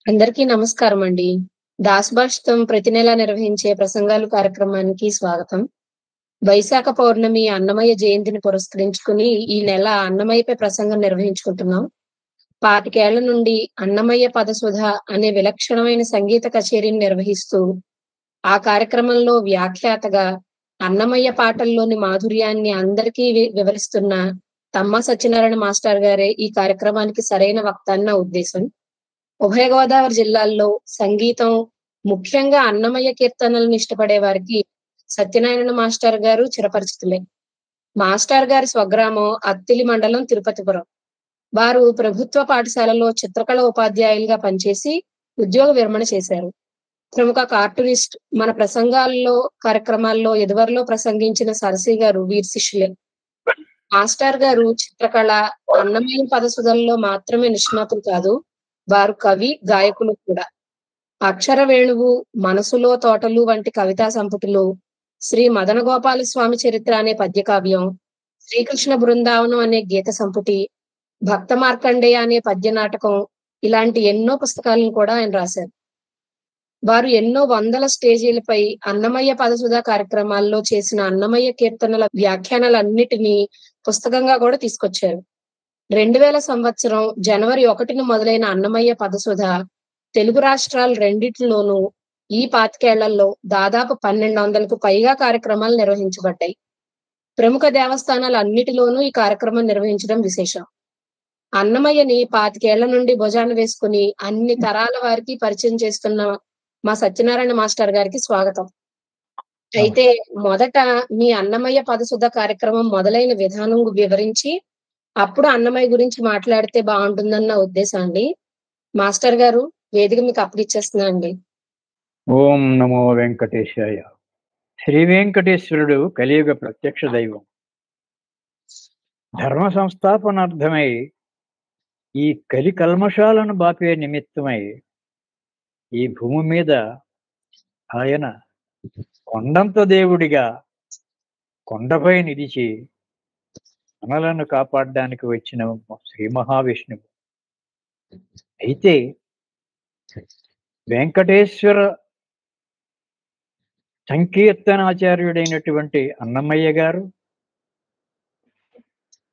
అందరికీ నమస్కారం అండి. దాసభాషితం ప్రతి నెలా నిర్వహించే ప్రసంగాలు కార్యక్రమానికి స్వాగతం. వైశాఖ పౌర్ణమి అన్నమయ్య జయంతిని పురస్కరించుకుని ఈ నెల అన్నమయ్యపై ప్రసంగం నిర్వహించుకుంటున్నాం. 25 ఏళ్ల నుండి అన్నమయ్య పదసుధ అనే విలక్షణమైన సంగీత కచేరీని నిర్వహిస్తూ, ఆ కార్యక్రమంలో వ్యాఖ్యాతగా అన్నమయ్య పాటల్లోని మాధుర్యాన్ని అందరికీ వివరిస్తున్న తమ్మా సత్యనారాయణ మాస్టర్ గారే ఈ కార్యక్రమానికి సరైన వక్త అని నా ఉద్దేశం. ఉభయ గోదావరి జిల్లాల్లో సంగీతం, ముఖ్యంగా అన్నమయ్య కీర్తనలను ఇష్టపడే వారికి సత్యనారాయణ మాస్టర్ గారు చిరపరిచితులే. మాస్టర్ గారి స్వగ్రామం అత్తిలి మండలం తిరుపతిపురం. వారు ప్రభుత్వ పాఠశాలలో చిత్రకళ ఉపాధ్యాయులుగా పనిచేసి ఉద్యోగ విరమణ చేశారు. ప్రముఖ కార్టూనిస్ట్, మన ప్రసంగాల్లో కార్యక్రమాల్లో ఇదివరలో ప్రసంగించిన సరసి గారు వీరి శిష్యులే. మాస్టర్ గారు చిత్రకళ, అన్నమయ్య పదసుధల్లో మాత్రమే నిష్ణాతులు కాదు, వారు కవి, గాయకులు కూడా. అక్షర వేణువు, మనసులో తోటలు వంటి కవితా సంపుటిలో, శ్రీ మదన గోపాల స్వామి చరిత్ర అనే పద్యకావ్యం, శ్రీకృష్ణ బృందావనం అనే గీత సంపుటి, భక్త మార్కండేయ అనే పద్య నాటకం, ఇలాంటి ఎన్నో పుస్తకాలను కూడా ఆయన రాశారు. వారు ఎన్నో వందల స్టేజీలపై అన్నమయ్య పదసుధ కార్యక్రమాల్లో చేసిన అన్నమయ్య కీర్తనల వ్యాఖ్యానాలన్నిటినీ పుస్తకంగా కూడా తీసుకొచ్చారు. 2000 సంవత్సరం జనవరి 1న మొదలైన అన్నమయ్య పదసుధ తెలుగు రాష్ట్రాలు రెండిటిలోనూ ఈ 25 ఏళ్లలో దాదాపు 1200కు పైగా కార్యక్రమాలు నిర్వహించబడ్డాయి. ప్రముఖ దేవస్థానాలు అన్నిటిలోనూ ఈ కార్యక్రమం నిర్వహించడం విశేషం. అన్నమయ్యని 25 ఏళ్ల నుండి భుజాన వేసుకుని అన్ని తరాల వారికి పరిచయం చేస్తున్న మా సత్యనారాయణ మాస్టర్ గారికి స్వాగతం. అయితే మొదట మీ అన్నమయ్య పదసుధ కార్యక్రమం మొదలైన విధానం వివరించి అప్పుడు అన్నమయ్య గురించి మాట్లాడితే బాగుంటుందన్న ఉద్దేశం అండి. మాస్టర్ గారు, వేదిక మీకు అప్పగిచ్చేస్తున్నా అండి. ఓం నమో వెంకటేశాయ. శ్రీ వెంకటేశ్వరుడు కలియుగ ప్రత్యక్ష దైవం. ధర్మ సంస్థాపనార్థమై ఈ కలి కల్మషాలను బాపే నిమిత్తమై ఈ భూమి మీద ఆయన కొండంత దేవుడిగా కొండపై నిలిచి మనలను కాపాడడానికి వచ్చిన శ్రీ మహావిష్ణువు. అయితే వెంకటేశ్వర సంకీర్తనాచార్యుడైనటువంటి అన్నమయ్య గారు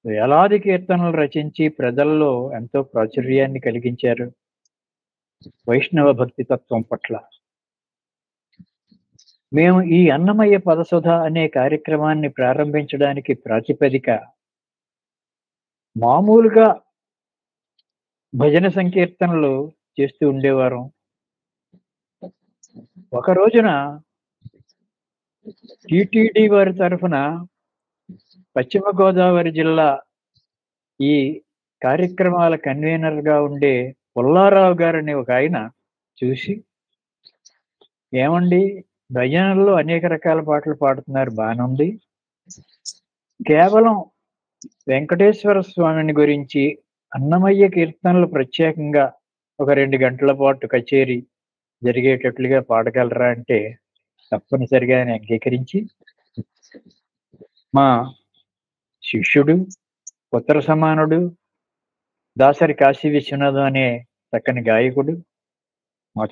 వేలాది కీర్తనలు రచించి ప్రజల్లో ఎంతో ప్రాచుర్యాన్ని కలిగించారు వైష్ణవ భక్తి తత్వం పట్ల. మేము ఈ అన్నమయ్య పదసుధ అనే కార్యక్రమాన్ని ప్రారంభించడానికి ప్రాతిపదిక మామూలుగా భజన సంకీర్తనలు చేస్తూ ఉండేవారు. ఒక రోజున టిటిడి వారి తరఫున పశ్చిమ గోదావరి జిల్లా ఈ కార్యక్రమాల కన్వీనర్గా ఉండే పుల్లారావు గారని ఒక ఆయన చూసి, ఏమండి, భజనల్లో అనేక రకాల పాటలు పాడుతున్నారు, బానుంది, కేవలం వెంకటేశ్వర స్వామిని గురించి అన్నమయ్య కీర్తనలు ప్రత్యేకంగా ఒక 2 గంటల పాటు కచేరీ జరిగేటట్లుగా పాడగలరా అంటే తప్పనిసరిగా ఆయన అంగీకరించి మా శిష్యుడు, ఉత్తర సమానుడు, దాసరి కాశీ విశ్వనాథం అనే చక్కని గాయకుడు, మా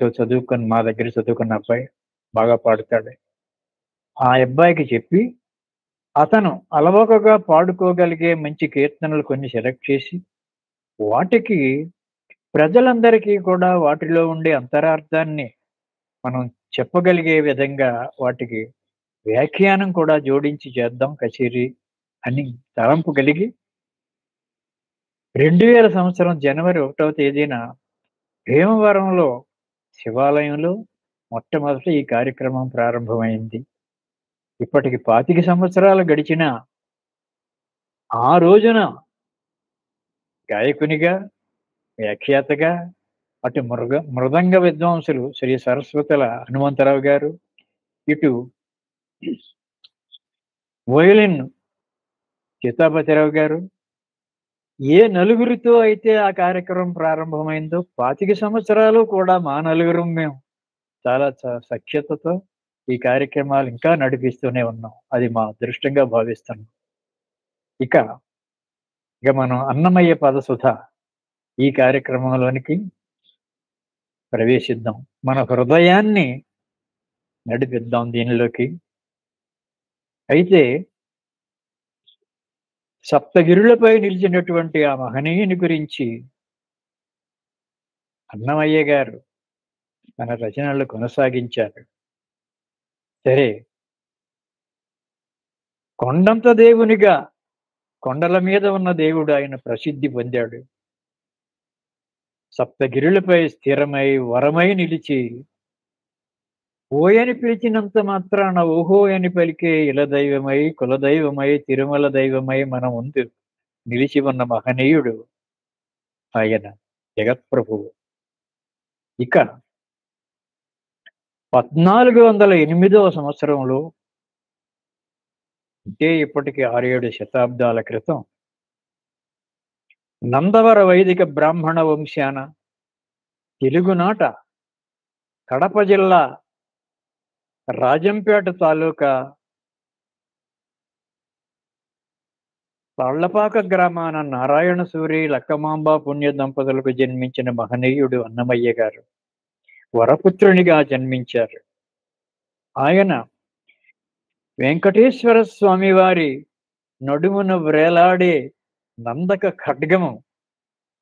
దగ్గర చదువుకున్న అబ్బాయి, బాగా పాడుతాడు. ఆ అబ్బాయికి చెప్పి అతను అలవోకగా పాడుకోగలిగే మంచి కీర్తనలు కొన్ని సెలెక్ట్ చేసి వాటికి ప్రజలందరికీ కూడా వాటిలో ఉండే అంతరార్థాన్ని మనం చెప్పగలిగే విధంగా వాటికి వ్యాఖ్యానం కూడా జోడించి చేద్దాం కచేరీ అని తలంపు కలిగి 2000 సంవత్సరం జనవరి 1వ తేదీన భీమవరంలో శివాలయంలో మొట్టమొదట ఈ కార్యక్రమం ప్రారంభమైంది. ఇప్పటికి 25 సంవత్సరాలు గడిచిన ఆ రోజున గాయకునిగా, వ్యాఖ్యాతగా అటు మృదంగ విద్వాంసులు శ్రీ సరస్వతుల హనుమంతరావు గారు, ఇటు వయలిన్ సీతాపతిరావు గారు, ఏ నలుగురితో అయితే ఆ కార్యక్రమం ప్రారంభమైందో 25 సంవత్సరాలు కూడా మా నలుగురు మేము చాలా సఖ్యతతో ఈ కార్యక్రమాలు ఇంకా నడిపిస్తూనే ఉన్నాం. అది మా అదృష్టంగా భావిస్తున్నాం. ఇక మనం అన్నమయ్య పదసుధ ఈ కార్యక్రమంలోనికి ప్రవేశిద్దాం. మన హృదయాన్ని నడిపిద్దాం దీనిలోకి. అయితే సప్తగిరులపై నిలిచినటువంటి ఆ మహనీయుని గురించి అన్నమయ్య గారు తన రచనలు కొనసాగించారు. సరే, కొండంత దేవునిగా కొండల మీద ఉన్న దేవుడు ఆయన ప్రసిద్ధి పొందాడు. సప్తగిరులపై స్థిరమై వరమై నిలిచి ఓయని పిలిచినంత మాత్రాన ఓహో అని పలికే ఇలదైవమై కులదైవమై తిరుమల దైవమై మన ముందు నిలిచి ఉన్న మహనీయుడు ఆయన జగత్ప్రభువు. ఇక 1408వ సంవత్సరంలో, అంటే ఇప్పటికి 6-7 శతాబ్దాల క్రితం, నందవర వైదిక బ్రాహ్మణ వంశాన తెలుగునాట కడప జిల్లా రాజంపేట తాలూకా తాళ్లపాక గ్రామాన నారాయణ సూరి లక్కమాంబ పుణ్య దంపతులకు జన్మించిన మహనీయుడు అన్నమయ్య గారు వరపుత్రునిగా జన్మించారు. ఆయన వెంకటేశ్వర స్వామి వారి నడుమున వ్రేలాడే నందక ఖడ్గము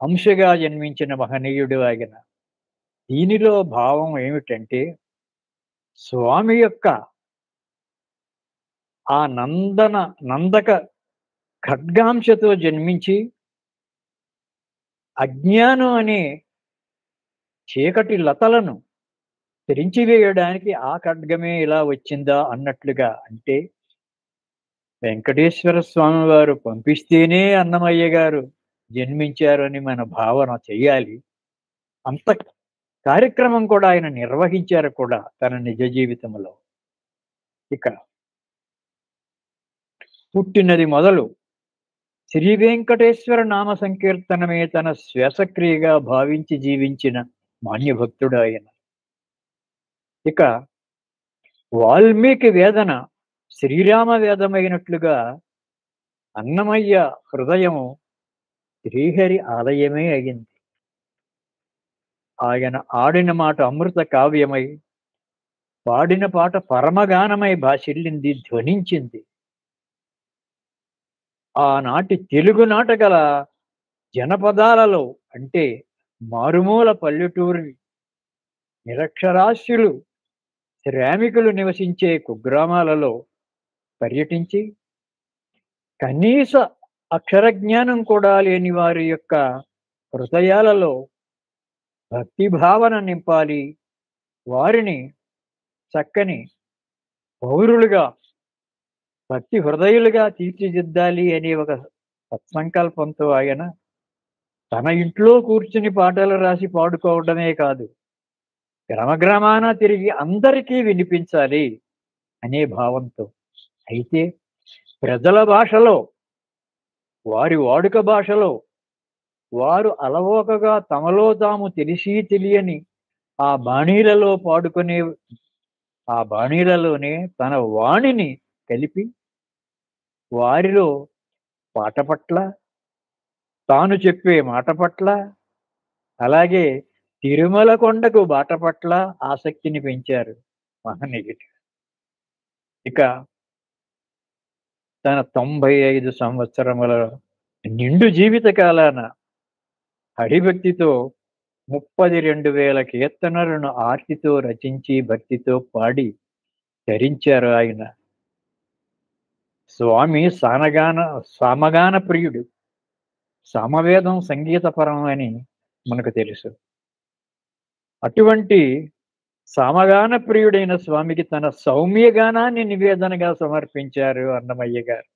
అంశగా జన్మించిన మహనీయుడు ఆయన. దీనిలో భావం ఏమిటంటే, స్వామి యొక్క ఆ నందక ఖడ్గాంశతో జన్మించి అజ్ఞానం అనే చీకటి లతలను తెరించివేయడానికి ఆ ఖడ్గమే ఇలా వచ్చిందా అన్నట్లుగా, అంటే వెంకటేశ్వర స్వామి వారు పంపిస్తేనే అన్నమయ్య గారు జన్మించారు అని మన భావన చెయ్యాలి. అంత కార్యక్రమం కూడా ఆయన నిర్వహించారు కూడా తన నిజ జీవితంలో. ఇక పుట్టినది మొదలు శ్రీ వెంకటేశ్వర నామ సంకీర్తనమే తన శ్వాసక్రియగా భావించి జీవించిన మాన్యభక్తుడు ఆయన. ఇక వాల్మీకి వేదన శ్రీరామ వేదమైనట్లుగా అన్నమయ్య హృదయము శ్రీహరి ఆలయమే అయింది. ఆయన ఆడిన మాట అమృత కావ్యమై, పాడిన పాట పరమగానమై భాషిల్లింది, ధ్వనించింది. ఆనాటి తెలుగు నాట గల జనపదాలలో, అంటే మారుమూల పల్లెటూరి నిరక్షరాస్యులు శ్రామికులు నివసించే కుగ్రామాలలో పర్యటించి కనీస అక్షరజ్ఞానం కూడా లేని వారి యొక్క హృదయాలలో భక్తి భావన నింపాలి, వారిని చక్కని పౌరులుగా భక్తి హృదయులుగా తీర్చిదిద్దాలి అనే ఒక సత్సంకల్పంతో ఆయన తన ఇంట్లో కూర్చుని పాటలు రాసి పాడుకోవడమే కాదు, గ్రామాన తిరిగి అందరికీ వినిపించాలి అనే భావంతో, అయితే ప్రజల భాషలో, వారి వాడుక భాషలో, వారు అలవోకగా తమలో తాము తెలిసి తెలియని ఆ బాణీలలో పాడుకునే ఆ బాణీలలోనే తన వాణిని కలిపి వారిలో పాట పట్ల, తాను చెప్పే మాట పట్ల, అలాగే తిరుమల కొండకు బాట పట్ల ఆసక్తిని పెంచారు మహనీయుడు. ఇక తన 95 సంవత్సరముల నిండు జీవిత కాలాన హరిభక్తితో 32,000 కీర్తనలను ఆర్తితో రచించి భక్తితో పాడి ధరించారు ఆయన. స్వామి సామగాన ప్రియుడు, సామవేదం సంగీతపరం అని మనకు తెలుసు. అటువంటి సామగాన ప్రియుడైన స్వామికి తన సౌమ్య గానాన్ని నివేదనగా సమర్పించారు అన్నమయ్య గారు.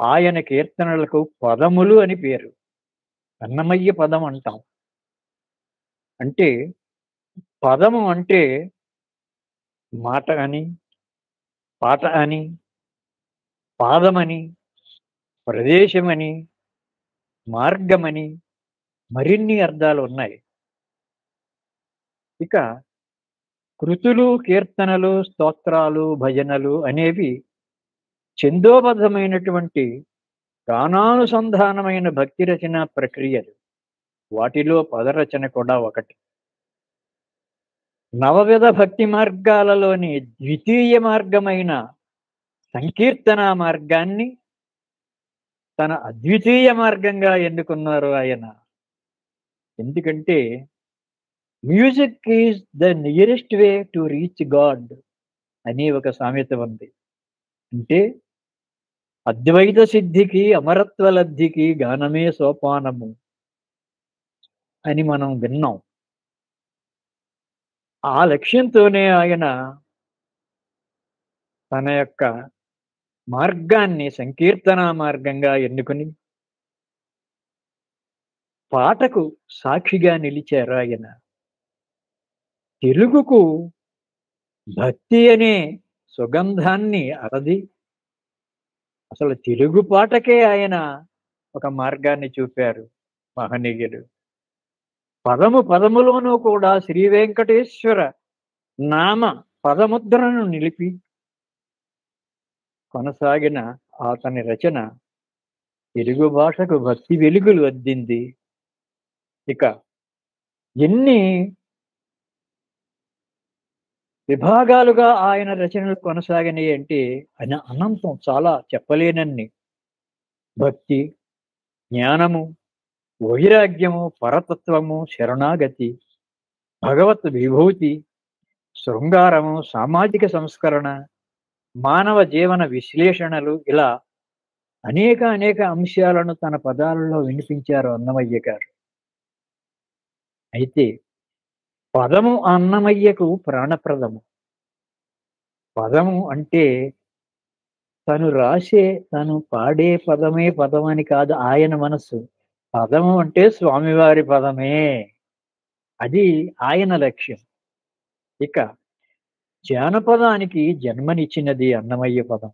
ఆయన కీర్తనలకు పదములు అని పేరు. అన్నమయ్య పదం అంటాం. అంటే పదము అంటే మాట అని, పాట అని, పాదమని, ప్రదేశమని, మార్గమని మరిన్ని అర్థాలు ఉన్నాయి. ఇక కృతులు, కీర్తనలు, స్తోత్రాలు, భజనలు అనేవి ఛందోబద్ధమైనటువంటి గానానుసంధానమైన భక్తి రచన ప్రక్రియలు. వాటిలో పదరచన కూడా ఒకటి. నవవిధ భక్తి మార్గాలలోని ద్వితీయ మార్గమైన సంకీర్తన మార్గాన్ని తన అద్వితీయ మార్గంగా ఎన్నుకున్నారు ఆయన. ఎందుకంటే music is the nearest way to reach God అని ఒక సామెత ఉంది. అంటే అద్వైత సిద్ధికి, అమరత్వ లబ్ధికి గానమే సోపానము అని మనం విన్నాం. ఆ లక్ష్యంతోనే ఆయన తన యొక్క మార్గాన్ని సంకీర్తన మార్గంగా ఎన్నుకుని పాటకు సాక్షిగా నిలిచారు ఆయన. తెలుగుకు భక్తి అనే సుగంధాన్ని అరది అసలు తెలుగు పాటకే ఆయన ఒక మార్గాన్ని చూపారు మహనీయులు. పదము పదములోనూ కూడా శ్రీ వెంకటేశ్వర నామ పదముద్రను నిలిపి కొనసాగిన అతని రచన తెలుగు భాషకు భక్తి వెలుగులు అద్దింది. ఇక ఎన్ని విభాగాలుగా ఆయన రచనలు కొనసాగినాయి అంటే అనంతం, చాలా చెప్పలేనన్ని. భక్తి, జ్ఞానము, వైరాగ్యము, పరతత్వము, శరణాగతి, భగవత్ విభూతి, శృంగారము, సామాజిక సంస్కరణ, మానవ జీవన విశ్లేషణలు, ఇలా అనేక అనేక అంశాలను తన పదాలలో వినిపించారు అన్నమయ్య గారు. అయితే పదము అన్నమయ్యకు ప్రాణప్రదము. పదము అంటే తను పాడే పదమే పదమని కాదు ఆయన మనస్సు. పదము అంటే స్వామివారి పదమే, అది ఆయన లక్ష్యం. ఇక జానపదానికి జన్మనిచ్చినది అన్నమయ్య పదం.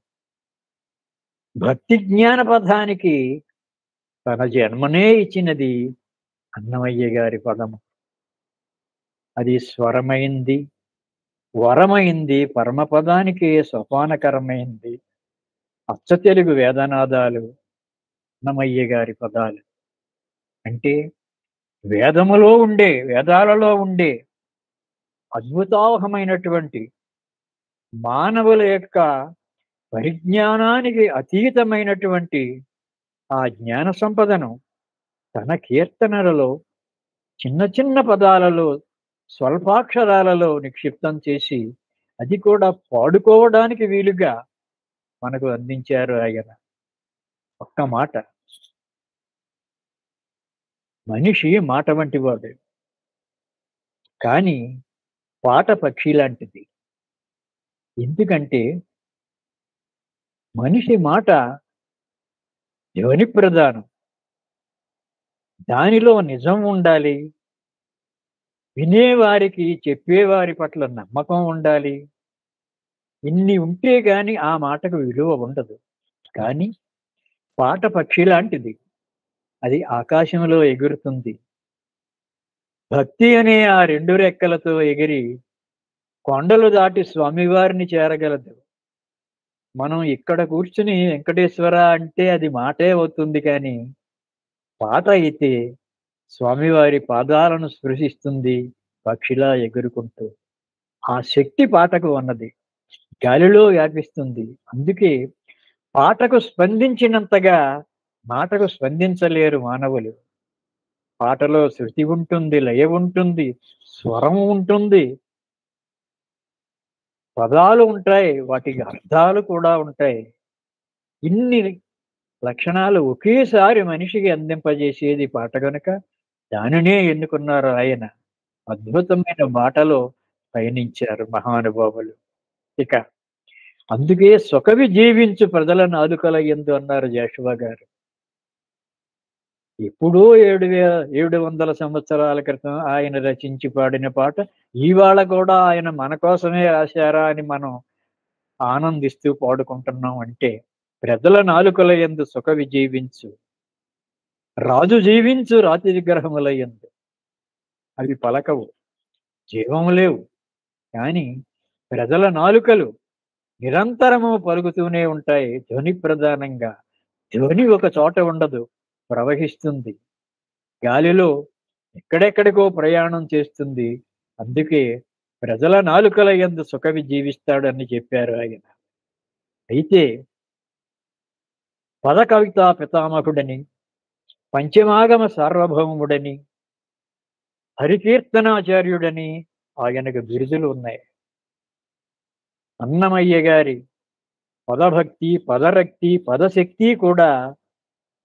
భక్తి జ్ఞాన పదానికి తన జన్మనే ఇచ్చినది అన్నమయ్య గారి పదము. అది స్వరమైంది, వరమైంది, పరమపదానికి సోపానకరమైంది. అచ్చ తెలుగు వేదనాదాలు అన్నమయ్య గారి పదాలు. అంటే వేదాలలో ఉండే అద్భుతావహమైనటువంటి మానవుల యొక్క పరిజ్ఞానానికి అతీతమైనటువంటి ఆ జ్ఞాన సంపదను తన కీర్తనలలో చిన్న చిన్న పదాలలో, స్వల్పాక్షరాలలో నిక్షిప్తం చేసి అది కూడా పాడుకోవడానికి వీలుగా మనకు అందించారు ఆయన. ఒక్క మాట, మనిషి మాట వంటివాడు, కానీ పాట పక్షి లాంటిది. ఎందుకంటే మనిషి మాట ధ్వని ప్రధానం, దానిలో నిజం ఉండాలి, వినేవారికి చెప్పేవారి పట్ల నమ్మకం ఉండాలి. ఇన్ని ఉంటే గాని ఆ మాటకు విలువ ఉండదు. కానీ పాట పక్షి లాంటిది, అది ఆకాశంలో ఎగురుతుంది. భక్తి అనే ఆ రెండు రెక్కలతో ఎగిరి కొండలు దాటి స్వామివారిని చేరగలదు. మనం ఇక్కడ కూర్చుని వెంకటేశ్వర అంటే అది మాటే అవుతుంది, కానీ పాట అయితే స్వామివారి పాదాలను స్పృశిస్తుంది పక్షిలా ఎగురుకుంటూ. ఆ శక్తి పాటకు ఉన్నది, గాలిలో వ్యాపిస్తుంది. అందుకే పాటకు స్పందించినంతగా మాటకు స్పందించలేరు మానవులు. పాటలో శృతి ఉంటుంది, లయ ఉంటుంది, స్వరం ఉంటుంది, పదాలు ఉంటాయి, వాటికి అర్థాలు కూడా ఉంటాయి. ఇన్ని లక్షణాలు ఒకేసారి మనిషికి అందింపజేసేది పాట కనుక దానినే ఎన్నుకున్నారు ఆయన. అద్భుతమైన బాటలో పయనించారు మహానుభావులు. ఇక అందుకే సొకవి జీవించు ప్రజల నాలుకల యందు అన్నారు జాషువా గారు. ఎప్పుడో 700 సంవత్సరాల క్రితం ఆయన రచించి పాడిన పాట ఇవాళ కూడా ఆయన మన కోసమే రాశారా అని మనం ఆనందిస్తూ పాడుకుంటున్నాం. అంటే ప్రజల నాలుకల యందు సుఖవి జీవించు, రాజు జీవించు రాతి విగ్రహముల యందు. అవి పలకవు, జీవము లేవు, కానీ ప్రజల నాలుకలు నిరంతరము పలుకుతూనే ఉంటాయి ధ్వని ప్రధానంగా. ధ్వని ఒక చోట ఉండదు, ప్రవహిస్తుంది. గాలిలో ఎక్కడెక్కడికో ప్రయాణం చేస్తుంది. అందుకే ప్రజల నాలుకల యందు సుఖవి జీవిస్తాడని చెప్పారు ఆయన. అయితే పద కవితా పితామహుడని, పంచమాగమ సార్వభౌముడని, హరికీర్తనాచార్యుడని ఆయనకు బిరుదులు ఉన్నాయి. అన్నమయ్య గారి పదభక్తి, పదరక్తి, పదశక్తి కూడా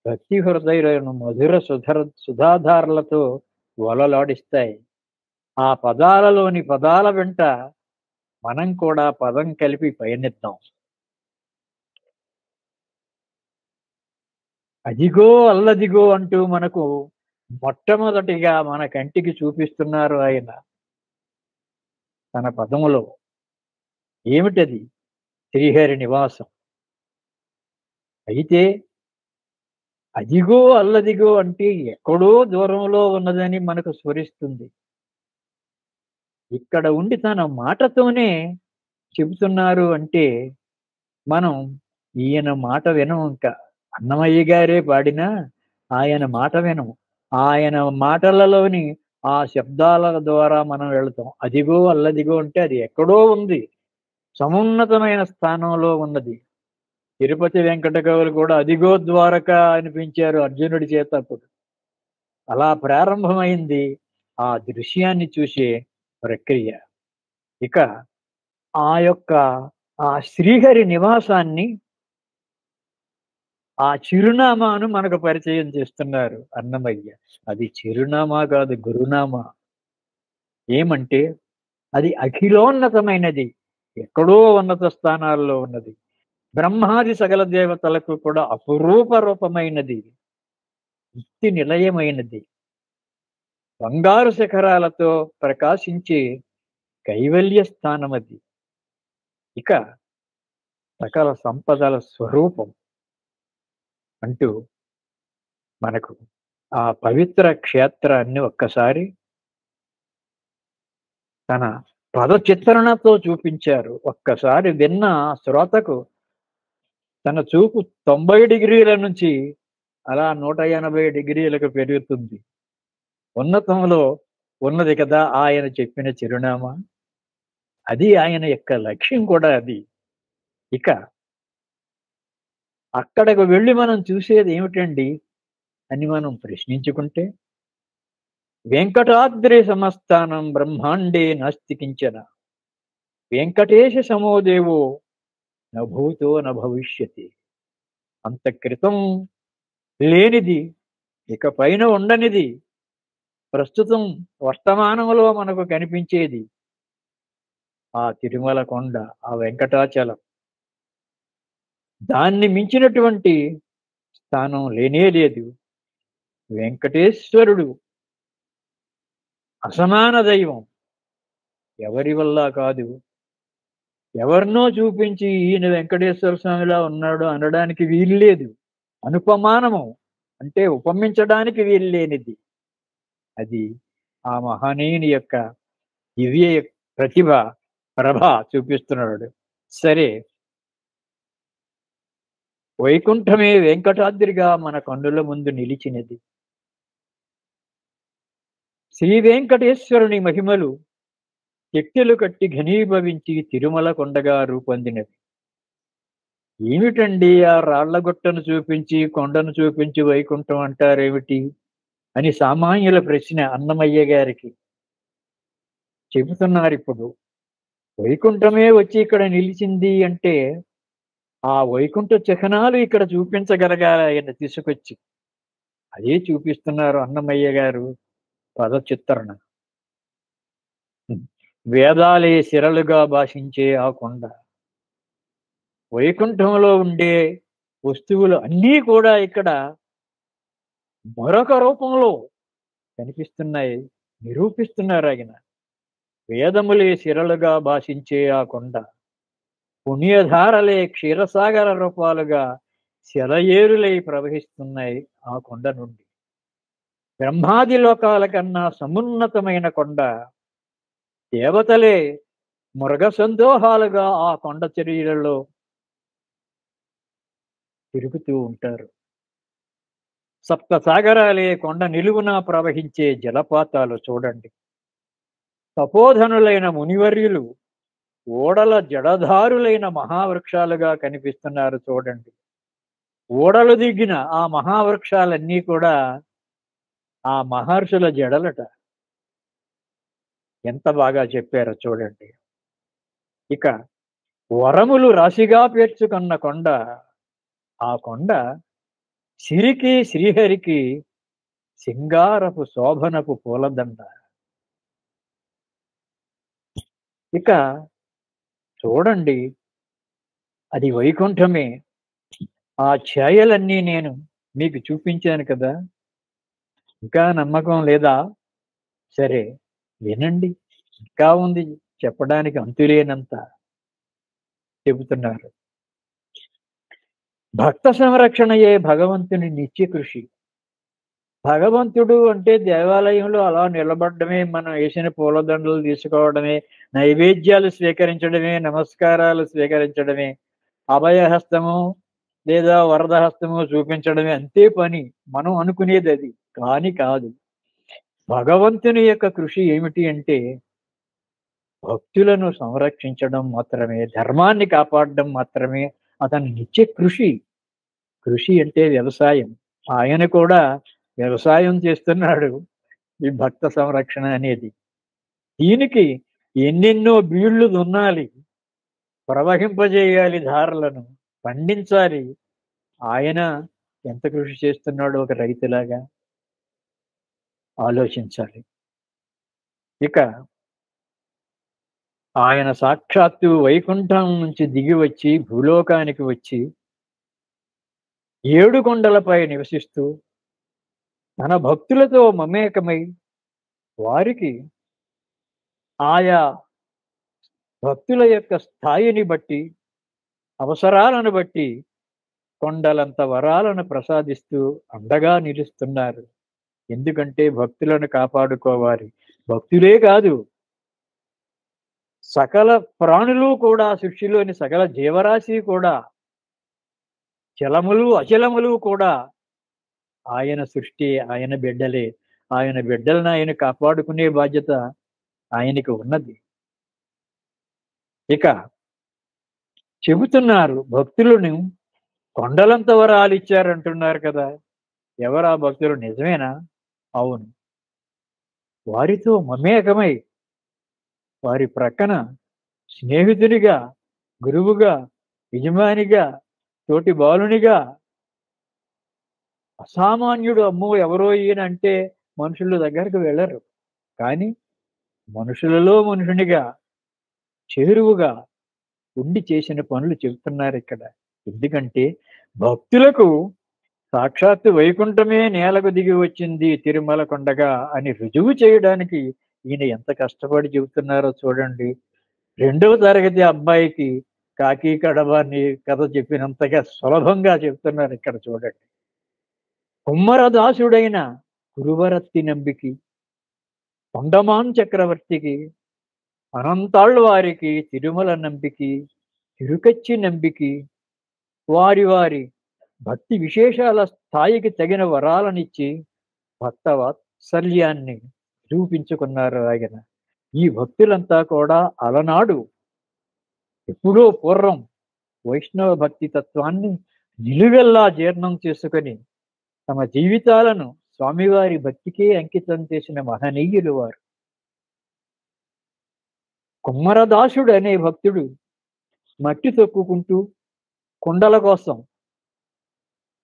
భక్తి హృదయులను మధుర సుధాధారలతో వలలాడిస్తాయి. ఆ పదాలలోని పదాల వెంట మనం కూడా పదం కలిపి పయనిద్దాం. అదిగో అల్లదిగో అంటూ మనకు మొట్టమొదటిగా మన కంటికి చూపిస్తున్నారు ఆయన తన పదములో. ఏమిటది? శ్రీహరి నివాసం. అయితే అదిగో అల్లదిగో అంటే ఎక్కడో దూరంలో ఉన్నదని మనకు స్ఫురిస్తుంది. ఇక్కడ ఉండి తన మాటతోనే చెబుతున్నారు అంటే మనం ఈయన మాట వినం. ఇంకా అన్నమయ్య గారే పాడినా ఆయన మాట వినం. ఆయన మాటలలోని ఆ శబ్దాల ద్వారా మనం వెళతాం. అదిగో అల్లదిగో అంటే అది ఎక్కడో ఉంది, సమున్నతమైన స్థానంలో ఉన్నది. తిరుపతి వెంకట కవులు కూడా అదిగో ద్వారక అనిపించారు అర్జునుడి చేత అప్పుడు. అలా ప్రారంభమైంది ఆ దృశ్యాన్ని చూసే ప్రక్రియ. ఇక ఆ యొక్క ఆ శ్రీహరి నివాసాన్ని, ఆ చిరునామాను మనకు పరిచయం చేస్తున్నారు అన్నమయ్య. అది చిరునామా కాదు, గురునామా. ఏమంటే అది అఖిలోన్నతమైనది, ఎక్కడో ఉన్నత స్థానాల్లో ఉన్నది. బ్రహ్మాది సకల దేవతలకు కూడా అపురూప రూపమైనది, ముక్తి నిలయమైనది, బంగారు శిఖరాలతో ప్రకాశించే కైవల్య స్థానం అది. ఇక సకల సంపదల స్వరూపం అంటూ మనకు ఆ పవిత్ర క్షేత్రాన్ని ఒక్కసారి తన పద చిత్రణతో చూపించారు. ఒక్కసారి విన్న శ్రోతకు తన చూపు 90 డిగ్రీల నుంచి అలా 180 డిగ్రీలకు పెరుగుతుంది. ఉన్నతంలో ఉన్నది కదా ఆయన చెప్పిన చిరునామా. అది ఆయన యొక్క లక్ష్యం కూడా అది. ఇక అక్కడకు వెళ్ళి మనం చూసేది ఏమిటండి అని మనం ప్రశ్నించుకుంటే, వెంకటాద్రి సమస్థానం బ్రహ్మాండే నాస్తి కించన, వెంకటేశ సమోదేవో నభూతో నభవిష్యతి. అంత క్రితం లేనిది, ఇక పైన ఉండనిది, ప్రస్తుతం వర్తమానంలో మనకు కనిపించేది ఆ తిరుమల కొండ, ఆ వెంకటాచలం. దాన్ని మించినటువంటి స్థానం లేనే లేదు. వెంకటేశ్వరుడు అసమాన దైవం, ఎవరి వల్ల కాదు. ఎవరినో చూపించి ఈయన వెంకటేశ్వర స్వామిలా ఉన్నాడు అనడానికి వీల్లేదు. అనుపమానము అంటే ఉపమించడానికి వీల్లేనిది. అది ఆ మహనీయుని యొక్క దివ్య ప్రతిభ, ప్రభ చూపిస్తున్నాడు. సరే, వైకుంఠమే వెంకటాద్రిగా మన కన్నుల ముందు నిలిచినది. శ్రీ వెంకటేశ్వరుని మహిమలు శక్తులు కట్టి ఘనీభవించి తిరుమల కొండగా రూపొందినవి. ఏమిటండి ఆ రాళ్లగుట్టను చూపించి, కొండను చూపించి వైకుంఠం అంటారేమిటి అని సామాన్యుల ప్రశ్న అన్నమయ్య గారికి. చెబుతున్నారు ఇప్పుడు. వైకుంఠమే వచ్చి ఇక్కడ నిలిచింది అంటే ఆ వైకుంఠ చిహ్నాలు ఇక్కడ చూపించగలగాలి ఆయన తీసుకొచ్చి. అదే చూపిస్తున్నారు అన్నమయ్య గారు పద చిత్రణ. వేదాలే శిరలుగా భాషించే ఆ కొండ, వైకుంఠంలో ఉండే వస్తువులు అన్నీ కూడా ఇక్కడ మరొక రూపంలో కనిపిస్తున్నాయి, నిరూపిస్తున్నారు ఆయన. వేదములే శిరలుగా భాషించే ఆ కొండ, పుణ్యధారలే క్షీరసాగర రూపాలుగా శిలయేరులై ప్రవహిస్తున్నాయి ఆ కొండ నుండి. బ్రహ్మాది లోకాల కన్నా సమున్నతమైన కొండ, దేవతలే మృగ సందోహాలుగా ఆ కొండ చర్యలలో తిరుగుతూ ఉంటారు. సప్త సాగరాలే కొండ నిలువునా ప్రవహించే జలపాతాలు చూడండి. తపోధనులైన మునివర్యులు ఓడల జడధారులైన మహావృక్షాలుగా కనిపిస్తున్నారు చూడండి. ఓడలు దిగిన ఆ మహావృక్షాలన్నీ కూడా ఆ మహర్షుల జడలట. ఎంత బాగా చెప్పారో చూడండి. ఇక వరములు రాశిగా పేర్చుకున్న కొండ, ఆ కొండ సిరికి శ్రీహరికి సింగారపు శోభనపు పూలదండ. ఇక చూడండి, అది వైకుంఠమే. ఆ ఛాయలన్నీ నేను మీకు చూపించాను కదా. ఇంకా నమ్మకం లేదా? సరే, వినండి. ఇంకా ఉంది చెప్పడానికి అంతులేనంత చెబుతున్నారు. భక్త సంరక్షణయే భగవంతుని నిత్య కృషి. భగవంతుడు అంటే దేవాలయంలో అలా నిలబడమే, మనం వేసిన పూలదండలు తీసుకోవడమే, నైవేద్యాలు స్వీకరించడమే, నమస్కారాలు స్వీకరించడమే, అభయహస్తము లేదా వరదహస్తము చూపించడమే, అంతే పని. మనం అనుకునేది అది కాని కాదు. భగవంతుని యొక్క కృషి ఏమిటి అంటే భక్తులను సంరక్షించడం మాత్రమే, ధర్మాన్ని కాపాడడం మాత్రమే అతని నిత్య కృషి. కృషి అంటే వ్యవసాయం. ఆయన కూడా వ్యవసాయం చేస్తున్నాడు ఈ భక్త సంరక్షణ అనేది. దీనికి ఎన్నెన్నో బీళ్లు దున్నాలి, ప్రవహింపజేయాలి, ధారలను పండించాలి. ఆయన ఎంత కృషి చేస్తున్నాడో ఒక రైతులాగా ఆలోచించాలి. ఇక ఆయన సాక్షాత్తు వైకుంఠం నుంచి దిగి వచ్చి భూలోకానికి వచ్చి 7 కొండలపై నివసిస్తూ తన భక్తులతో మమేకమై వారికి ఆయా భక్తుల యొక్క స్థాయిని బట్టి, అవసరాలను బట్టి కొండలంత వరాలను ప్రసాదిస్తూ అండగా నిలుస్తున్నారు. ఎందుకంటే భక్తులను కాపాడుకోవాలి. భక్తులే కాదు, సకల ప్రాణులు కూడా, సృష్టిలోని సకల జీవరాశి కూడా, చలములు అచలములు కూడా ఆయన సృష్టి, ఆయన బిడ్డలే. ఆయన బిడ్డలను ఆయన కాపాడుకునే బాధ్యత ఆయనకి ఉన్నది. ఇక చెబుతున్నారు, భక్తులను కొండలంత వరాలు ఇచ్చారంటున్నారు కదా. ఎవరా భక్తులు? నిజమేనా? అవును. వారితో మమేకమై వారి ప్రక్కన స్నేహితునిగా, గురువుగా, యజమానిగా, తోటి బాలునిగా, అసామాన్యుడు, అమ్మో ఎవరో ఈయన అంటే మనుషుల దగ్గరకు వెళ్ళరు. కానీ మనుషులలో మనుషునిగా, చేరువుగా ఉండి చేసిన పనులు చెబుతున్నారు ఇక్కడ. ఎందుకంటే భక్తులకు సాక్షాత్తు వైకుంఠమే నేలకు దిగి వచ్చింది తిరుమల కొండగా అని రుజువు చేయడానికి ఈయన ఎంత కష్టపడి చెబుతున్నారో చూడండి. 2వ తరగతి అబ్బాయికి కాకి కడవాన్ని కథ చెప్పినంతగా సులభంగా చెప్తున్నారు ఇక్కడ చూడండి. కుమ్మరదాసుడైన కురువరత్తి నంబికి, తొండమాన్ చక్రవర్తికి, అనంతాళ్ళు వారికి, తిరుమల నంబికి, తిరుకచ్చి నంబికి వారి వారి భక్తి విశేషాల స్థాయికి తగిన వరాలనిచ్చి భక్త వాత్సల్యాన్ని నిరూపించుకున్నారు ఆయన. ఈ భక్తులంతా కూడా అలనాడు ఎప్పుడో పూర్వం వైష్ణవ భక్తి తత్వాన్ని నిలువెల్లా జీర్ణం చేసుకొని తమ జీవితాలను స్వామివారి భక్తికే అంకితం చేసిన మహనీయులు వారు. కుమ్మరదాసుడు అనే భక్తుడు మట్టి తొక్కుకుంటూ కుండల కోసం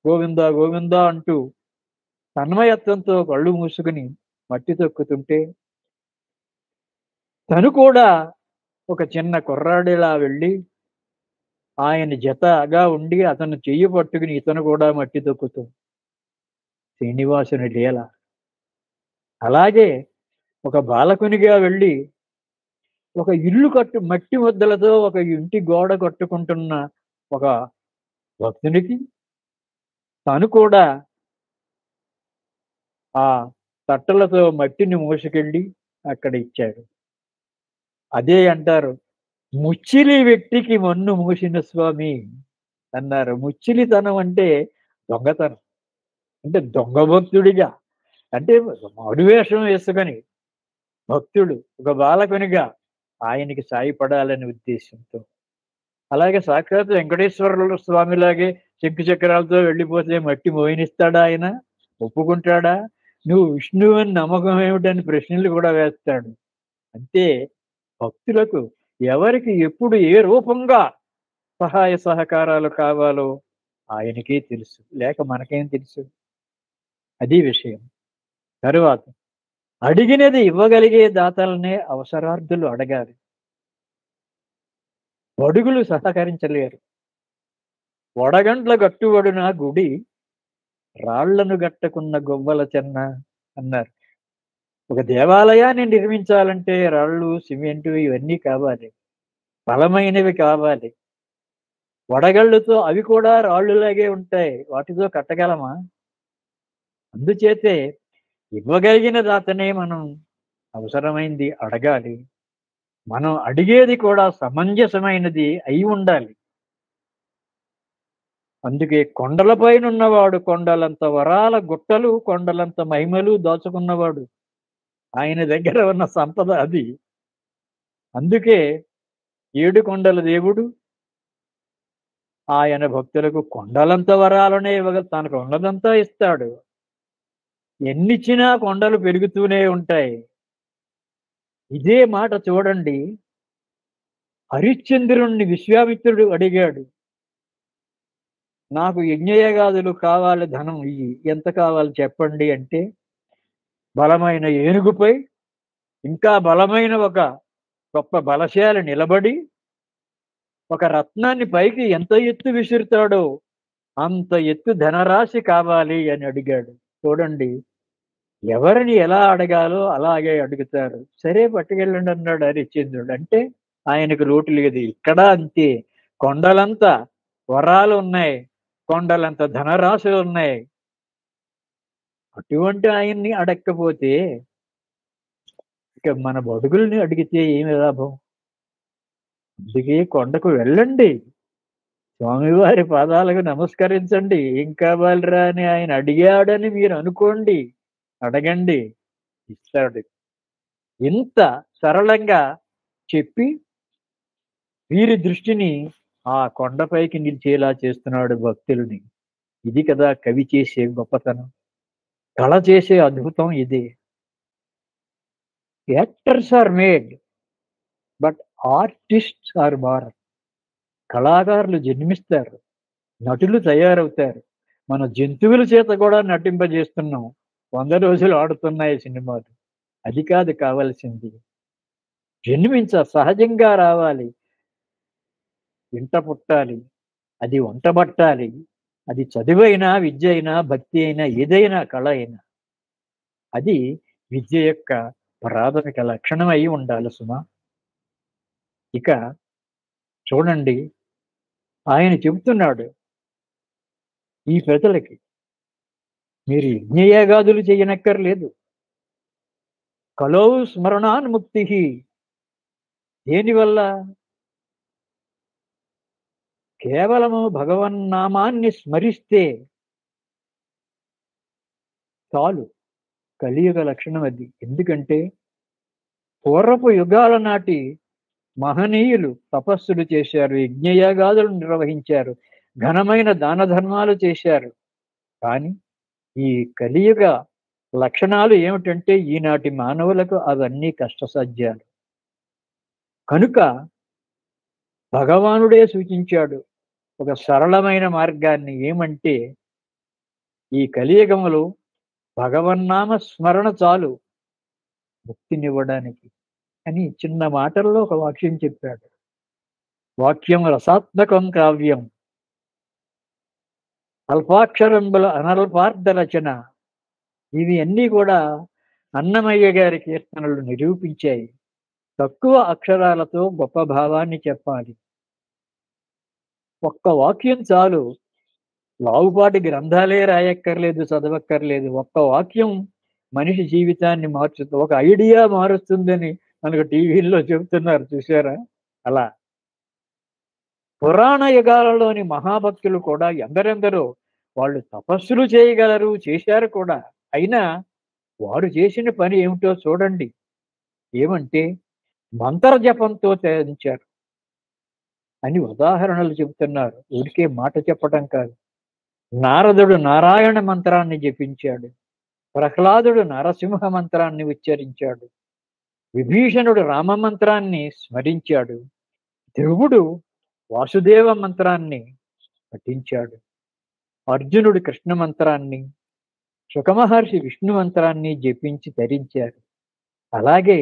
గోవింద గోవింద అంటూ తన్మయత్వంతో కళ్ళు మూసుకుని మట్టి తొక్కుతుంటే తను కూడా ఒక చిన్న కుర్రాడిలా వెళ్ళి ఆయన జతగా ఉండి అతను చెయ్యి పట్టుకుని ఇతను కూడా మట్టి తొక్కుతూ శ్రీనివాసుని లీల. అలాగే ఒక బాలకునిగా వెళ్ళి ఒక ఇల్లు మట్టి ముద్దలతో ఒక ఇంటి గోడ కట్టుకుంటున్న ఒక భక్తునికి తను కూడా ఆ తట్టలతో మట్టిని మోసుకెళ్ళి అక్కడ ఇచ్చాడు. అదే అంటారు, ముచ్చిలి వ్యక్తికి మన్ను మూసిన స్వామి అన్నారు. ముచ్చిలితనం అంటే దొంగతనం. అంటే దొంగ భక్తుడిగా, అంటే మారువేషం వేసుకొని భక్తుడు ఒక బాలకునిగా ఆయనకి సాయపడాలనే ఉద్దేశంతో. అలాగే సాక్షాత్ వెంకటేశ్వరుల స్వామిలాగే శంకు చక్రాలతో వెళ్ళిపోతే మట్టి మోయనిస్తాడా ఆయన? ఒప్పుకుంటాడా? నువ్వు విష్ణువు అని నమ్మకం ఏమిటని ప్రశ్నలు కూడా వేస్తాడు. అంతే, భక్తులకు ఎవరికి ఎప్పుడు ఏ రూపంగా సహాయ సహకారాలు కావాలో ఆయనకే తెలుసు. లేక మనకేం తెలుసు? అది విషయం. తరువాత అడిగినది ఇవ్వగలిగే దాతలనే అవసరార్థులు అడగాలి. బడుగులు సహకరించలేరు. వడగండ్ల గట్టుబడిన గుడి రాళ్లను గట్టకున్న గొవ్వల చెన్న అన్నారు. ఒక దేవాలయాన్ని నిర్మించాలంటే రాళ్ళు, సిమెంటు ఇవన్నీ కావాలి. బలమైనవి కావాలి. వడగళ్ళుతో అవి కూడా రాళ్ళులాగే ఉంటాయి. వాటితో కట్టగలమా? అందుచేతే ఇవ్వగలిగిన దాతనే మనం అవసరమైంది అడగాలి. మనం అడిగేది కూడా సమంజసమైనది అయి ఉండాలి. అందుకే కొండలపైనున్నవాడు కొండలంత వరాల గుట్టలు, కొండలంత మహిమలు దాచుకున్నవాడు. ఆయన దగ్గర ఉన్న సంపద అది. అందుకే ఏడు కొండల దేవుడు ఆయన భక్తులకు కొండలంత వరాలనే తనకు ఉన్నదంతా ఇస్తాడు. ఎన్నిచ్చినా కొండలు పెరుగుతూనే ఉంటాయి. ఇదే మాట చూడండి, హరిశ్చంద్రుణ్ణి విశ్వామిత్రుడు అడిగాడు, నాకు యజ్ఞయాగాదులు కావాలి, ధనం ఇయ్యి, ఎంత కావాలి చెప్పండి అంటే, బలమైన ఏనుగుపై ఇంకా బలమైన ఒక గొప్ప బలశాలి నిలబడి ఒక రత్నాన్ని పైకి ఎంత ఎత్తు విసురుతాడో అంత ఎత్తు ధనరాశి కావాలి అని అడిగాడు. చూడండి, ఎవరిని ఎలా అడగాలో అలాగే అడుగుతారు. సరే పట్టుకెళ్ళండి అన్నాడు హరిశ్చంద్రుడు. అంటే ఆయనకు లోటు లేదు. ఇక్కడ అంతే, కొండలంత వరాలు ఉన్నాయి, కొండలంత ధనరాశులు ఉన్నాయి. అటువంటి ఆయన్ని అడగకపోతే ఇక మన బడుగుల్ని అడిగితే ఏమి లాభం? అందుకే కొండకు వెళ్ళండి, స్వామివారి పాదాలకు నమస్కరించండి, ఏం కావాలిరా అని ఆయన అడిగాడని మీరు అనుకోండి, అడగండి, ఇస్తాడు. ఇంత సరళంగా చెప్పి వీరి దృష్టిని ఆ కొండపైకి నిలిచేలా చేస్తున్నాడు భక్తులని. ఇది కదా కవి చేసే గొప్పతనం, కళ చేసే అద్భుతం ఇదే. Actors are made but artists are born. కళాకారులు జన్మిస్తారు, నటులు తయారవుతారు. మన జంతువుల చేత కూడా నటింపజేస్తున్నాం. 100 రోజులు ఆడుతున్నాయి సినిమాలు. అది కాదు కావాల్సింది. సహజంగా రావాలి, ఇంట పుట్టాలి, అది వంటబట్టాలి. అది చదువైనా, విద్య అయినా, భక్తి అయినా, ఏదైనా కళ అయినా అది విద్య యొక్క ప్రాథమిక లక్షణం అయి ఉండాలి సుమా. ఇక చూడండి, ఆయన చెబుతున్నాడు ఈ ప్రజలకి, మీరు యజ్ఞయాగాదులు చేయనక్కర్లేదు. కలౌ స్మరణాన్ముక్తి. దేనివల్ల? కేవలము భగవన్నామాన్ని స్మరిస్తే చాలు. కలియుగ లక్షణం అది. ఎందుకంటే పూర్వపు యుగాల నాటి మహనీయులు తపస్సులు చేశారు, యజ్ఞయాగాదులు నిర్వహించారు, ఘనమైన దాన ధర్మాలు చేశారు. కానీ ఈ కలియుగ లక్షణాలు ఏమిటంటే ఈనాటి మానవులకు అవన్నీ కష్టసాధ్యాలు. కనుక భగవానుడే సూచించాడు ఒక సరళమైన మార్గాన్ని. ఏమంటే ఈ కలియుగములో భగవన్నామ స్మరణ చాలు ముక్తినివ్వడానికి అని చిన్న మాటల్లో ఒక వాక్యం చెప్పాడు. వాక్యం రసాత్మకం కావ్యం, అల్పాక్షరంబుల అనల్పార్థ రచన. ఇవి అన్నీ కూడా అన్నమయ్య గారి కీర్తనలు నిరూపించాయి. తక్కువ అక్షరాలతో గొప్ప భావాన్ని చెప్పాలి. ఒక్క వాక్యం చాలు. లావుపాటి గ్రంథాలే రాయక్కర్లేదు, చదవక్కర్లేదు. ఒక్క వాక్యం మనిషి జీవితాన్ని మార్చుతుంది, ఒక ఐడియా మారుస్తుందని మనకు టీవీల్లో చెబుతున్నారు, చూసారా? అలా పురాణ యుగాలలోని మహాభక్తులు కూడా ఎందరెందరో వాళ్ళు తపస్సులు చేయగలరు, చేశారు కూడా. అయినా వారు చేసిన పని ఏమిటో చూడండి. ఏమంటే మంత్ర జపంతో తరించారు అని ఉదాహరణలు చెబుతున్నారు. ఊరికే మాట చెప్పటం కాదు. నారదుడు నారాయణ మంత్రాన్ని జపించాడు. ప్రహ్లాదుడు నరసింహ మంత్రాన్ని ఉచ్చరించాడు. విభీషణుడు రామ మంత్రాన్ని స్మరించాడు. ధ్రువుడు వాసుదేవ మంత్రాన్ని పఠించాడు. అర్జునుడు కృష్ణ మంత్రాన్ని, సుఖమహర్షి విష్ణు మంత్రాన్ని జపించి ధరించారు. అలాగే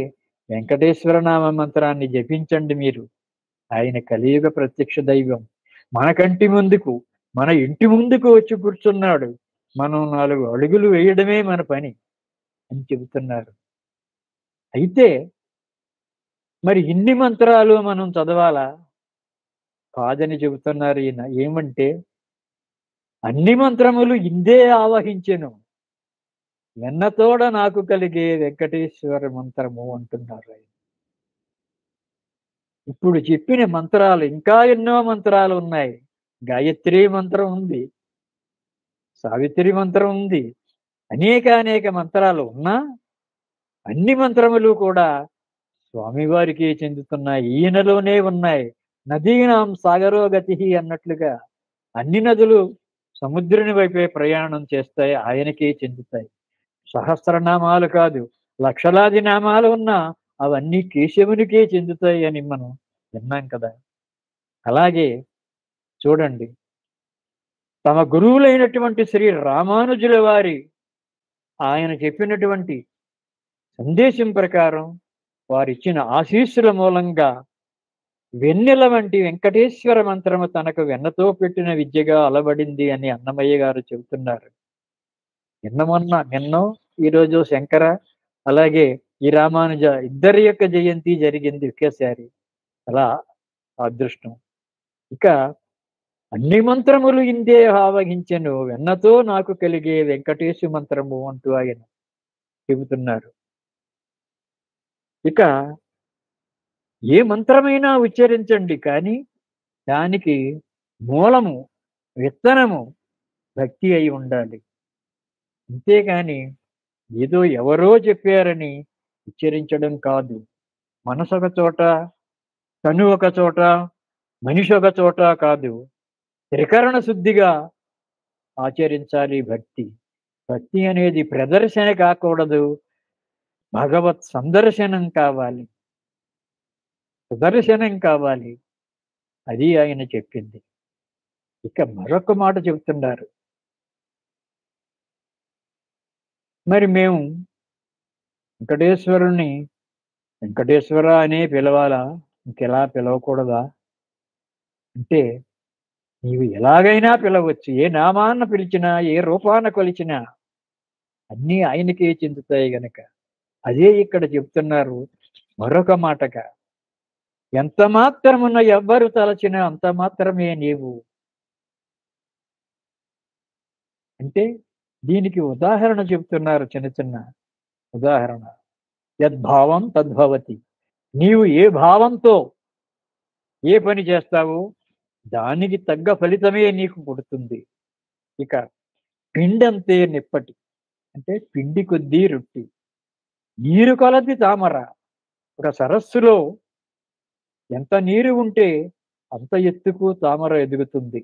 వెంకటేశ్వర నామ మంత్రాన్ని జపించండి మీరు. ఆయన కలియుగ ప్రత్యక్ష దైవం. మన కంటి ముందుకు, మన ఇంటి ముందుకు వచ్చి కూర్చున్నాడు. మనం 4 అడుగులు వేయడమే మన పని అని చెబుతున్నారు. అయితే మరి ఇన్ని మంత్రాలు మనం చదవాలా? కాదని చెబుతున్నారు ఈయన. ఏమంటే అన్ని మంత్రములు ఇందే ఆవహించెను, వెన్నతోడ నాకు కలిగే వెంకటేశ్వర మంత్రము అంటున్నారు ఆయన. ఇప్పుడు చెప్పిన మంత్రాలు ఇంకా ఎన్నో మంత్రాలు ఉన్నాయి. గాయత్రి మంత్రం ఉంది, సావిత్రి మంత్రం ఉంది, అనేక మంత్రాలు ఉన్నా అన్ని మంత్రములు కూడా స్వామివారికి చెందుతున్నాయి. ఈయనలోనే ఉన్నాయి. నదీనాం సాగరో గతి అన్నట్లుగా అన్ని నదులు సముద్రుని వైపే ప్రయాణం చేస్తాయి, ఆయనకే చెందుతాయి. సహస్రనామాలు కాదు, లక్షలాది నామాలు ఉన్నా అవన్నీ కేశవునికే చెందుతాయి అని మనం విన్నాం కదా. అలాగే చూడండి, తమ గురువులైనటువంటి శ్రీ రామానుజుల వారి ఆయన చెప్పినటువంటి సందేశం ప్రకారం వారిచ్చిన ఆశీస్సుల మూలంగా వెన్నెల వంటి వెంకటేశ్వర మంత్రము తనకు వెన్నతో పెట్టిన విద్యగా అలవడింది అని అన్నమయ్య గారు చెబుతున్నారు. నిన్నో ఈరోజు శంకర, అలాగే ఈ రామానుజ ఇద్దరి యొక్క జయంతి జరిగింది ఒకేసారి. అలా అదృష్టం. ఇక అన్ని మంత్రములు ఇందే ఆవహించెను, వెన్నతో నాకు కలిగే వెంకటేశు మంత్రము అంటూ ఆయన చెబుతున్నారు. ఇక ఏ మంత్రమైనా ఉచ్చరించండి, కానీ దానికి మూలము, విత్తనము భక్తి అయి ఉండాలి. అంతేగాని ఏదో ఎవరో చెప్పారని ఉచ్చరించడం కాదు. మనసు ఒక చోట, తను ఒక చోట, మనిషి ఒక చోట కాదు. త్రికరణ శుద్ధిగా ఆచరించాలి భక్తి. భక్తి అనేది ప్రదర్శన కాకూడదు, భగవత్ సందర్శనం కావాలి, సుదర్శనం కావాలి. అది ఆయన చెప్పింది. ఇక మరొక మాట చెబుతున్నారు. మరి మేము వెంకటేశ్వరుణ్ణి వెంకటేశ్వర అనే పిలవాలా, ఇంకెలా పిలవకూడదా అంటే, నీవు ఎలాగైనా పిలవచ్చు. ఏ నామాన్న పిలిచినా, ఏ రూపాన కొలిచినా అన్నీ ఆయనకే చెందుతాయి గనక అదే ఇక్కడ చెప్తున్నారు మరొక మాటగా. ఎంత మాత్రమున ఎవ్వరు తలచినా అంత మాత్రమే నీవు అంటే, దీనికి ఉదాహరణ చెప్తున్నారు. చిన్న ఉదాహరణ. యద్భావం తద్భవతి. నీవు ఏ భావంతో ఏ పని చేస్తావో దానికి తగ్గ ఫలితమే నీకు పుడుతుంది. ఇక పిండంతే నిప్పటి అంటే పిండి కొద్దీ రొట్టి, నీరు కొలది తామర. ఒక సరస్సులో ఎంత నీరు ఉంటే అంత ఎత్తుకు తామర ఎదుగుతుంది.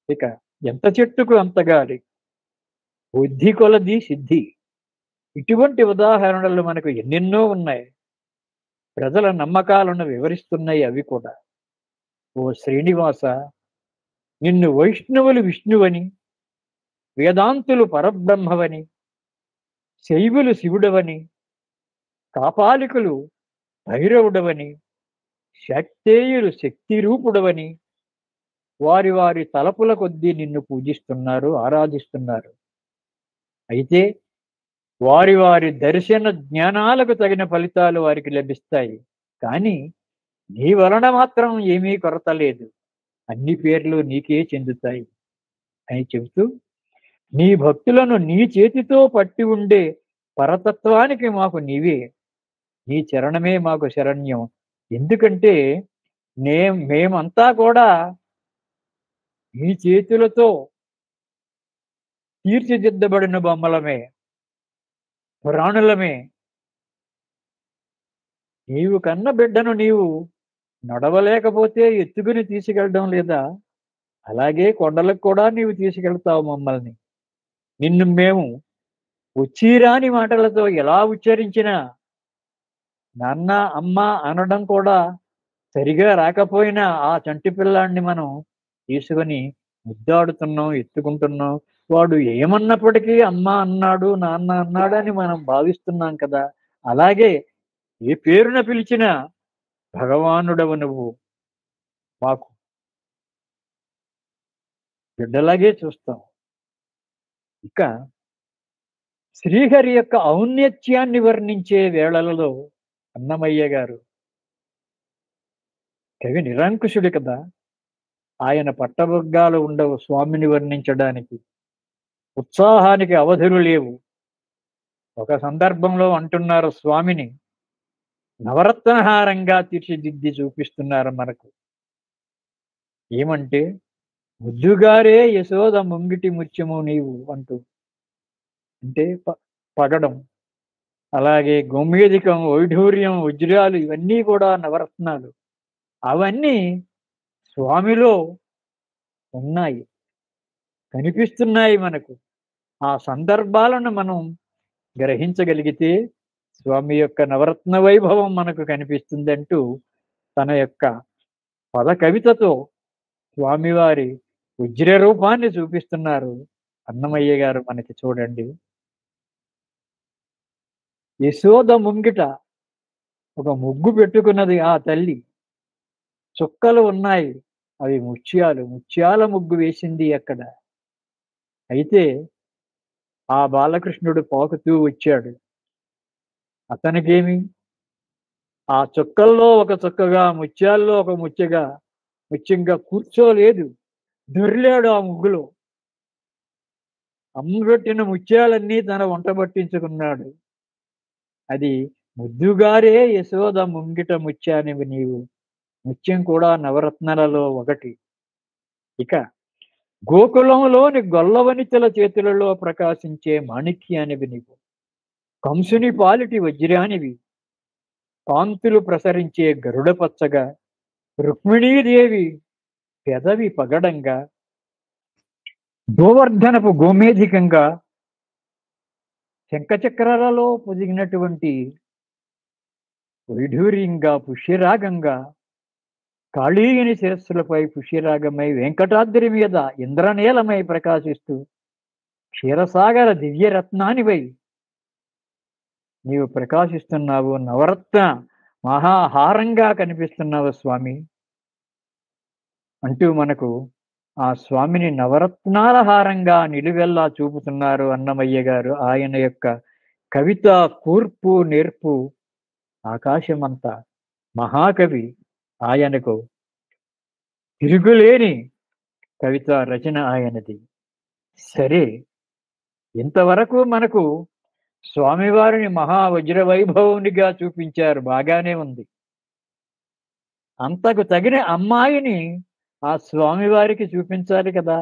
ఇక ఎంత చెట్టుకు అంత గాలి, బుద్ధి కొలది సిద్ధి. ఇటువంటి ఉదాహరణలు మనకు ఎన్నెన్నో ఉన్నాయి. ప్రజల నమ్మకాలను వివరిస్తున్నాయి అవి కూడా. ఓ శ్రీనివాస, నిన్ను వైష్ణవులు విష్ణువని, వేదాంతులు పరబ్రహ్మవని, శైవులు శివుడవని, కాపాలికులు భైరవుడవని, శాక్తేయులు శక్తి రూపుడవని వారి వారి తలపుల కొద్దీ నిన్ను పూజిస్తున్నారు, ఆరాధిస్తున్నారు. అయితే వారి వారి దర్శన జ్ఞానాలకు తగిన ఫలితాలు వారికి లభిస్తాయి. కానీ నీ వలన మాత్రం ఏమీ కొరత లేదు, అన్ని పేర్లు నీకే చెందుతాయి అని చెబుతూ, నీ భక్తులను నీ చేతితో పట్టి ఉండే పరతత్వానికి మాకు నీవే, నీ చరణమే మాకు శరణ్యం. ఎందుకంటే మేమంతా కూడా నీ చేతులతో తీర్చిదిద్దబడిన బొమ్మలమే, ప్రాణులమే. నీవు కన్న బిడ్డను నీవు నడవలేకపోతే ఎత్తుకుని తీసుకెళ్ళడం లేదా, అలాగే కొండలకు కూడా నీవు తీసుకెళ్తావు మమ్మల్ని. నిన్ను మేము వచ్చిరాని మాటలతో ఎలా ఉచ్చరించినా, నాన్న అమ్మ అనడం కూడా సరిగా రాకపోయినా ఆ చంటి పిల్లాడిని మనం తీసుకొని ముద్దాడుతున్నాం, ఎత్తుకుంటున్నాం. వాడు ఏమన్నప్పటికీ అమ్మ అన్నాడు, నాన్న అన్నాడు అని మనం భావిస్తున్నాం కదా. అలాగే ఏ పేరున పిలిచినా భగవానుడవు నువ్వు, మాకు బిడ్డలాగే చూస్తాం. ఇక శ్రీహరి యొక్క ఔన్నత్యాన్ని వర్ణించే వేళలలో అన్నమయ్య గారు కవి నిరంకుశుడు కదా. ఆయన పట్టబుగ్గాలు ఉండవు స్వామిని వర్ణించడానికి. ఉత్సాహానికి అవధులు లేవు. ఒక సందర్భంలో అంటున్నారు, స్వామిని నవరత్నహారంగా తీర్చిదిద్ది చూపిస్తున్నారు మనకు. ఏమంటే, ముద్దుగారే యశోద ముంగిటి ముత్యము నీవు అంటూ. అంటే పగడం, అలాగే గోమేధికం, వైఢూర్యం, వజ్రాలు ఇవన్నీ కూడా నవరత్నాలు. అవన్నీ స్వామిలో ఉన్నాయి, కనిపిస్తున్నాయి మనకు. ఆ సందర్భాలను మనం గ్రహించగలిగితే స్వామి యొక్క నవరత్న వైభవం మనకు కనిపిస్తుందంటూ తన యొక్క పద కవితతో స్వామివారి వజ్ర రూపాన్ని చూపిస్తున్నారు అన్నమయ్య గారు మనకి. చూడండి, యశోద ముంగిట ఒక ముగ్గు పెట్టుకున్నది ఆ తల్లి. చుక్కలు ఉన్నాయి, అవి ముత్యాలు. ముత్యాల ముగ్గు వేసింది అక్కడ. అయితే ఆ బాలకృష్ణుడు పాకుతూ వచ్చాడు. అతనికేమి, ఆ చుక్కల్లో ఒక చుక్కగా, ముత్యాల్లో ఒక ముత్యంగా కూర్చోలేదు, దొర్లాడు ఆ ముగ్గులో. అమ్మబెట్టిన ముత్యాలన్నీ తన వంట పట్టించుకున్నాడు. అది ముద్దుగారే యశోద ముంగిట ముత్యానివి నీవు. ముత్యం కూడా నవరత్నాలలో ఒకటి. ఇక గోకులంలోని గొల్లవనితల చేతులలో ప్రకాశించే మాణిక్యానివి నీవు. కంసుని పాలిటి వజ్రానివి. కాంతులు ప్రసరించే గరుడ పచ్చగా, రుక్మిణీదేవి పెదవి పగడంగా, గోవర్ధనపు గోమేధికంగా, శంఖచక్రాలలో పొదిగినటువంటి వైఢూర్యంగా, పుష్యరాగంగా, కాళీయుని శిరస్సులపై పుష్యరాగమై వెంకటాద్రి మీద ఇంద్రనీలమై ప్రకాశిస్తూ క్షీరసాగర దివ్యరత్నానివై నీవు ప్రకాశిస్తున్నావు. నవరత్న మహాహారంగా కనిపిస్తున్నావు స్వామి అంటూ మనకు ఆ స్వామిని నవరత్నాల హారంగా నిలువెల్లా చూపుతున్నారు అన్నమయ్య గారు. ఆయన యొక్క కవిత కూర్పు నేర్పు ఆకాశమంతా. మహాకవి, ఆయనకు తిరుగులేని కవిత రచన ఆయనది. సరే, ఇంతవరకు మనకు స్వామివారిని మహావజ్ర వైభవునిగా చూపించారు, బాగానే ఉంది. అంతకు తగిన అమ్మాయిని ఆ స్వామివారికి చూపించాలి కదా.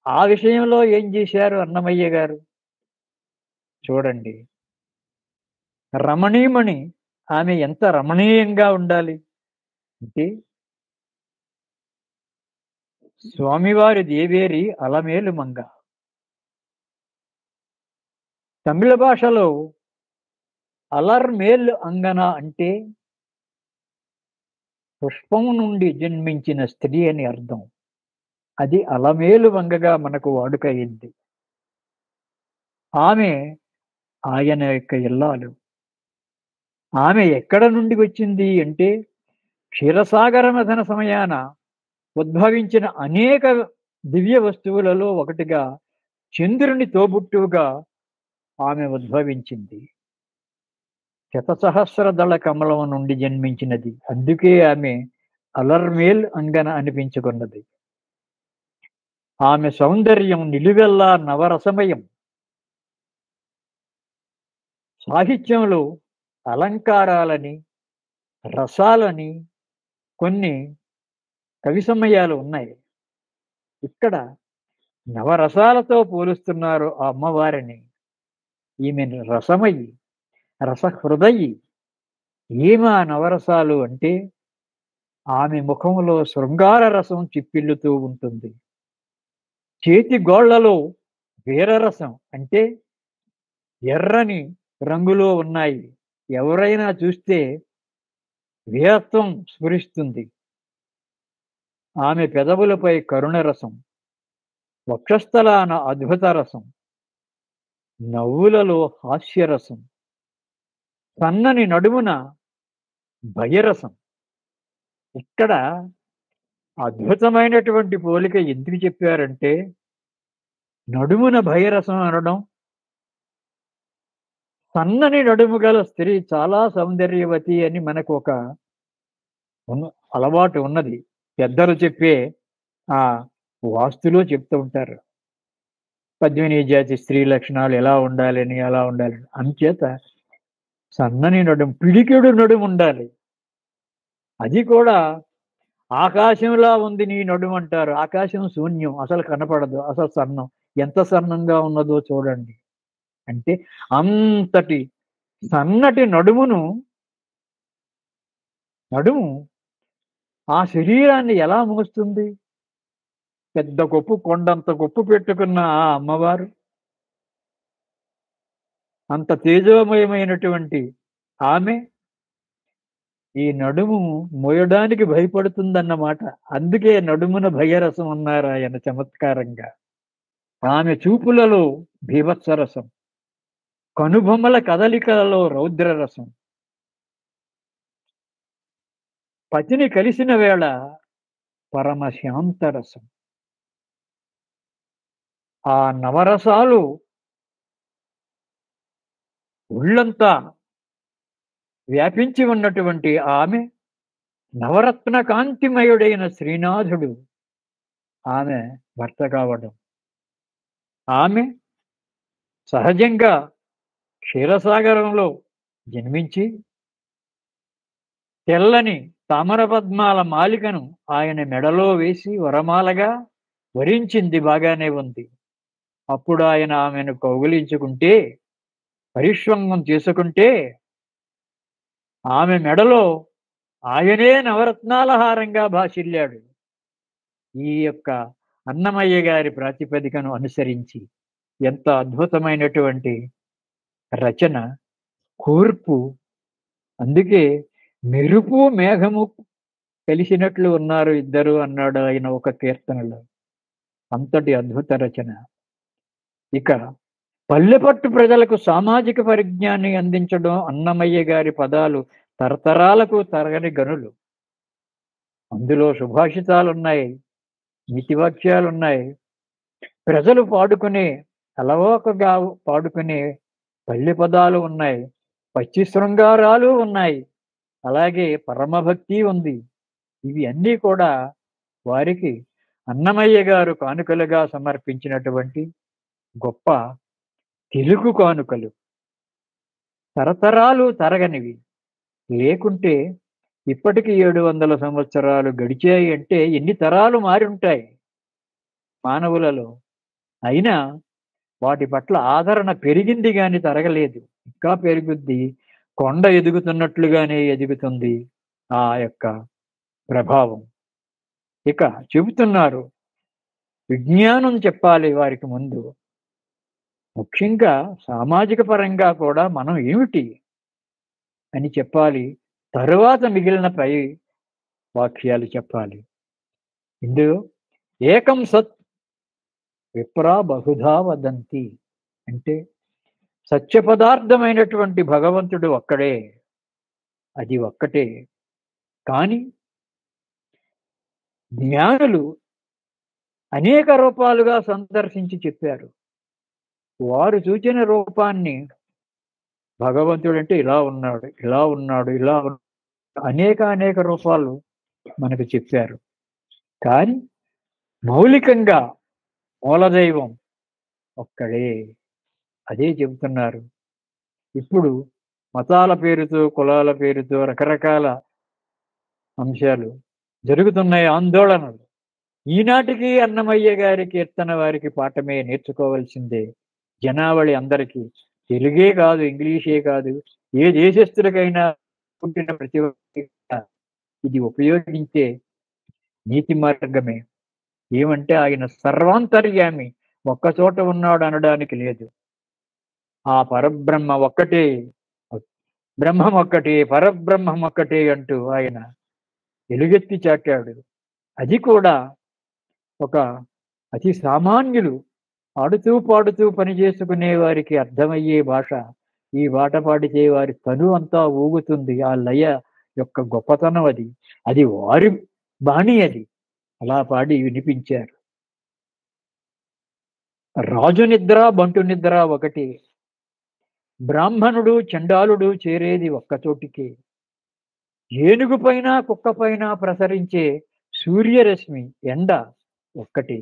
ఆ విషయంలో ఏం చేశారు అన్నమయ్య గారు చూడండి. రమణీమణి, ఆమె ఎంత రమణీయంగా ఉండాలి అంటే, స్వామివారి దేవేరి అలమేలు మంగ. తమిళ భాషలో అలర్మేల్ అంగన అంటే పుష్పము నుండి జన్మించిన స్త్రీ అని అర్థం. అది అలమేలు వంగగా మనకు వాడుక అయింది. ఆమె ఆయన యొక్క ఇల్లాలు. ఆమె ఎక్కడ నుండి వచ్చింది అంటే, క్షీరసాగర మథన సమయాన ఉద్భవించిన అనేక దివ్య వస్తువులలో ఒకటిగా చంద్రుని తోబుట్టువుగా ఆమె ఉద్భవించింది. శతసహస్ర దళ కమలం నుండి జన్మించినది. అందుకే ఆమె అలర్మేల్ అంగన అనిపించుకున్నది. ఆమె సౌందర్యం నిలువెల్లా నవరసమయం. సాహిత్యంలో అలంకారాలని, రసాలని కొన్ని కవి సమయాలు ఉన్నాయి. ఇక్కడ నవరసాలతో పోలుస్తున్నారు ఆ అమ్మవారిని. ఈమె రసమయి, రసహృదయి. ఏమా నవరసాలు అంటే ఆమె ముఖంలో శృంగార రసం చిప్పిల్లుతూ ఉంటుంది. చేతి గోళ్లలో వీరరసం అంటే ఎర్రని రంగులో ఉన్నాయి. ఎవరైనా చూస్తే వీరత్వం స్ఫురిస్తుంది. ఆమె పెదవులపై కరుణ రసం, వక్షస్థలాన అద్భుత రసం, నవ్వులలో హాస్యరసం, సన్నని నడుమున భయరసం. ఇక్కడ అద్భుతమైనటువంటి పోలిక ఎందుకు చెప్పారంటే, నడుమున భయరసం అనడం, సన్నని నడుము గల స్త్రీ చాలా సౌందర్యవతి అని మనకు ఒక అలవాటు ఉన్నది. పెద్దలు చెప్పే ఆ వాస్తులో చెప్తూ ఉంటారు. పద్మిని జాతి స్త్రీ లక్షణాలు ఎలా ఉండాలని, ఎలా ఉండాలని. అంచేత సన్నని నడుము, పిడికెడు నడుము ఉండాలి. అది కూడా ఆకాశంలా ఉంది నీ నడుము అంటారు. ఆకాశం శూన్యం, అసలు కనపడదు, అసలు సన్నం. ఎంత సన్నంగా ఉన్నదో చూడండి. అంటే అంతటి సన్నటి నడుము ఆ శరీరాన్ని ఎలా మోస్తుంది? పెద్ద గొప్పు, కొండంత గొప్పు పెట్టుకున్న ఆ అమ్మవారు, అంత తేజోమయమైనటువంటి ఆమె ఈ నడుము మోయడానికి భయపడుతుందన్నమాట. అందుకే నడుమున భయరసం అన్నారు ఆయన చమత్కారంగా. ఆమె చూపులలో భీభత్సరసం, కనుబొమ్మల కదలికలలో రౌద్రరసం, పతిని కలిసిన వేళ పరమశాంతరసం. ఆ నవరసాలు ఒళ్ళంతా వ్యాపించి ఉన్నటువంటి ఆమె, నవరత్న కాంతిమయుడైన శ్రీనాథుడు ఆమె భర్త కావడం. ఆమె సహజంగా క్షీరసాగరంలో జన్మించి తెల్లని తామర పద్మాల మాలికను ఆయన మెడలో వేసి వరమాలగా వరించింది. బాగానే ఉంది. అప్పుడు ఆయన ఆమెను కౌగిలించుకుంటే, పరిష్వంగం చేసుకుంటే, ఆమె మెడలో ఆయనే నవరత్నాల హారంగా భాసిల్లాడు. ఈ యొక్క అన్నమయ్య గారి ప్రాతిపదికను అనుసరించి ఎంత అద్భుతమైనటువంటి రచన, కూర్పు. అందుకే మెరుపు మేఘము కలిసినట్లు ఉన్నారు ఇద్దరు అన్నాడు ఆయన ఒక కీర్తనలో. అంతటి అద్భుత రచన. ఇక పల్లెపట్టు ప్రజలకు సామాజిక పరిజ్ఞాన్ని అందించడం అన్నమయ్య గారి పదాలు తరతరాలకు తరగని గనులు. అందులో సుభాషితాలున్నాయి, నీతివాక్యాలున్నాయి, ప్రజలు పాడుకునే, అలవాకగా పాడుకునే పల్లె పదాలు ఉన్నాయి, పచ్చి శృంగారాలు ఉన్నాయి, అలాగే పరమభక్తి ఉంది. ఇవి అన్నీ కూడా వారికి అన్నమయ్య గారు కానుకలుగా సమర్పించినటువంటి గొప్ప తెలుగు కానుకలు. తరతరాలు తరగనివి. లేకుంటే ఇప్పటికి 700 సంవత్సరాలు గడిచాయి అంటే ఎన్ని తరాలు మారి ఉంటాయి మానవులలో. అయినా వాటి పట్ల ఆదరణ పెరిగింది కానీ తరగలేదు. ఇంకా పెరుగుద్ది. కొండ ఎదుగుతున్నట్లుగానే ఎదుగుతుంది ఆ యొక్క ప్రభావం. ఇక చెబుతున్నారు, విజ్ఞానం చెప్పాలి వారికి ముందు. ముఖ్యంగా సామాజిక పరంగా కూడా మనం ఏమిటి అని చెప్పాలి. తరువాత మిగిలిన పై వాక్యాలు చెప్పాలి. ఇందులో ఏకం సత్ విప్రా బహుధా వదంతి అంటే సత్య పదార్థమైనటువంటి భగవంతుడు ఒక్కడే, అది ఒక్కటే. కానీ జ్ఞానులు అనేక రూపాలుగా సందర్శించి చెప్పారు. వారు చూచిన రూపాన్ని భగవంతుడు అంటే ఇలా ఉన్నాడు, ఇలా ఉన్నాడు, ఇలా అనేక రూపాలు మనకు చెప్పారు. కానీ మౌలికంగా మూలదైవం ఒక్కడే. అదే చెబుతున్నారు. ఇప్పుడు మతాల పేరుతో, కులాల పేరుతో రకరకాల అంశాలు జరుగుతున్నాయి, ఆందోళనలు. ఈనాటికి అన్నమయ్య గారి కీర్తన వారికి పాఠమే, నేర్చుకోవాల్సిందే. జనావళి అందరికీ తెలుగే కాదు, ఇంగ్లీషే కాదు, ఏ దేశస్థులకైనా పుట్టిన ప్రతి ఒక్కరికి ఇది ఉపయోగించే నీతి మార్గమే. ఏమంటే ఆయన సర్వాంతర్యామి, ఒక్కచోట ఉన్నాడు అనడానికి లేదు. ఆ పరబ్రహ్మ ఒక్కటే, బ్రహ్మం ఒక్కటే, పరబ్రహ్మం ఒక్కటే అంటూ ఆయన ఎలుగెత్తి చాటాడు. అది కూడా ఒక అతి సామాన్యులు ఆడుతూ పాడుతూ పని చేసుకునే వారికి అర్థమయ్యే భాష. ఈ పాట పాడితే వారి తను అంతా ఊగుతుంది. ఆ లయ యొక్క గొప్పతనం అది. అది వారి బాణి అది. అలా పాడి వినిపించారు. రాజు నిద్ర బంటు నిద్ర ఒకటి, బ్రాహ్మణుడు చండాలుడు చేరేది ఒక్కచోటికి, ఏనుగు పైన కుక్క పైన ప్రసరించే సూర్యరశ్మి ఎండ ఒక్కటి.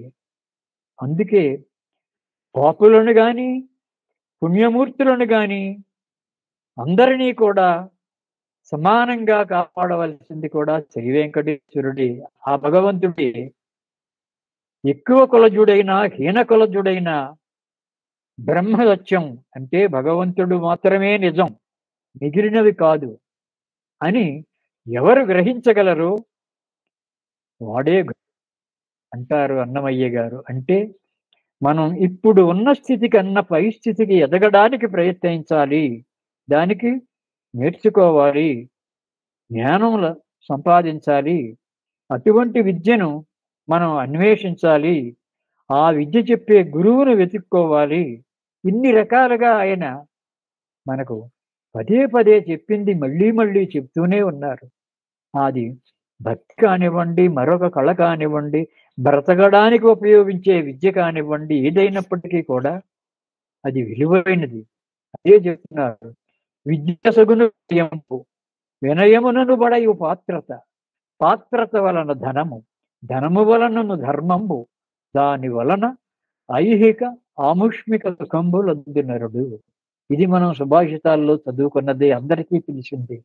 అందుకే పాపులను గాని పుణ్యమూర్తులను గాని అందరినీ కూడా సమానంగా కాపాడవలసింది కూడా శ్రీ వెంకటేశ్వరుడి, ఆ భగవంతుడి. ఎక్కువ కులజుడైనా హీన కులజుడైనా బ్రహ్మసత్యం అంటే భగవంతుడు మాత్రమే నిజం, మిగిలినవి కాదు అని ఎవరు గ్రహించగలరు వాడే అంటారు అన్నమయ్య గారు. అంటే మనం ఇప్పుడు ఉన్న స్థితి కన్నా పై స్థితికి ఎదగడానికి ప్రయత్నించాలి, దానికి నేర్చుకోవాలి, జ్ఞానం సంపాదించాలి. అటువంటి విద్యను మనం అన్వేషించాలి, ఆ విద్య చెప్పే గురువును వెతుక్కోవాలి. ఇన్ని రకాలుగా ఆయన మనకు పదే పదే చెప్పింది మళ్ళీ మళ్ళీ చెప్తూనే ఉన్నారు. అది భక్తి కానివ్వండి, మరొక కళ కానివ్వండి, బ్రతకడానికి ఉపయోగించే విద్య కానివ్వండి, ఏదైనప్పటికీ కూడా అది విలువైనది. అదే చెప్తున్నారు. విద్య సగును వినయంపు, వినయమునను బడయు పాత్రత, పాత్రత వలన ధనము, ధనము వలనను ధర్మంబు, దాని వలన ఐహిక ఆముష్మిక సుఖంబులందు నరుడు. ఇది మనం సుభాషితాల్లో చదువుకున్నది, అందరికీ తెలిసింది.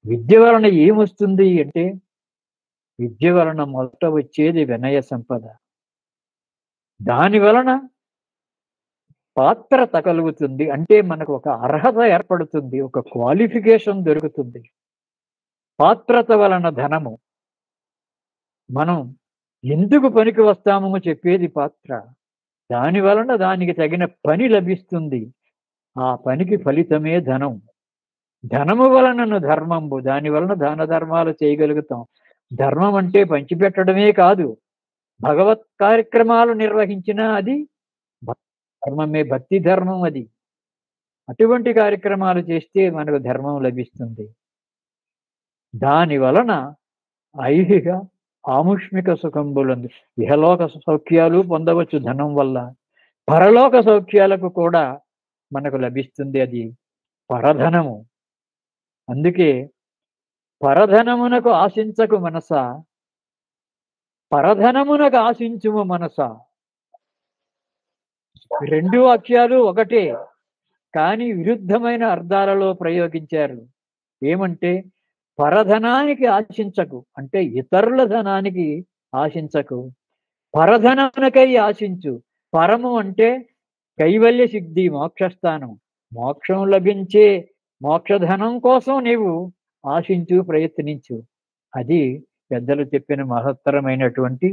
విద్య వలన ఏమొస్తుంది అంటే, విద్య వలన మొదట వచ్చేది వినయ సంపద, దాని వలన పాత్రత కలుగుతుంది. అంటే మనకు ఒక అర్హత ఏర్పడుతుంది, ఒక క్వాలిఫికేషన్ దొరుకుతుంది. పాత్రత వలన ధనము, మనం ఎందుకు పనికి వస్తామో చెప్పేది పాత్ర, దాని వలన దానికి తగిన పని లభిస్తుంది, ఆ పనికి ఫలితమే ధనం. ధనము వలనను ధర్మంబు, దాని వలన దాన ధర్మాలు చేయగలుగుతాం. ధర్మం అంటే పంచిపెట్టడమే కాదు, భగవత్ కార్యక్రమాలు నిర్వహించినా అది ధర్మమే, భక్తి ధర్మం అది. అటువంటి కార్యక్రమాలు చేస్తే మనకు ధర్మం లభిస్తుంది. దాని వలన ఐహిక ఆముష్మిక సుఖంబులందు, ఇహలోక సౌఖ్యాలు పొందవచ్చు ధనం వల్ల, పరలోక సౌఖ్యాలకు కూడా మనకు లభిస్తుంది, అది పరధనము. అందుకే పరధనమునకు ఆశించకు మనస, పరధనమునకు ఆశించుము మనస. రెండు వాక్యాలు ఒకటే, కానీ విరుద్ధమైన అర్థాలలో ప్రయోగించారు. ఏమంటే, పరధనానికి ఆశించకు అంటే ఇతరుల ధనానికి ఆశించకు, పరధనమునకై ఆశించు. పరము అంటే కైవల్య సిద్ధి, మోక్షస్థానం, మోక్షం లభించే మోక్షధనం కోసం నీవు ఆశించు, ప్రయత్నించు. అది పెద్దలు చెప్పిన మహత్తరమైనటువంటి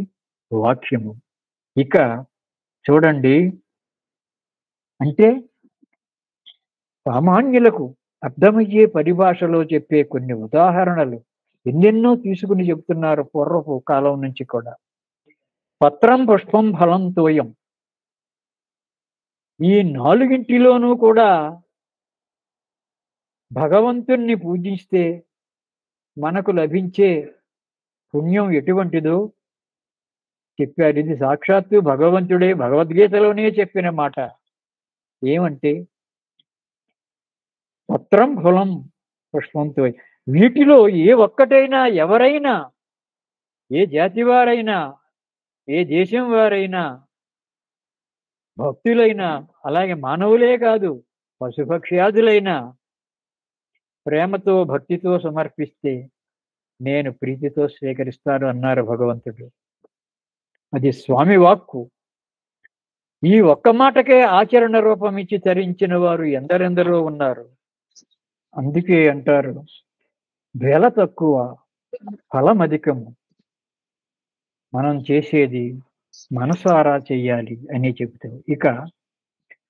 వాక్యము. ఇక చూడండి, అంటే సామాన్యులకు అర్థమయ్యే పరిభాషలో చెప్పే కొన్ని ఉదాహరణలు ఎన్నెన్నో తీసుకుని చెప్తున్నారు పూర్వపు కాలం నుంచి కూడా. పత్రం పుష్పం ఫలం తోయం, ఈ నాలుగింటిలోనూ కూడా భగవంతుణ్ణి పూజిస్తే మనకు లభించే పుణ్యం ఎటువంటిదో చెప్పారు. ఇది సాక్షాత్తు భగవంతుడే భగవద్గీతలోనే చెప్పిన మాట. ఏమంటే, పత్రం ఫలం పుష్పంతో, వీటిలో ఏ ఒక్కటైనా, ఎవరైనా, ఏ జాతి వారైనా, ఏ దేశం వారైనా, భక్తులైనా, అలాగే మానవులే కాదు పశుపక్ష్యాదులైనా ప్రేమతో భక్తితో సమర్పిస్తే నేను ప్రీతితో స్వీకరిస్తాను అన్నారు భగవంతుడు. అది స్వామి వాక్కు. ఈ ఒక్క మాటకే ఆచరణ రూపం ఇచ్చి తరించిన వారు ఎందరెందరో ఉన్నారు. అందుకే అంటారు, వేల తక్కువ ఫలం అధికము. మనం చేసేది మనసారా చెయ్యాలి అని చెబుతాం. ఇక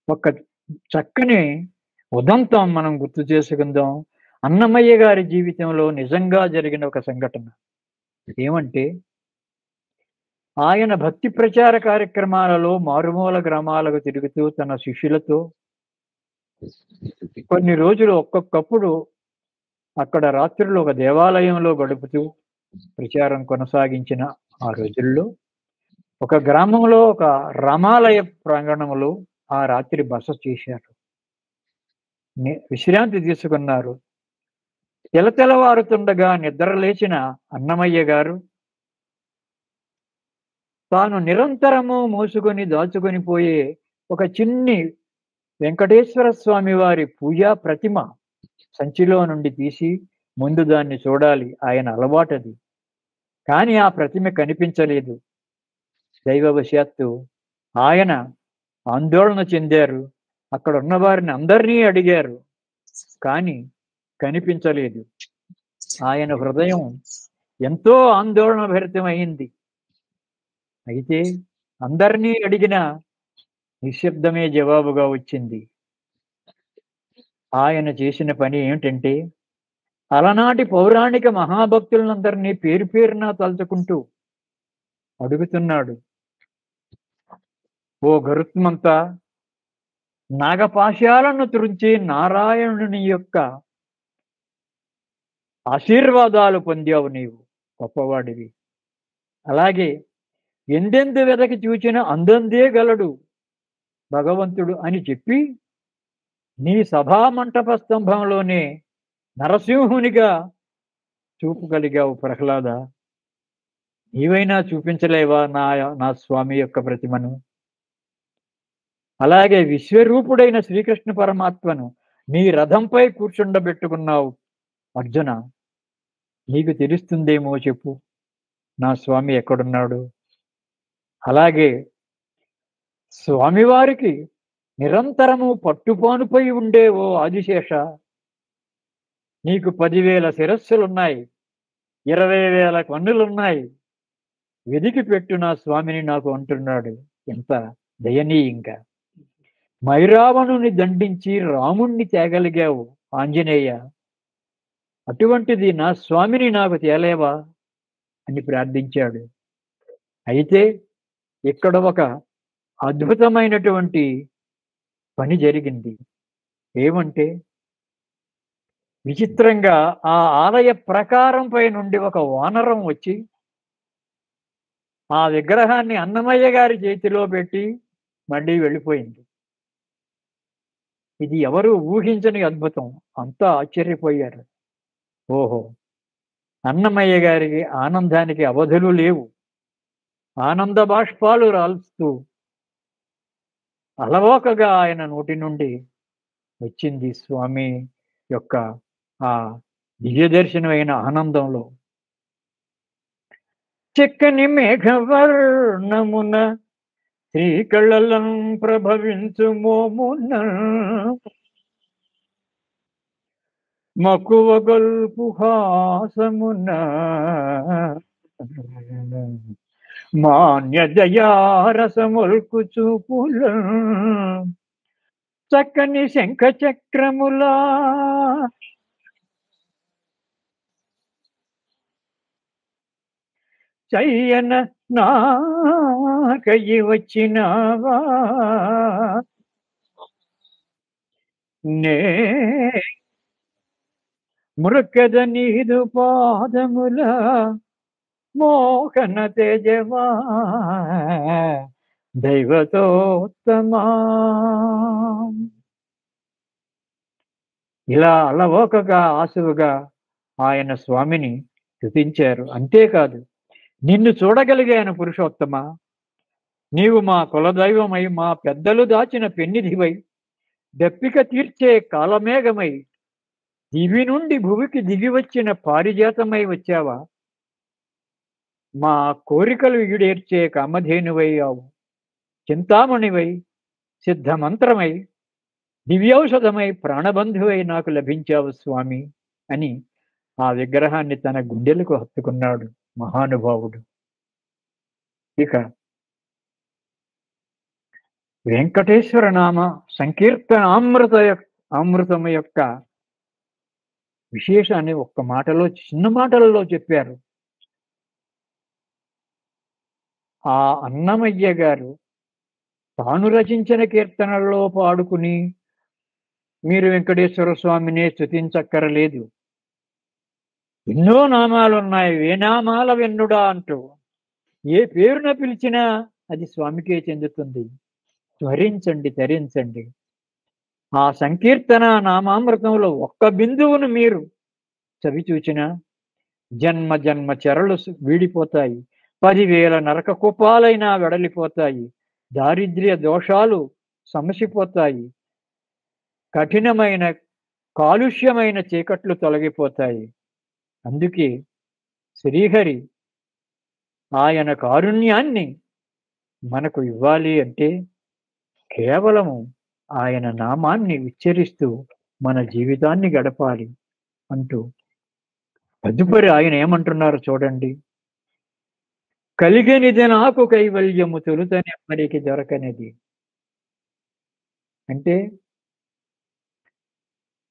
ఒక చక్కని ఉదంతం మనం గుర్తు చేసుకుందాం. అన్నమయ్య గారి జీవితంలో నిజంగా జరిగిన ఒక సంఘటన ఏమంటే, ఆయన భక్తి ప్రచార కార్యక్రమాలలో మారుమూల గ్రామాలకు తిరుగుతూ తన శిష్యులతో కొన్ని రోజులు ఒక్కొక్కప్పుడు అక్కడ రాత్రులు ఒక దేవాలయంలో గడుపుతూ ప్రచారం కొనసాగించిన ఆ రోజుల్లో ఒక గ్రామంలో ఒక రామాలయ ప్రాంగణంలో ఆ రాత్రి బస చేశారు. విశ్రాంతి తీసుకున్నారు. తెలతెలవారుతుండగా నిద్రలేచిన అన్నమయ్య గారు తాను నిరంతరము మోసుకొని దాచుకొని పోయే ఒక చిన్ని వెంకటేశ్వర స్వామి వారి పూజా ప్రతిమ సంచిలో నుండి తీసి ముందు దాన్ని చూడాలి, ఆయన అలవాటది. కానీ ఆ ప్రతిమ కనిపించలేదు. దైవవశాత్తు ఆయన ఆందోళన చెందారు. అక్కడ ఉన్న వారిని అందరినీ అడిగారు, కానీ కనిపించలేదు. ఆయన హృదయం ఎంతో ఆందోళన భరితమైంది. అయితే అందరినీ అడిగిన నిశ్శబ్దమే జవాబుగా వచ్చింది. ఆయన చేసిన పని ఏమిటంటే, అలనాటి పౌరాణిక మహాభక్తులందరినీ పేరు పేరున తలుచుకుంటూ అడుగుతున్నాడు, ఓ గరుత్మంతా, నాగపాశాలను తురించి నారాయణుని యొక్క ఆశీర్వాదాలు పొందావు, నీవు గొప్పవాడివి. అలాగే ఎందెందు వెదకి చూచిన అందందే గలడు భగవంతుడు అని చెప్పి నీ సభా మంటప స్తంభంలోనే నరసింహునిగా చూపగలిగావు ప్రహ్లాద. నీవైనా చూపించలేవా నా స్వామి యొక్క ప్రతిమను? అలాగే విశ్వరూపుడైన శ్రీకృష్ణ పరమాత్మను నీ రథంపై కూర్చుండబెట్టుకున్నావు అర్జున. నీకు తెలుస్తుందేమో చెప్పు, నా స్వామి ఎక్కడున్నాడు? అలాగే స్వామివారికి నిరంతరము పట్టుపానుపై ఉండే ఓ ఆదిశేష, నీకు 10,000 శిరస్సులున్నాయి, 20,000 కన్నులున్నాయి, వెదికి పెట్టు నా స్వామిని నాకు అంటున్నాడు. ఎంత దయనీయంగా! మైరావణుని దండించి రాముణ్ణి తేగలిగావు ఆంజనేయ, అటువంటిది నా స్వామిని నాకు తేలేవా అని ప్రార్థించాడు. అయితే ఇక్కడ ఒక అద్భుతమైనటువంటి పని జరిగింది. ఏమంటే, విచిత్రంగా ఆ ఆలయ ప్రకారంపై నుండి ఒక వానరం వచ్చి ఆ విగ్రహాన్ని అన్నమయ్య గారి చేతిలో పెట్టి మళ్ళీ వెళ్ళిపోయింది. ఇది ఎవరు ఊహించని అద్భుతం. అంతా ఆశ్చర్యపోయారు. ఓహో, అన్నమయ్య గారికి ఆనందానికి అవధులు లేవు. ఆనంద బాష్పాలు రాల్స్తూ అలవోకగా ఆయన నోటి నుండి వచ్చింది స్వామి యొక్క ఆ దివ్య దర్శనమైన ఆనందంలో. చెక్కని మేఘవర్ణమున శ్రీకళలం ప్రభవించు మోమున మక్కువ గొల్పు హాసమున మాన్య దయారసముల్కు చూపుల చక్కని శంఖ చక్రములా చయ్యన నాకయి వచ్చినావా నే మృక్కద నీదు పాదముల మోహన తేజవా దైవతోత్తమా. ఇలా అలవోకగా ఆశువుగా ఆయన స్వామిని స్తుతించారు. అంతేకాదు, నిన్ను చూడగలిగాను పురుషోత్తమ, నీవు మా కులదైవమై, మా పెద్దలు దాచిన పెన్నిధివై, దప్పిక తీర్చే కాలమేఘమై, దివి నుండి భువికి దిగి వచ్చిన పారిజాతమై వచ్చావా? మా కోరికలు ఈడేర్చే కామధేనువయ్యావు, చింతామణివై, సిద్ధమంత్రమై, దివ్యౌషధమై, ప్రాణబంధువై నాకు లభించావు స్వామి అని ఆ విగ్రహాన్ని తన గుండెలకు హత్తుకున్నాడు మహానుభావుడు. ఇక వెంకటేశ్వర నామ అమృతం యొక్క విశేషాన్ని ఒక్క మాటలో, చిన్న మాటలలో చెప్పారు. ఆ అన్నమయ్య గారు తాను రచించిన కీర్తనల్లో పాడుకుని మీరు వెంకటేశ్వర స్వామినే స్తుతించక్కరలేదు, ఎన్నో నామాలున్నాయి, ఏ నామాల వెన్నుడా అంటూ ఏ పేరున పిలిచినా అది స్వామికే చెందుతుంది. స్మరించండి, తరించండి. ఆ సంకీర్తన నామామృతంలో ఒక్క బిందువును మీరు చవి చూచినా జన్మ జన్మ చెరలు వీడిపోతాయి, 10,000 నరక కుపాలైనా వెడలిపోతాయి, దారిద్ర్య దోషాలు సమసిపోతాయి, కఠినమైన కాలుష్యమైన చీకట్లు తొలగిపోతాయి. అందుకే శ్రీహరి ఆయన కారుణ్యాన్ని మనకు ఇవ్వాలి అంటే కేవలము ఆయన నామాన్ని ఉచ్చరిస్తూ మన జీవితాన్ని గడపాలి అంటూ తదుపరి ఆయన ఏమంటున్నారు చూడండి. కలిగనిది నాకు కైవల్యము తొలుతనెవ్వరికి దొరకనిది. అంటే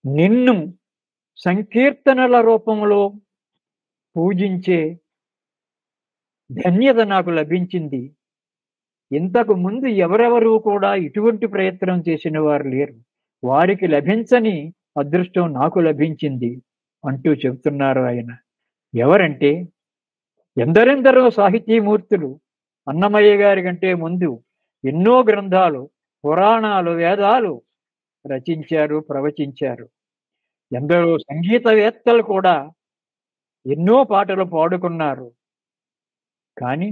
నిన్ను సంకీర్తనల రూపంలో పూజించే ధన్యత నాకు లభించింది. ఇంతకు ముందు ఎవరెవరూ కూడా ఇటువంటి ప్రయత్నం చేసిన వారు లేరు, వారికి లభించని అదృష్టం నాకు లభించింది అంటూ చెబుతున్నారు ఆయన. ఎవరంటే ఎందరెందరో సాహితీమూర్తులు అన్నమయ్య గారి కంటే ముందు ఎన్నో గ్రంథాలు, పురాణాలు, వేదాలు రచించారు, ప్రవచించారు. ఎందరో సంగీతవేత్తలు కూడా ఎన్నో పాటలు పాడుకున్నారు. కానీ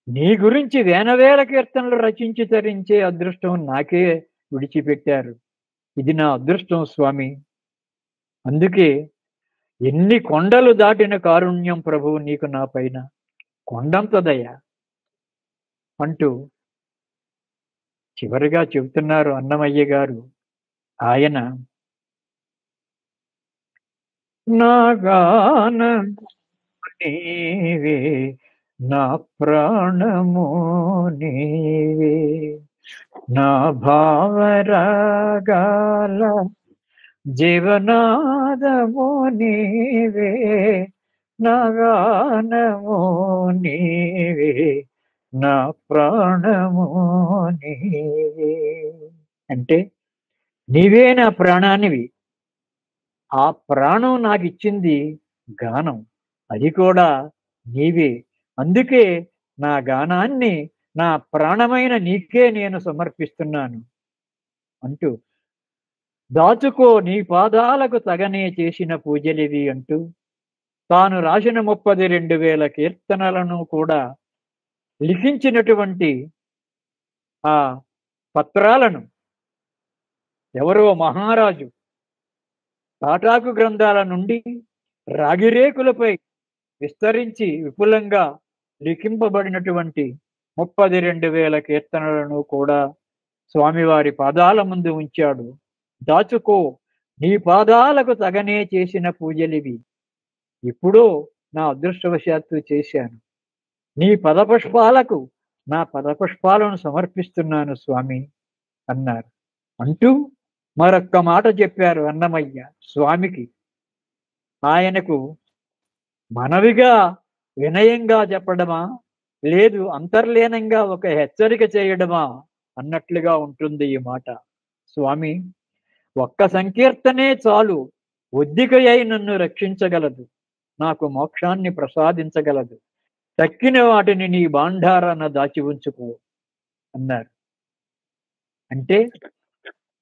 నీ గురించి వేల కీర్తనలు రచించి తరించే అదృష్టం నాకే విడిచిపెట్టారు. ఇది నా అదృష్టం స్వామి. అందుకే ఎన్ని కొండలు దాటిన కారుణ్యం ప్రభువు నీకు నా పైన, కొండంత దయ అంటూ చివరిగా చెబుతున్నారు అన్నమయ్య గారు. ఆయన నా గాన నీవే, నా ప్రాణము నీవే, నా భావరాగాల జీవనాదము నీవే, నా గానము నీవే, నా ప్రాణము నీవే. అంటే నీవే నా ప్రాణానివి. ఆ ప్రాణం నాకు ఇచ్చింది గానం, అది కూడా నీవే. అందుకే నా గానాన్ని నా ప్రాణమైన నీకే నేను సమర్పిస్తున్నాను అంటూ దాచుకో నీ పాదాలకు తగనే చేసిన పూజలివి అంటూ తాను రాసిన 32,000 కీర్తనలను కూడా లిఖించినటువంటి ఆ పత్రాలను ఎవరో మహారాజు తాటాకు గ్రంథాల నుండి రాగిరేకులపై విస్తరించి విపులంగా లిఖింపబడినటువంటి 32,000 కీర్తనలను కూడా స్వామివారి పాదాల ముందు ఉంచాడు. దాచుకో నీ పాదాలకు తగనే చేసిన పూజలివి, ఇప్పుడు నా అదృష్టవశాత్తు చేశాను, నీ పదపుష్పాలకు నా పదపుష్పాలను సమర్పిస్తున్నాను స్వామి అన్నారు. అంటూ మరొక్క మాట చెప్పారు అన్నమయ్య స్వామికి. ఆయనకు మనవిగా వినయంగా చెప్పడమా, లేదు అంతర్లీనంగా ఒక హెచ్చరిక చేయడమా అన్నట్లుగా ఉంటుంది ఈ మాట. స్వామి, ఒక్క సంకీర్తనే చాలు, ఒద్దికయ్యి నన్ను రక్షించగలదు, నాకు మోక్షాన్ని ప్రసాదించగలదు, తక్కిన వాటిని నీ భాండారాన దాచి ఉంచుకో అన్నారు. అంటే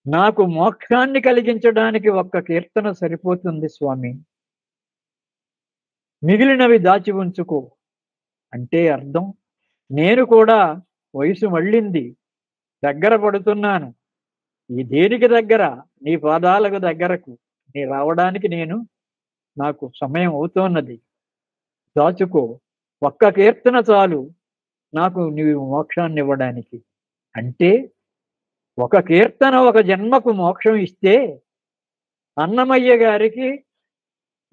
నాకు మోక్షాన్ని కలిగించడానికి ఒక్క కీర్తన సరిపోతుంది స్వామి, మిగిలినవి దాచి ఉంచుకో అంటే అర్థం నేను కూడా వయసు మళ్ళింది, దగ్గర పడుతున్నాను, ఈ దేనికి దగ్గర, నీ పాదాలకు దగ్గరకు నీ రావడానికి నాకు సమయం అవుతున్నది, దాచుకో ఒక్క కీర్తన చాలు నాకు నీవు మోక్షాన్ని ఇవ్వడానికి. అంటే ఒక కీర్తన ఒక జన్మకు మోక్షం ఇస్తే అన్నమయ్య గారికి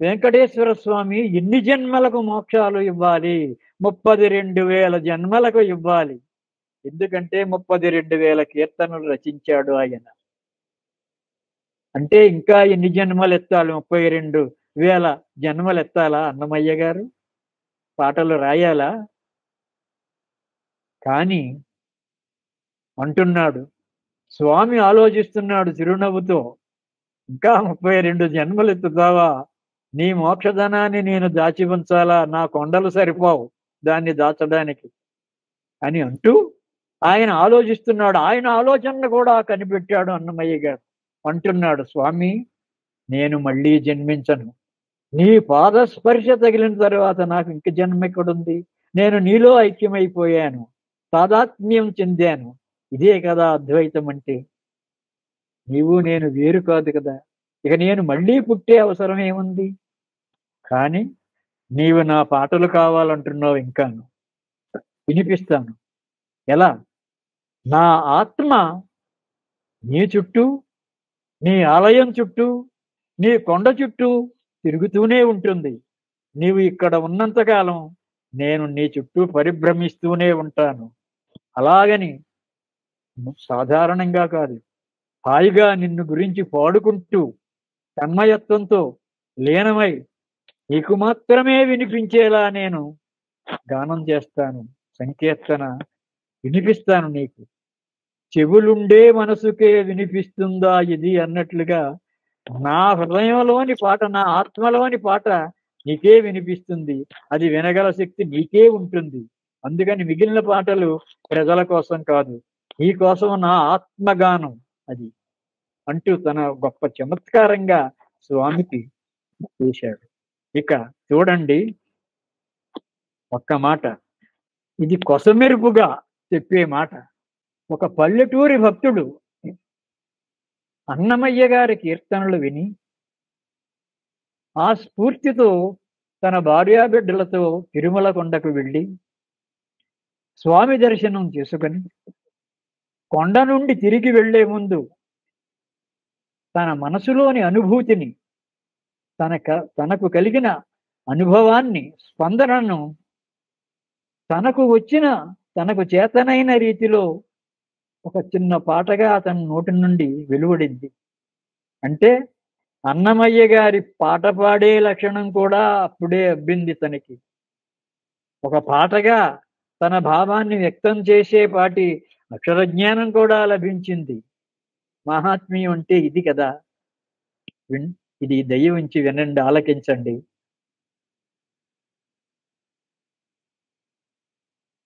వెంకటేశ్వర స్వామి ఎన్ని జన్మలకు మోక్షాలు ఇవ్వాలి? 32,000 జన్మలకు ఇవ్వాలి. ఎందుకంటే 32,000 కీర్తనలు రచించాడు ఆయన. అంటే ఇంకా ఎన్ని జన్మలు ఎత్తాలి? 32,000 జన్మలు ఎత్తాలా అన్నమయ్య గారు? పాటలు రాయాలా? కానీ అంటున్నాడు, స్వామి ఆలోచిస్తున్నాడు చిరునవ్వుతో, ఇంకా 32 జన్మలు ఎత్తుతావా? నీ మోక్షధనాన్ని నేను దాచి ఉంచాలా? నా కొండలు సరిపోవు దాన్ని దాచడానికి అని అంటూ ఆయన ఆలోచిస్తున్నాడు. ఆయన ఆలోచనను కూడా కనిపెట్టాడు అన్నమయ్య గారు. అంటున్నాడు, స్వామి నేను మళ్ళీ జన్మించను. నీ పాద స్పర్శ తగిలిన తర్వాత నాకు ఇంక జన్మ ఎక్కడుంది? నేను నీలో ఐక్యమైపోయాను, తాదాత్మ్యం చెందాను. ఇదే కదా అద్వైతం అంటే. నీవు నేను వేరు కాదు కదా. ఇక నేను మళ్ళీ పుట్టే అవసరం ఏముంది? కానీ నీవు నా పాటలు కావాలంటున్నావు. ఇంకాను వినిపిస్తాను. ఎలా? నా ఆత్మ నీ చుట్టూ, నీ ఆలయం చుట్టూ, నీ కొండ చుట్టూ తిరుగుతూనే ఉంటుంది. నీవు ఇక్కడ ఉన్నంతకాలం నేను నీ చుట్టూ పరిభ్రమిస్తూనే ఉంటాను. అలాగని సాధారణంగా కాదు, హాయిగా నిన్ను గురించి పాడుకుంటూ తన్మయత్వంతో లీనమై నీకు మాత్రమే వినిపించేలా నేను గానం చేస్తాను, సంకీర్తన వినిపిస్తాను నీకు. చెవులుండే మనసుకే వినిపిస్తుందా ఇది అన్నట్లుగా నా హృదయంలోని పాట, నా ఆత్మలోని పాట నీకే వినిపిస్తుంది. అది వినగల శక్తి నీకే ఉంటుంది. అందుకని మిగిలిన పాటలు ప్రజల కోసం కాదు, నీ కోసం నా ఆత్మగానం అది అంటూ తన గొప్ప చమత్కారంగా స్వామికి చేశాడు. ఇక చూడండి, ఒక్క మాట, ఇది కొసమెరుపుగా చెప్పే మాట. ఒక పల్లెటూరి భక్తుడు అన్నమయ్య గారి కీర్తనలు విని ఆ స్ఫూర్తితో తన భార్యాబిడ్డలతో తిరుమల కొండకు వెళ్ళి స్వామి దర్శనం చేసుకొని కొండ నుండి తిరిగి వెళ్లే ముందు తన మనసులోని అనుభూతిని, తనకు కలిగిన అనుభవాన్ని, స్పందనను తనకు చేతనైన రీతిలో ఒక చిన్న పాటగా అతని నోటి నుండి వెలువడింది. అంటే అన్నమయ్య గారి పాట పాడే లక్షణం కూడా అప్పుడే అబ్బింది తనకి. ఒక పాటగా తన భావాన్ని వ్యక్తం చేసేపాటి అక్షరజ్ఞానం కూడా లభించింది. మహాత్మ్యం అంటే ఇది కదా. ఇది దయ ఉంచి వినండి, ఆలకించండి.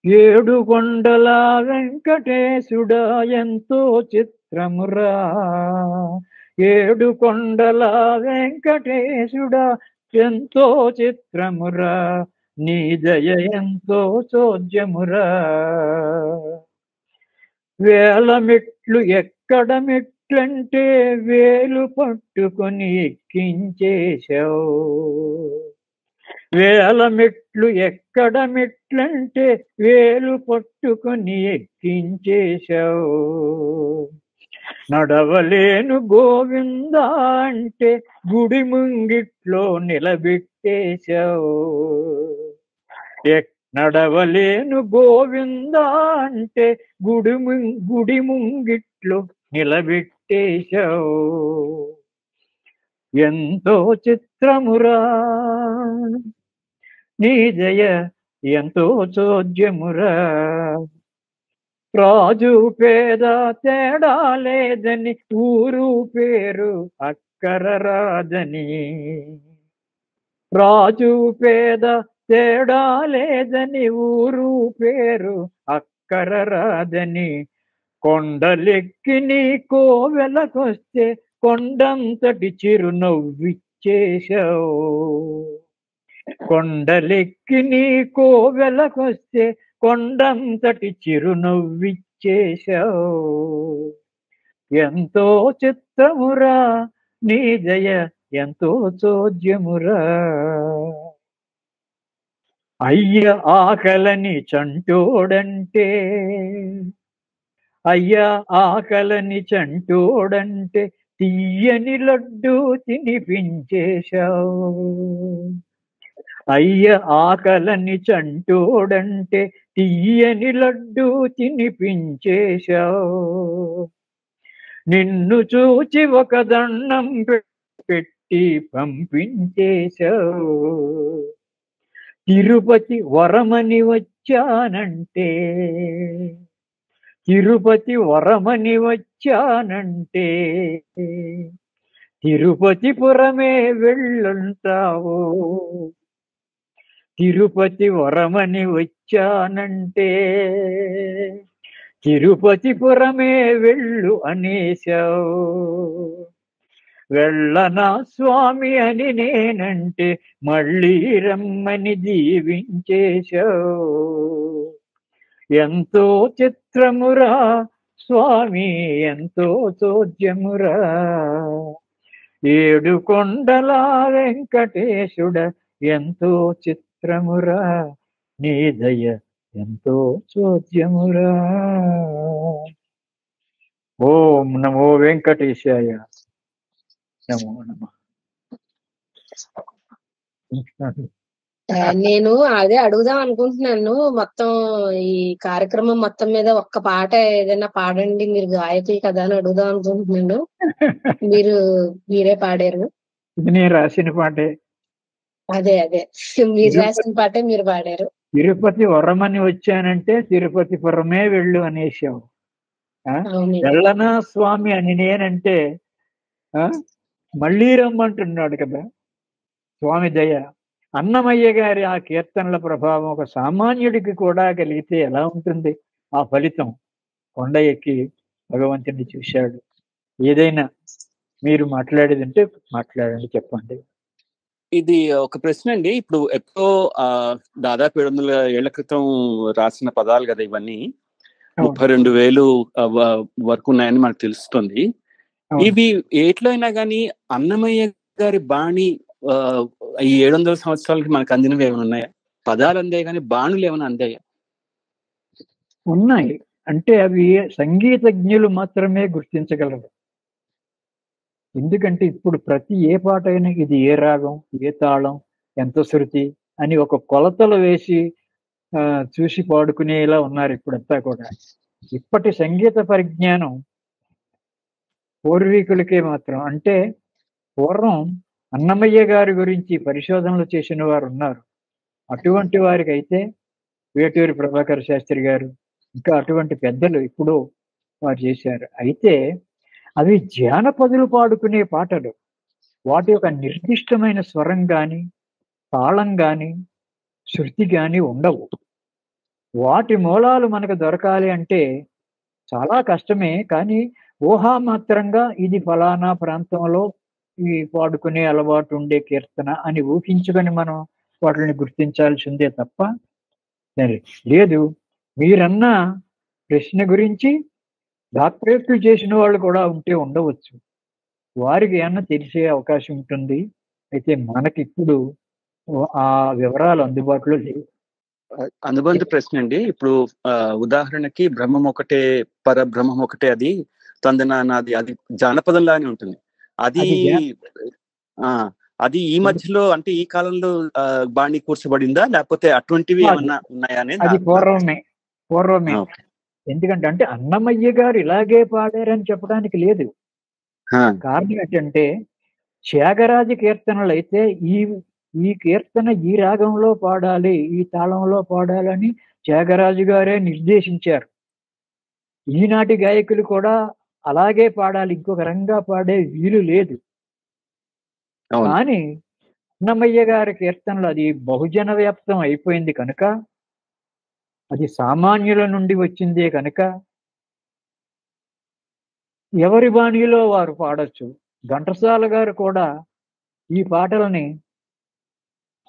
ఏడు కొండల వెంకటేశుడా ఎంతో చిత్రమురా, ఏడు కొండల వెంకటేశుడా ఎంతో చిత్రమురా, నీ దయ ఎంతో చోద్యమురా. వేల మెట్లు ఎక్కడ మెట్లంటే వేలు పట్టుకొని ఎక్కించేశావు, వేల మెట్లు ఎక్కడ మెట్లంటే వేలు పట్టుకొని ఎక్కించేశావు. నడవలేను గోవిందా అంటే గుడి ముంగిట్లో నిలబెట్టేశావు. నడవలేను గోవిందా అంటే గుడి ముంగిట్లో నిలబెట్టేశావు. ఎంతో చిత్రమురా నీ దయ ఎంతో చోద్యమురా. రాజు పేద తేడా లేదని ఊరు పేరు అక్కర రాదని, రాజు పేద తేడా లేదని ఊరు పేరు అక్కర రాదని, కొండలెక్కి నీ కోవెలకొస్తే కొండంతటి చిరునవ్విచ్చేశావు. కొండలెక్కి నీ కోవెలకొస్తే కొండంతటి చిరునవ్విచ్చేశావు. ఎంతో చిత్తమురా నీ దయ ఎంతో చోద్యమురా. అయ్య ఆకలని చంటోడంటే, అయ్యా ఆకలని చంటోడంటే తీయని లడ్డు తినిపించేశావు. అయ్య ఆకలని చంటోడంటే తీయని లడ్డు తినిపించేశావు. నిన్ను చూచి ఒక దండం పెట్టి పంపించేశావు. తిరుపతి వరమని వచ్చానంటే, తిరుపతి వరమని వచ్చానంటే తిరుపతిపురమే వెళ్ళుంటావు. తిరుపతి వరమని వచ్చానంటే తిరుపతిపురమే వెళ్ళు అనేశావు. వెళ్ళనా స్వామి అని నేనంటే మళ్ళీ రమ్మని దీవించేశావు. ఎంతో చిత్రమురా స్వామి, ఎంతో చోద్యమురా, ఏడు కొండల వెంకటేశుడ ఎంతో చిత్రమురా, నీ దయ ఎంతో చోద్యమురా. ఓం నమో వెంకటేశాయ. నమో నమ. నేను అదే అడుగుదాం అనుకుంటున్నాను. మొత్తం ఈ కార్యక్రమం మొత్తం మీద ఒక్క పాట ఏదైనా పాడండి, మీరు గాయకులు కదా అని అడుగుదాం అనుకుంటున్నాను. మీరే పాడారు. ఇది నేను రాసిన పాటే. అదే మీరు రాసిన పాటే మీరు పాడారు. తిరుపతి వరమని వచ్చానంటే తిరుపతిపురమే వెళ్ళు అనేసావు. వెళ్ళనా స్వామి అని నేనంటే మళ్ళీ రమ్మంటున్నాడు కదా స్వామి దయ. అన్నమయ్య గారి ఆ కీర్తనల ప్రభావం ఒక సామాన్యుడికి కూడా కలిగితే ఎలా ఉంటుంది ఆ ఫలితం? కొండ ఎక్కి భగవంతుని చూశాడు. ఏదైనా మీరు మాట్లాడేది ఉంటే మాట్లాడండి, చెప్పండి. ఇది ఒక ప్రశ్న అండి. ఇప్పుడు ఎప్పుడో దాదాపు 700 ఏళ్ల క్రితం రాసిన పదాలు కదా ఇవన్నీ. 32,000 వరకు ఉన్నాయని మనకు తెలుస్తుంది. ఇవి ఏట్లో అయినా కానీ అన్నమయ్య గారి బాణి ఈ 700 సంవత్సరాలకి మనకు అందినవి ఏమైనా ఉన్నాయా? పదాలు అందాయి కానీ బాణులు ఏమైనా అందాయా? ఉన్నాయి. అంటే అవి సంగీతజ్ఞులు మాత్రమే గుర్తించగలరు. ఎందుకంటే ఇప్పుడు ప్రతి ఏ పాట అయినా ఇది ఏ రాగం, ఏ తాళం, ఎంత శృతి అని ఒక కొలతలు వేసి చూసి పాడుకునేలా ఉన్నారు ఇప్పుడంతా కూడా. ఇప్పటి సంగీత పరిజ్ఞానం పూర్వీకులకే మాత్రం. అంటే పూర్వం అన్నమయ్య గారి గురించి పరిశోధనలు చేసిన వారు ఉన్నారు. అటువంటి వారికి అయితే వేటూరి ప్రభాకర్ శాస్త్రి గారు, ఇంకా అటువంటి పెద్దలు ఇప్పుడు వారు చేశారు. అయితే అవి జానపదులు పాడుకునే పాటలు. వాటి యొక్క నిర్దిష్టమైన స్వరం కానీ, తాళం కానీ, శృతి కానీ ఉండవు. వాటి మూలాలు మనకు దొరకాలి అంటే చాలా కష్టమే. కానీ ఊహామాత్రంగా ఇది ఫలానా ప్రాంతంలో ఈ పాడుకునే అలవాటు ఉండే కీర్తన అని ఊహించుకొని మనం వాటిని గుర్తించాల్సిందే తప్ప లేదు. మీరన్న ప్రశ్న గురించి డాక్టరేట్లు చేసిన వాళ్ళు కూడా ఉండవచ్చు. వారికి ఏమన్నా తెలిసే అవకాశం ఉంటుంది. అయితే మనకి ఇప్పుడు ఆ వివరాలు అందుబాటులో లేవు. అనుబంధ ప్రశ్న అండి. ఇప్పుడు ఉదాహరణకి బ్రహ్మం ఒకటే, పరబ్రహ్మం ఒకటే, అది తందనాది, అది జానపదంలానే ఉంటుంది. అది ఈ మధ్యలో అంటే ఈ కాలంలో బాణి కూర్చబడిందా, లేకపోతే అటువంటివి ఏమన్నా ఉన్నాయా అనేది? అది పూర్వమే. ఎందుకంటే అంటే అన్నమయ్య గారు ఇలాగే పాడారని చెప్పడానికి లేదు. కారణం ఏంటంటే త్యాగరాజ కీర్తనలు అయితే ఈ కీర్తన ఈ రాగంలో పాడాలి, ఈ తాళంలో పాడాలని త్యాగరాజు గారే నిర్దేశించారు. ఈనాటి గాయకులు కూడా అలాగే పాడాలి, ఇంకొక రంగా పాడే వీలు లేదు. కానీ అన్నమయ్య గారి కీర్తనలు అది బహుజన వ్యాప్తం అయిపోయింది కనుక, అది సామాన్యుల నుండి వచ్చిందే కనుక ఎవరి బాణీలో వారు పాడొచ్చు. ఘంటసాల గారు కూడా ఈ పాటలని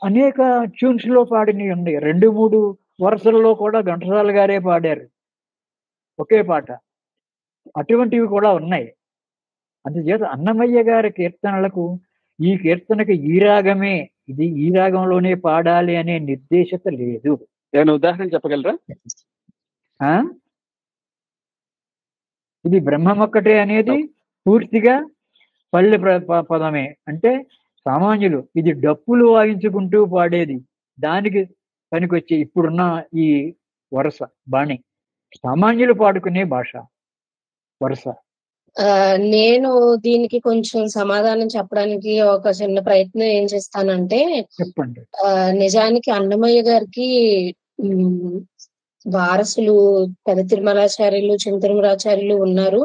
అనేక ట్యూన్స్ లో పాడినవి ఉన్నాయి. 2-3 వరుసలలో కూడా ఘంటసాల గారే పాడారు ఒకే పాట. అటువంటివి కూడా ఉన్నాయి. అందుచేత అన్నమయ్య గారి కీర్తనలకు ఈ కీర్తనకి ఈ రాగమే, ఇది ఈ రాగంలోనే పాడాలి అనే నిర్దేశత లేదు. ఏమైనా ఉదాహరణ చెప్పగలరా? ఆ ఇది బ్రహ్మమొక్కటే అనేది పూర్తిగా పల్లె పదమే. అంటే సామాన్యులు ఇది డప్పులు వాయించుకుంటూ పాడేది, దానికి పనికొచ్చే ఇప్పుడున్న ఈ వరుస బాణి సామాన్యులు పాడుకునే భాష వరుస. నేను దీనికి కొంచెం సమాధానం చెప్పడానికి ఒక చిన్న ప్రయత్నం ఏం చేస్తానంటే, చెప్పండి. నిజానికి అన్నమయ్య గారికి వారసులు పెద్ద తిరుమలాచార్యులు, చిన్న తిరుమలాచార్యులు ఉన్నారు.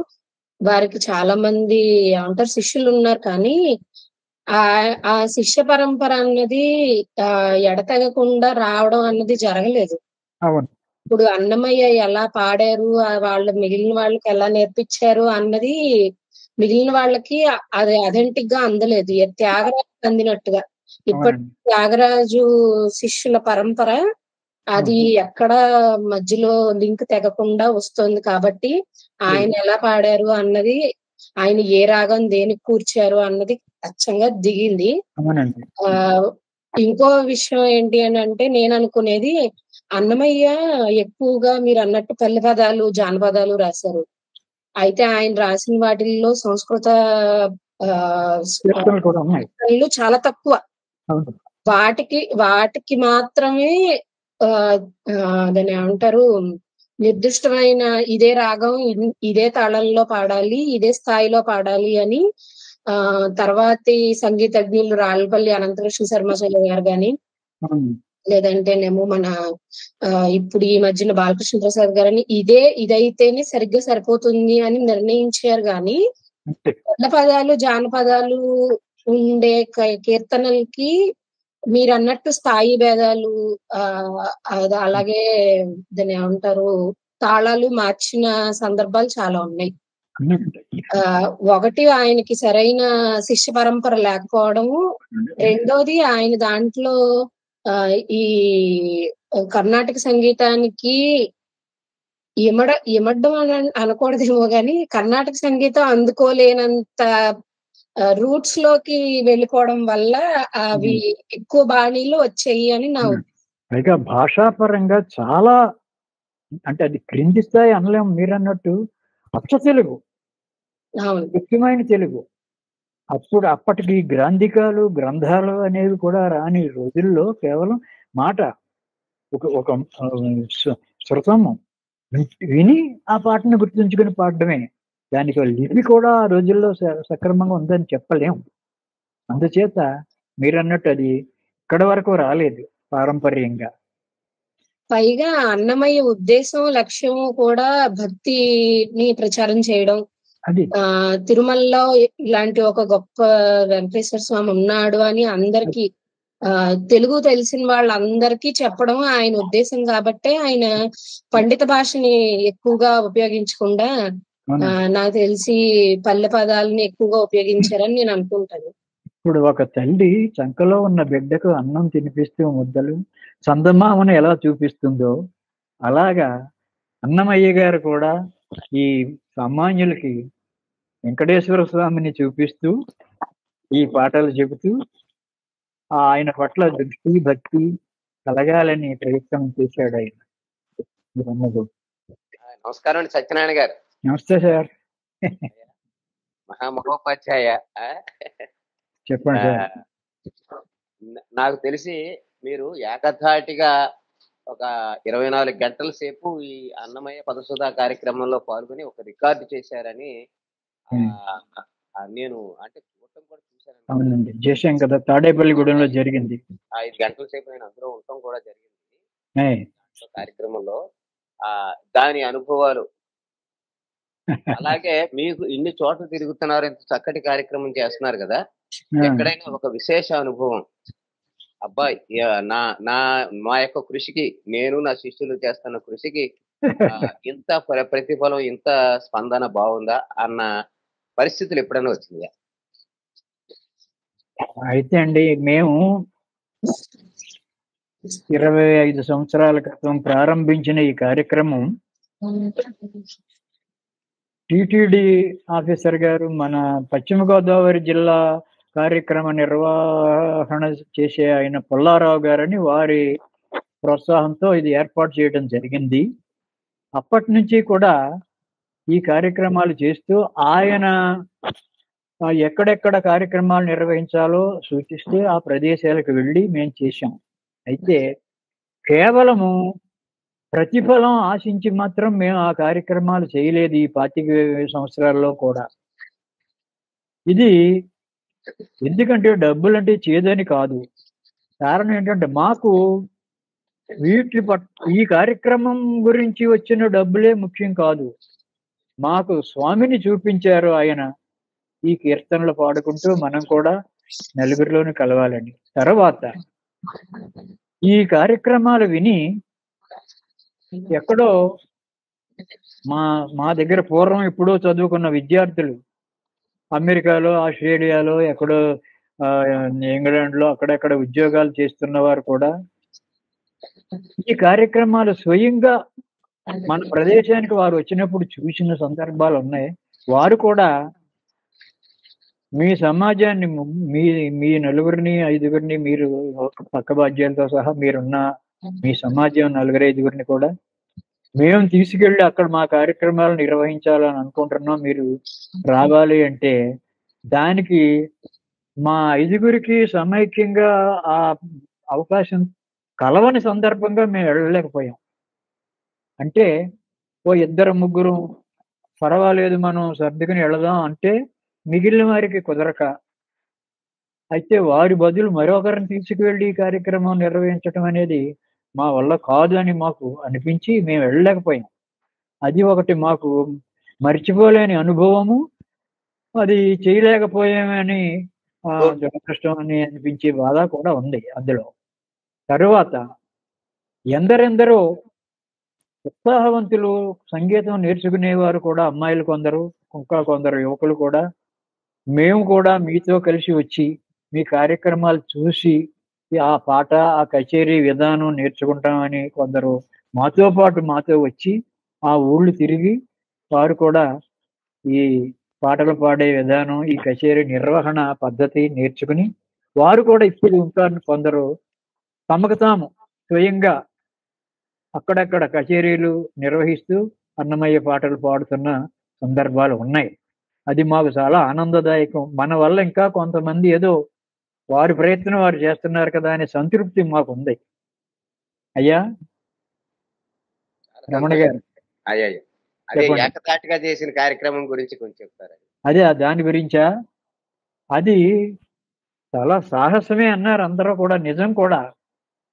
వారికి చాలా మంది ఏమంటారు శిష్యులు ఉన్నారు. కానీ ఆ శిష్య పరంపర అన్నది ఎడతెగకుండా రావడం అన్నది జరగలేదు. అవును. ఇప్పుడు అన్నమయ్య ఎలా పాడారు, వాళ్ళు మిగిలిన వాళ్ళకి ఎలా నేర్పించారు అన్నది మిగిలిన వాళ్ళకి అది అథెంటిక్ గా అందలేదు. త్యాగరాజు అందినట్టుగా ఇప్పటి త్యాగరాజు శిష్యుల పరంపర అది ఎక్కడ మధ్యలో లింక్ తెగకుండా వస్తుంది. కాబట్టి ఆయన ఎలా పాడారు అన్నది, ఆయన ఏ రాగం దేనికి కూర్చారు అన్నది అచ్చంగా దిగింది. ఇంకో విషయం ఏంటి అని అంటే, నేను అనుకునేది అన్నమయ్య ఎక్కువగా మీరు అన్నట్టు పల్లె పదాలు, జానపదాలు రాశారు. అయితే ఆయన రాసిన వాటిల్లో సంస్కృత చాలా తక్కువ. వాటికి మాత్రమే దాన్ని ఏమంటారు నిర్దిష్టమైన ఇదే రాగం, ఇదే తాళంలో పాడాలి, ఇదే స్థాయిలో పాడాలి అని తర్వాతి సంగీతజ్ఞులు రాళ్ళపల్లి అనంతకృష్ణ శర్మాచార్య గారు గాని, లేదంటేనేమో మన ఇప్పుడు ఈ మధ్యన బాలకృష్ణ ప్రసాద్ గారని ఇదైతేనే సరిగ్గా సరిపోతుంది అని నిర్ణయించారు. గాని పల్లె పదాలు, జానపదాలు ఉండే కీర్తనలకి మీరు అన్నట్టు స్థాయి భేదాలు, అలాగే దాన్ని ఏమంటారు తాళాలు మార్చిన సందర్భాలు చాలా ఉన్నాయి. ఒకటి ఆయనకి సరైన శిష్య పరంపర లేకపోవడము, రెండోది ఆయన దాంట్లో ఈ కర్ణాటక సంగీతానికి ఇమడ్డం అని అనకూడదేమో గాని, కర్ణాటక సంగీతం అందుకోలేనంత రూట్స్ లోకి వెళ్ళిపోవడం వల్ల అవి ఎక్కువ బాణీలు వచ్చాయి అని నా పైగా భాషాపరంగా చాలా, అంటే అది క్రింది స్థాయి అనలేము. మీరు అన్నట్టు అచ్చ తెలుగు, ముఖ్యమైన తెలుగు. అప్పటికి గ్రాంధికాలు, గ్రంథాలు అనేవి కూడా రాని రోజుల్లో కేవలం మాట, ఒక శృతము విని ఆ పాటను గుర్తుంచుకుని పాడడమే. దానికి లిపి కూడా ఆ రోజుల్లో సక్రమంగా ఉందని చెప్పలేము. అందుచేత మీరన్నట్టు అది ఇక్కడ వరకు రాలేదు పారంపర్యంగా. పైగా అన్నమయ్య ఉద్దేశం, లక్ష్యం కూడా భక్తిని ప్రచారం చేయడం. తిరుమలలో ఇలాంటి ఒక గొప్ప వెంకటేశ్వర స్వామి ఉన్నాడు అని అందరికి తెలుగు తెలిసిన వాళ్ళందరికీ చెప్పడం ఆయన ఉద్దేశం. కాబట్టే ఆయన పండిత భాషని ఎక్కువగా ఉపయోగించకుండా నాకు తెలిసి పల్లె పదాలని ఎక్కువగా ఉపయోగించారని నేను అనుకుంటాను. ఇప్పుడు ఒక తల్లి చంకలో ఉన్న బిడ్డకు అన్నం తినిపిస్తూ ముద్దలు చందమామను ఎలా చూపిస్తుందో, అలాగా అన్నమయ్య గారు కూడా ఈ సామాన్యులకి వెంకటేశ్వర స్వామిని చూపిస్తూ ఈ పాటలు చెబుతూ ఆయన పట్ల దృష్టి, భక్తి కలగాలని ప్రయత్నం చేశాడు ఆయన. నమస్కారం అండి సత్యనారాయణ గారు. నమస్తే సార్. మహామహోపాధ్యాయ. చెప్పండి సార్. నాకు తెలిసి మీరు ఏకధాటిగా ఒక 24 గంటల సేపు ఈ అన్నమయ్య పదసుధా కార్యక్రమంలో పాల్గొని ఒక రికార్డు చేశారని నేను అంటే చూడటం కూడా చూశాను. అవునండి, చేశాం కదా, తాడేపల్లిగూడెంలో జరిగింది. 5 గంటల సేపు నేను అందులో ఉండటం కూడా జరిగింది కార్యక్రమంలో. దాని అనుభవాలు అలాగే మీకు ఇన్ని చోట్ల తిరుగుతున్నారు, ఇంత చక్కటి కార్యక్రమం చేస్తున్నారు కదా, ఎక్కడైనా ఒక విశేష అనుభవం, అబ్బాయి మా యొక్క కృషికి, నేను నా శిష్యులు చేస్తున్న కృషికి ఇంత ప్రతిఫలం, ఇంత స్పందన బాగుందా అన్న పరిస్థితులు ఎప్పుడైనా వచ్చిందా? అయితే అండి, మేము 25 సంవత్సరాల క్రితం ప్రారంభించిన ఈ కార్యక్రమం టిటిడి ఆఫీసర్ గారు, మన పశ్చిమ గోదావరి జిల్లా కార్యక్రమ నిర్వహణ చేసే ఆయన పుల్లారావు గారని వారి ప్రోత్సాహంతో ఇది ఏర్పాటు చేయడం జరిగింది. అప్పటి నుంచి కూడా ఈ కార్యక్రమాలు చేస్తూ ఆయన ఎక్కడెక్కడ కార్యక్రమాలు నిర్వహించాలో సూచిస్తే ఆ ప్రదేశాలకు వెళ్ళి మేము చేశాం. అయితే కేవలము ప్రతిఫలం ఆశించి మాత్రం మేము ఆ కార్యక్రమాలు చేయలేదు ఈ 25 సంవత్సరాల్లో కూడా. ఇది ఎందుకంటే డబ్బులంటే చేదని కాదు. కారణం ఏంటంటే మాకు ఈ కార్యక్రమం గురించి వచ్చిన డబ్బులే ముఖ్యం కాదు. మాకు స్వామిని చూపించారు ఆయన. ఈ కీర్తనలు పాడుకుంటూ మనం కూడా నలుగురిలోని కలవాలని. తర్వాత ఈ కార్యక్రమాలు విని ఎక్కడో మా దగ్గర పూర్వం ఎప్పుడో చదువుకున్న విద్యార్థులు అమెరికాలో, ఆస్ట్రేలియాలో, ఎక్కడో ఇంగ్లాండ్లో అక్కడెక్కడ ఉద్యోగాలు చేస్తున్న వారు కూడా ఈ కార్యక్రమాలు స్వయంగా మన ప్రదేశానికి వారు వచ్చినప్పుడు చూసిన సందర్భాలు ఉన్నాయి. వారు కూడా మీ సమాజాన్ని, మీ నలుగురిని 5గురిని, మీరు పక్క బాధ్యాలతో సహా మీరున్న మీ సమాజం 4-5గురిని కూడా మేము తీసుకెళ్ళి అక్కడ మా కార్యక్రమాలు నిర్వహించాలని అనుకుంటున్నాం, మీరు రావాలి అంటే దానికి మా 5గురికి సమైక్యంగా ఆ అవకాశం కలవని సందర్భంగా మేము వెళ్ళలేకపోయాం. అంటే ఓ 2-3 పర్వాలేదు మనం సర్దుకుని వెళదాం అంటే మిగిలిన వారికి కుదరక, అయితే వారి బదులు మరొకరిని తీసుకువెళ్ళి ఈ కార్యక్రమం నిర్వహించడం అనేది మా వల్ల కాదు అని మాకు అనిపించి మేము వెళ్ళలేకపోయాం. అది ఒకటి మాకు మర్చిపోలేని అనుభవము. అది చేయలేకపోయామని దురదృష్టం అని అనిపించే బాధ కూడా ఉంది అందులో. తరువాత ఎందరెందరో ఉత్సాహవంతులు, సంగీతం నేర్చుకునేవారు కూడా, అమ్మాయిలు కొందరు, ఇంకా కొందరు యువకులు కూడా మేము కూడా మీతో కలిసి వచ్చి మీ కార్యక్రమాలు చూసి ఆ పాట, ఆ కచేరీ విధానం నేర్చుకుంటామని కొందరు మాతో వచ్చి ఆ ఊళ్ళు తిరిగి వారు కూడా ఈ పాటలు పాడే విధానం, ఈ కచేరీ నిర్వహణ పద్ధతి నేర్చుకుని వారు కూడా ఇప్పుడు ఇంకా కొందరు తమకు తాము స్వయంగా అక్కడక్కడ కచేరీలు నిర్వహిస్తూ అన్నమయ్య పాటలు పాడుతున్న సందర్భాలు ఉన్నాయి. అది మాకు చాలా ఆనందదాయకం. మన వల్ల ఇంకా కొంతమంది ఏదో వారి ప్రయత్నం వారు చేస్తున్నారు కదా అనే సంతృప్తి మాకు ఉంది. అయ్యా రమణ గారు, అదే ఏకతాటిగా చేసిన కార్యక్రమం గురించి కొంచెం చెప్తారా? అదే దాని గురించా? అది చాలా సాహసమే అన్నారు అందరూ కూడా, నిజం కూడా.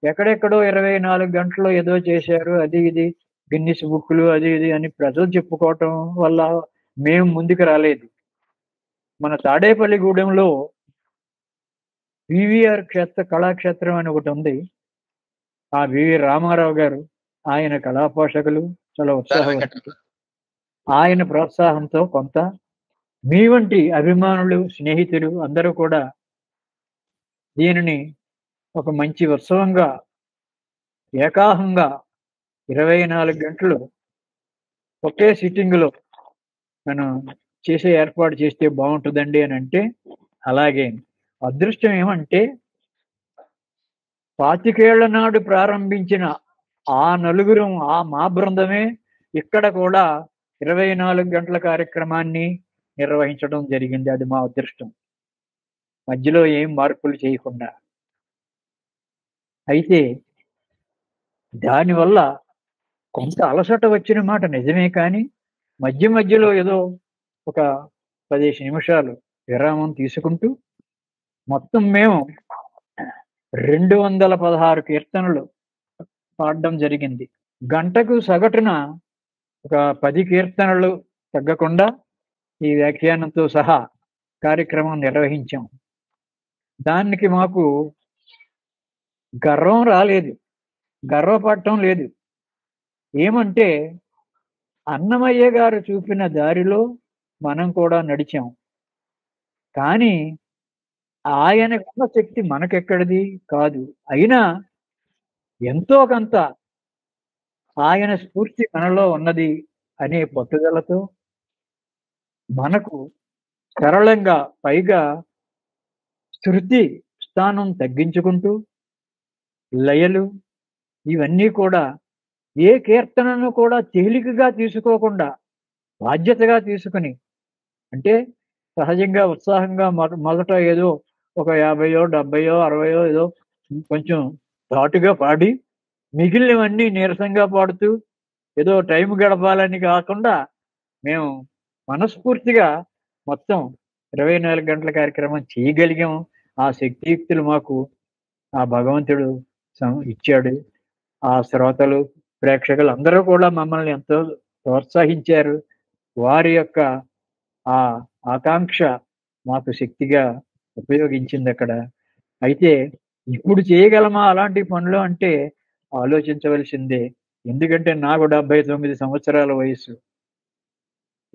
ఎక్కడెక్కడో 24 గంటలు ఏదో చేశారు, అది ఇది గిన్నిస్ బుక్లు అది ఇది అని ప్రజలు చెప్పుకోవటం వల్ల మేము ముందుకు రాలేదు. మన తాడేపల్లిగూడెంలో వివిఆర్ కళాక్షేత్రం అని ఒకటి ఉంది. ఆ వివి రామారావు గారు, ఆయన కళా పోషకులు, చాలా ఉత్సాహవంతులు. ఆయన ప్రోత్సాహంతో కొంత మీ వంటి అభిమానులు, స్నేహితులు అందరూ కూడా దీనిని ఒక మంచి ఉత్సవంగా ఏకాహంగా 24 గంటలు ఒకే సిట్టింగ్లో మనం చేసే ఏర్పాటు చేస్తే బాగుంటుందండి అని అంటే, అలాగే అదృష్టం ఏమంటే 25 నాడు ప్రారంభించిన ఆ నలుగురం, మా బృందమే ఇక్కడ కూడా 24 గంటల కార్యక్రమాన్ని నిర్వహించడం జరిగింది. అది మా అదృష్టం, మధ్యలో ఏం మార్పులు చేయకుండా. అయితే దానివల్ల కొంత అలసట వచ్చిన మాట నిజమే, కానీ మధ్యలో ఏదో ఒక 15 నిమిషాలు విరామం తీసుకుంటూ మొత్తం మేము 216 కీర్తనలు పాడడం జరిగింది. గంటకు సగటున ఒక 10 కీర్తనలు తగ్గకుండా ఈ వ్యాఖ్యానంతో సహా కార్యక్రమం నిర్వహించాం. దానికి మాకు గర్వం రాలేదు, గర్వపడటం లేదు. ఏమంటే అన్నమయ్య గారు చూపిన దారిలో మనం కూడా నడిచాం. కానీ ఆయనకున్న శక్తి మనకెక్కడిది కాదు. అయినా ఎంతో కొంత ఆయన స్ఫూర్తి మనలో ఉన్నది అనే పట్టుదలతో మనకు సరళంగా, పైగా శృతి స్థానం తగ్గించుకుంటూ లయలు ఇవన్నీ కూడా ఏ కీర్తనను కూడా తేలికగా తీసుకోకుండా బాధ్యతగా తీసుకుని, అంటే సహజంగా ఉత్సాహంగా మొదట ఏదో ఒక 50, 70, 60 ఏదో కొంచెం ధాటుగా పాడి మిగిలినవన్నీ నీరసంగా పాడుతూ ఏదో టైం గడపాలని కాకుండా మేము మనస్ఫూర్తిగా మొత్తం 24 గంటల కార్యక్రమం చేయగలిగాం. ఆ శక్తియుక్తులు మాకు ఆ భగవంతుడు ఇచ్చాడు. ఆ శ్రోతలు, ప్రేక్షకులు అందరూ కూడా మమ్మల్ని ఎంతో ప్రోత్సహించారు. వారి యొక్క ఆ ఆకాంక్ష మాకు శక్తిగా ఉపయోగించింది అక్కడ. అయితే ఇప్పుడు చేయగలమా అలాంటి పనులు అంటే ఆలోచించవలసిందే. ఎందుకంటే నాకు 79 సంవత్సరాల వయసు.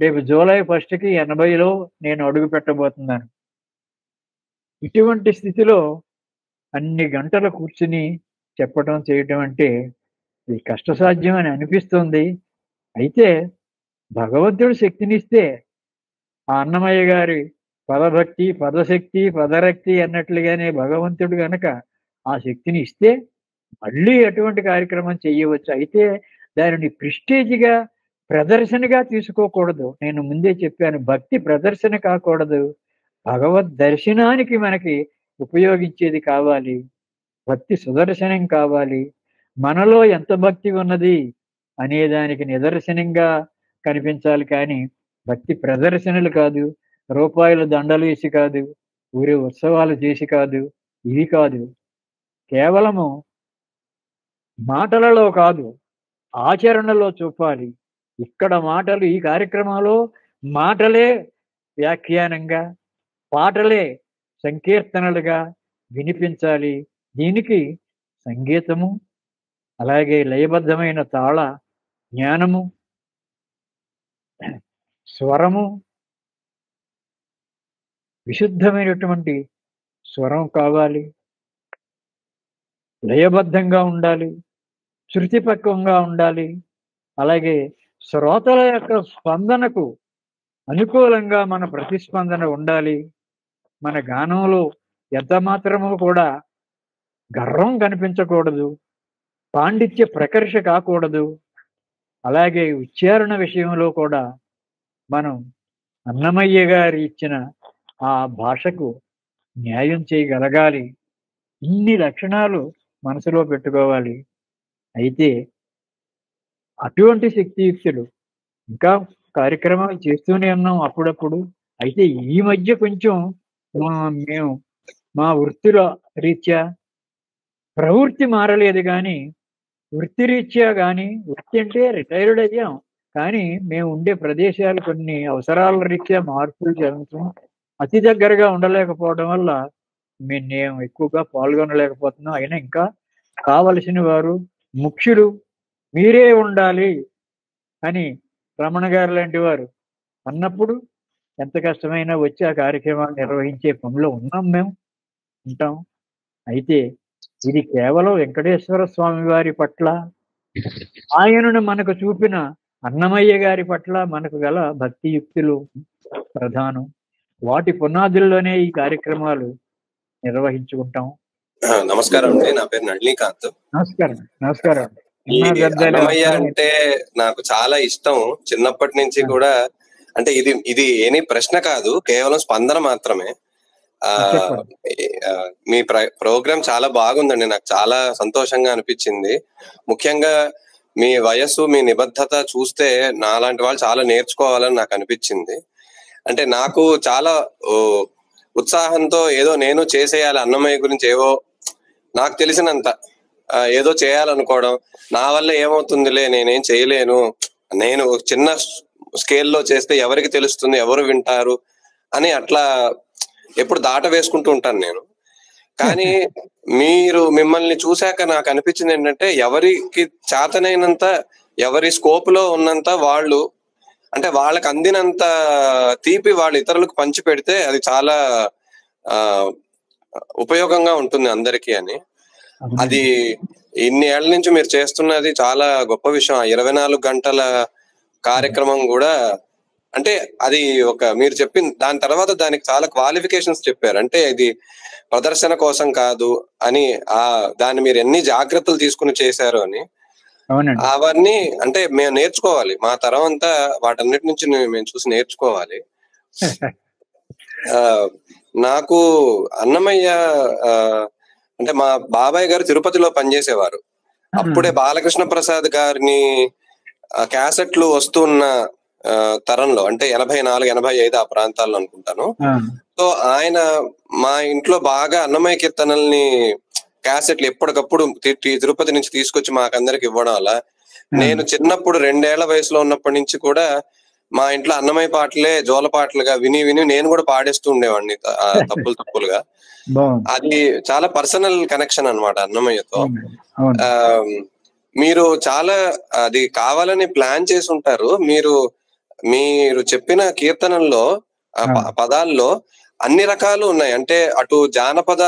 రేపు జూలై 1కి 80లో నేను అడుగు పెట్టబోతున్నాను. ఇటువంటి స్థితిలో అన్ని గంటలు కూర్చుని చెప్పడం చేయటం అంటే ఇది కష్టసాధ్యం అని అనిపిస్తుంది. అయితే భగవంతుడు శక్తినిస్తే ఆ అన్నమయ్య గారి పదభక్తి, పదశక్తి, పదరక్తి అన్నట్లుగానే భగవంతుడు గనక ఆ శక్తిని ఇస్తే మళ్ళీ అటువంటి కార్యక్రమం చేయవచ్చు. అయితే దానిని ప్రిస్టేజ్గా, ప్రదర్శనగా తీసుకోకూడదు. నేను ముందే చెప్పాను, భక్తి ప్రదర్శన కాకూడదు. భగవద్ దర్శనానికి మనకి ఉపయోగించేది కావాలి. భక్తి సుదర్శనం కావాలి. మనలో ఎంత భక్తి ఉన్నది అనేదానికి నిదర్శనంగా కనిపించాలి. కానీ భక్తి ప్రదర్శనలు కాదు, రూపాయల దండలు వేసి కాదు, ఊరే ఉత్సవాలు చేసి కాదు, ఇవి కాదు. కేవలము మాటలలో కాదు, ఆచరణలో చూపాలి. ఇక్కడ మాటలు, ఈ కార్యక్రమంలో మాటలే వ్యాఖ్యానంగా, పాటలే సంకీర్తనలుగా వినిపించాలి. దీనికి సంగీతము, అలాగే లయబద్ధమైన తాళ జ్ఞానము, స్వరము, విశుద్ధమైనటువంటి స్వరం కావాలి. లయబద్ధంగా ఉండాలి, శృతిపక్వంగా ఉండాలి. అలాగే శ్రోతల యొక్క స్పందనకు అనుకూలంగా మన ప్రతిస్పందన ఉండాలి. మన గానంలో ఎంత మాత్రము కూడా గర్వం కనిపించకూడదు, పాండిత్య ప్రకర్ష కాకూడదు. అలాగే ఉచ్చారణ విషయంలో కూడా మనం అన్నమయ్య గారు ఇచ్చిన ఆ భాషకు న్యాయం చేయగలగాలి. ఇన్ని లక్షణాలు మనసులో పెట్టుకోవాలి. అయితే అటువంటి శక్తియుక్తులు ఇంకా కార్యక్రమాలు చేస్తూనే ఉన్నాం అప్పుడప్పుడు. అయితే ఈ మధ్య కొంచెం మేము మా వృత్తిలో రీత్యా ప్రవృత్తి మారలేదు, కానీ వృత్తిరీత్యా కానీ, వృత్తి అంటే రిటైర్డ్ అయ్యాం, కానీ మేము ఉండే ప్రదేశాలు కొన్ని అవసరాల రీత్యా మార్పులు జరుగుతాం. అతి దగ్గరగా ఉండలేకపోవడం వల్ల మేము ఎక్కువగా పాల్గొనలేకపోతున్నాం. అయినా ఇంకా కావలసిన వారు, ముఖ్యులు మీరే ఉండాలి అని రమణ గారు లాంటి వారు అన్నప్పుడు ఎంత కష్టమైనా వచ్చి ఆ కార్యక్రమాలు నిర్వహించే పనిలో ఉన్నాం, మేము ఉంటాం. అయితే ఇది కేవలం వెంకటేశ్వర స్వామి వారి పట్ల, ఆయనను మనకు చూపిన అన్నమయ్య గారి పట్ల మనకు గల భక్తియుక్తులు ప్రధానం. వాటి పునాదుల్లోనే ఈ కార్యక్రమాలు నిర్వహించుకుంటాం. నమస్కారం అండి, నా పేరు నళినీకాంత్. నమస్కారం. నమస్కారం. అన్నమయ్య అంటే నాకు చాలా ఇష్టం చిన్నప్పటి నుంచి కూడా. అంటే ఇది ఏమీ ప్రశ్న కాదు, కేవలం స్పందన మాత్రమే. మీ ప్రోగ్రామ్ చాలా బాగుందండి, నాకు చాలా సంతోషంగా అనిపించింది. ముఖ్యంగా మీ వయస్సు, మీ నిబద్ధత చూస్తే నాలాంటి వాళ్ళు చాలా నేర్చుకోవాలని నాకు అనిపించింది. అంటే నాకు చాలా ఉత్సాహంతో ఏదో నేను చేసేయాలి, అన్నమయ్య గురించి ఏవో నాకు తెలిసినంత ఏదో చేయాలనుకోవడం, నా వల్ల ఏమవుతుందిలే, నేనేం చేయలేను, నేను చిన్న స్కేల్లో చేస్తే ఎవరికి తెలుస్తుంది, ఎవరు వింటారు అని అట్లా ఎప్పుడు దాట వేసుకుంటూ ఉంటాను నేను. కానీ మిమ్మల్ని చూశాక నాకు అనిపించింది ఏంటంటే, ఎవరికి చేతనైనంత, ఎవరి స్కోప్ లో ఉన్నంత వాళ్ళు, అంటే వాళ్ళకి అందినంత తీపి వాళ్ళు ఇతరులకు పంచి పెడితే అది చాలా ఉపయోగంగా ఉంటుంది అందరికీ అని. అది ఇన్ని ఏళ్ల నుంచి మీరు చేస్తున్నది చాలా గొప్ప విషయం. 24 గంటల కార్యక్రమం కూడా అంటే అది ఒక మీరు చెప్పిన దాని తర్వాత దానికి చాలా క్వాలిఫికేషన్స్ చెప్పారు. అంటే ఇది ప్రదర్శన కోసం కాదు అని, దాన్ని మీరు ఎన్ని జాగ్రత్తలు తీసుకుని చేశారు అని. అవునండి. అవన్నీ అంటే మేము నేర్చుకోవాలి, మా తరం అంతా వాటన్నిటి నుంచి మేము చూసి నేర్చుకోవాలి. నాకు అన్నమయ్య అంటే మా బాబాయ్ గారు తిరుపతిలో పనిచేసేవారు. అప్పుడే బాలకృష్ణ ప్రసాద్ గారిని క్యాసెట్లు వస్తున్న తరంలో, అంటే 84, 85 ఆ ప్రాంతాల్లో అనుకుంటాను. సో ఆయన మా ఇంట్లో బాగా అన్నమయ్య కీర్తనల్ని క్యాసెట్లు ఎప్పటికప్పుడు తిరుపతి నుంచి తీసుకొచ్చి మాకందరికి ఇవ్వడం వల్ల నేను చిన్నప్పుడు 2 ఏళ్ల వయసులో ఉన్నప్పటి నుంచి కూడా మా ఇంట్లో అన్నమయ్య పాటలే జోల పాటలుగా విని విని నేను కూడా పాడేస్తూ ఉండేవాడిని తప్పులుగా. అది చాలా పర్సనల్ కనెక్షన్ అన్నమాట అన్నమయ్యతో. మీరు చాలా అది కావాలని ప్లాన్ చేసి ఉంటారు. మీరు చెప్పిన కీర్తనల్లో పదాల్లో అన్ని రకాలు ఉన్నాయి. అంటే అటు జానపద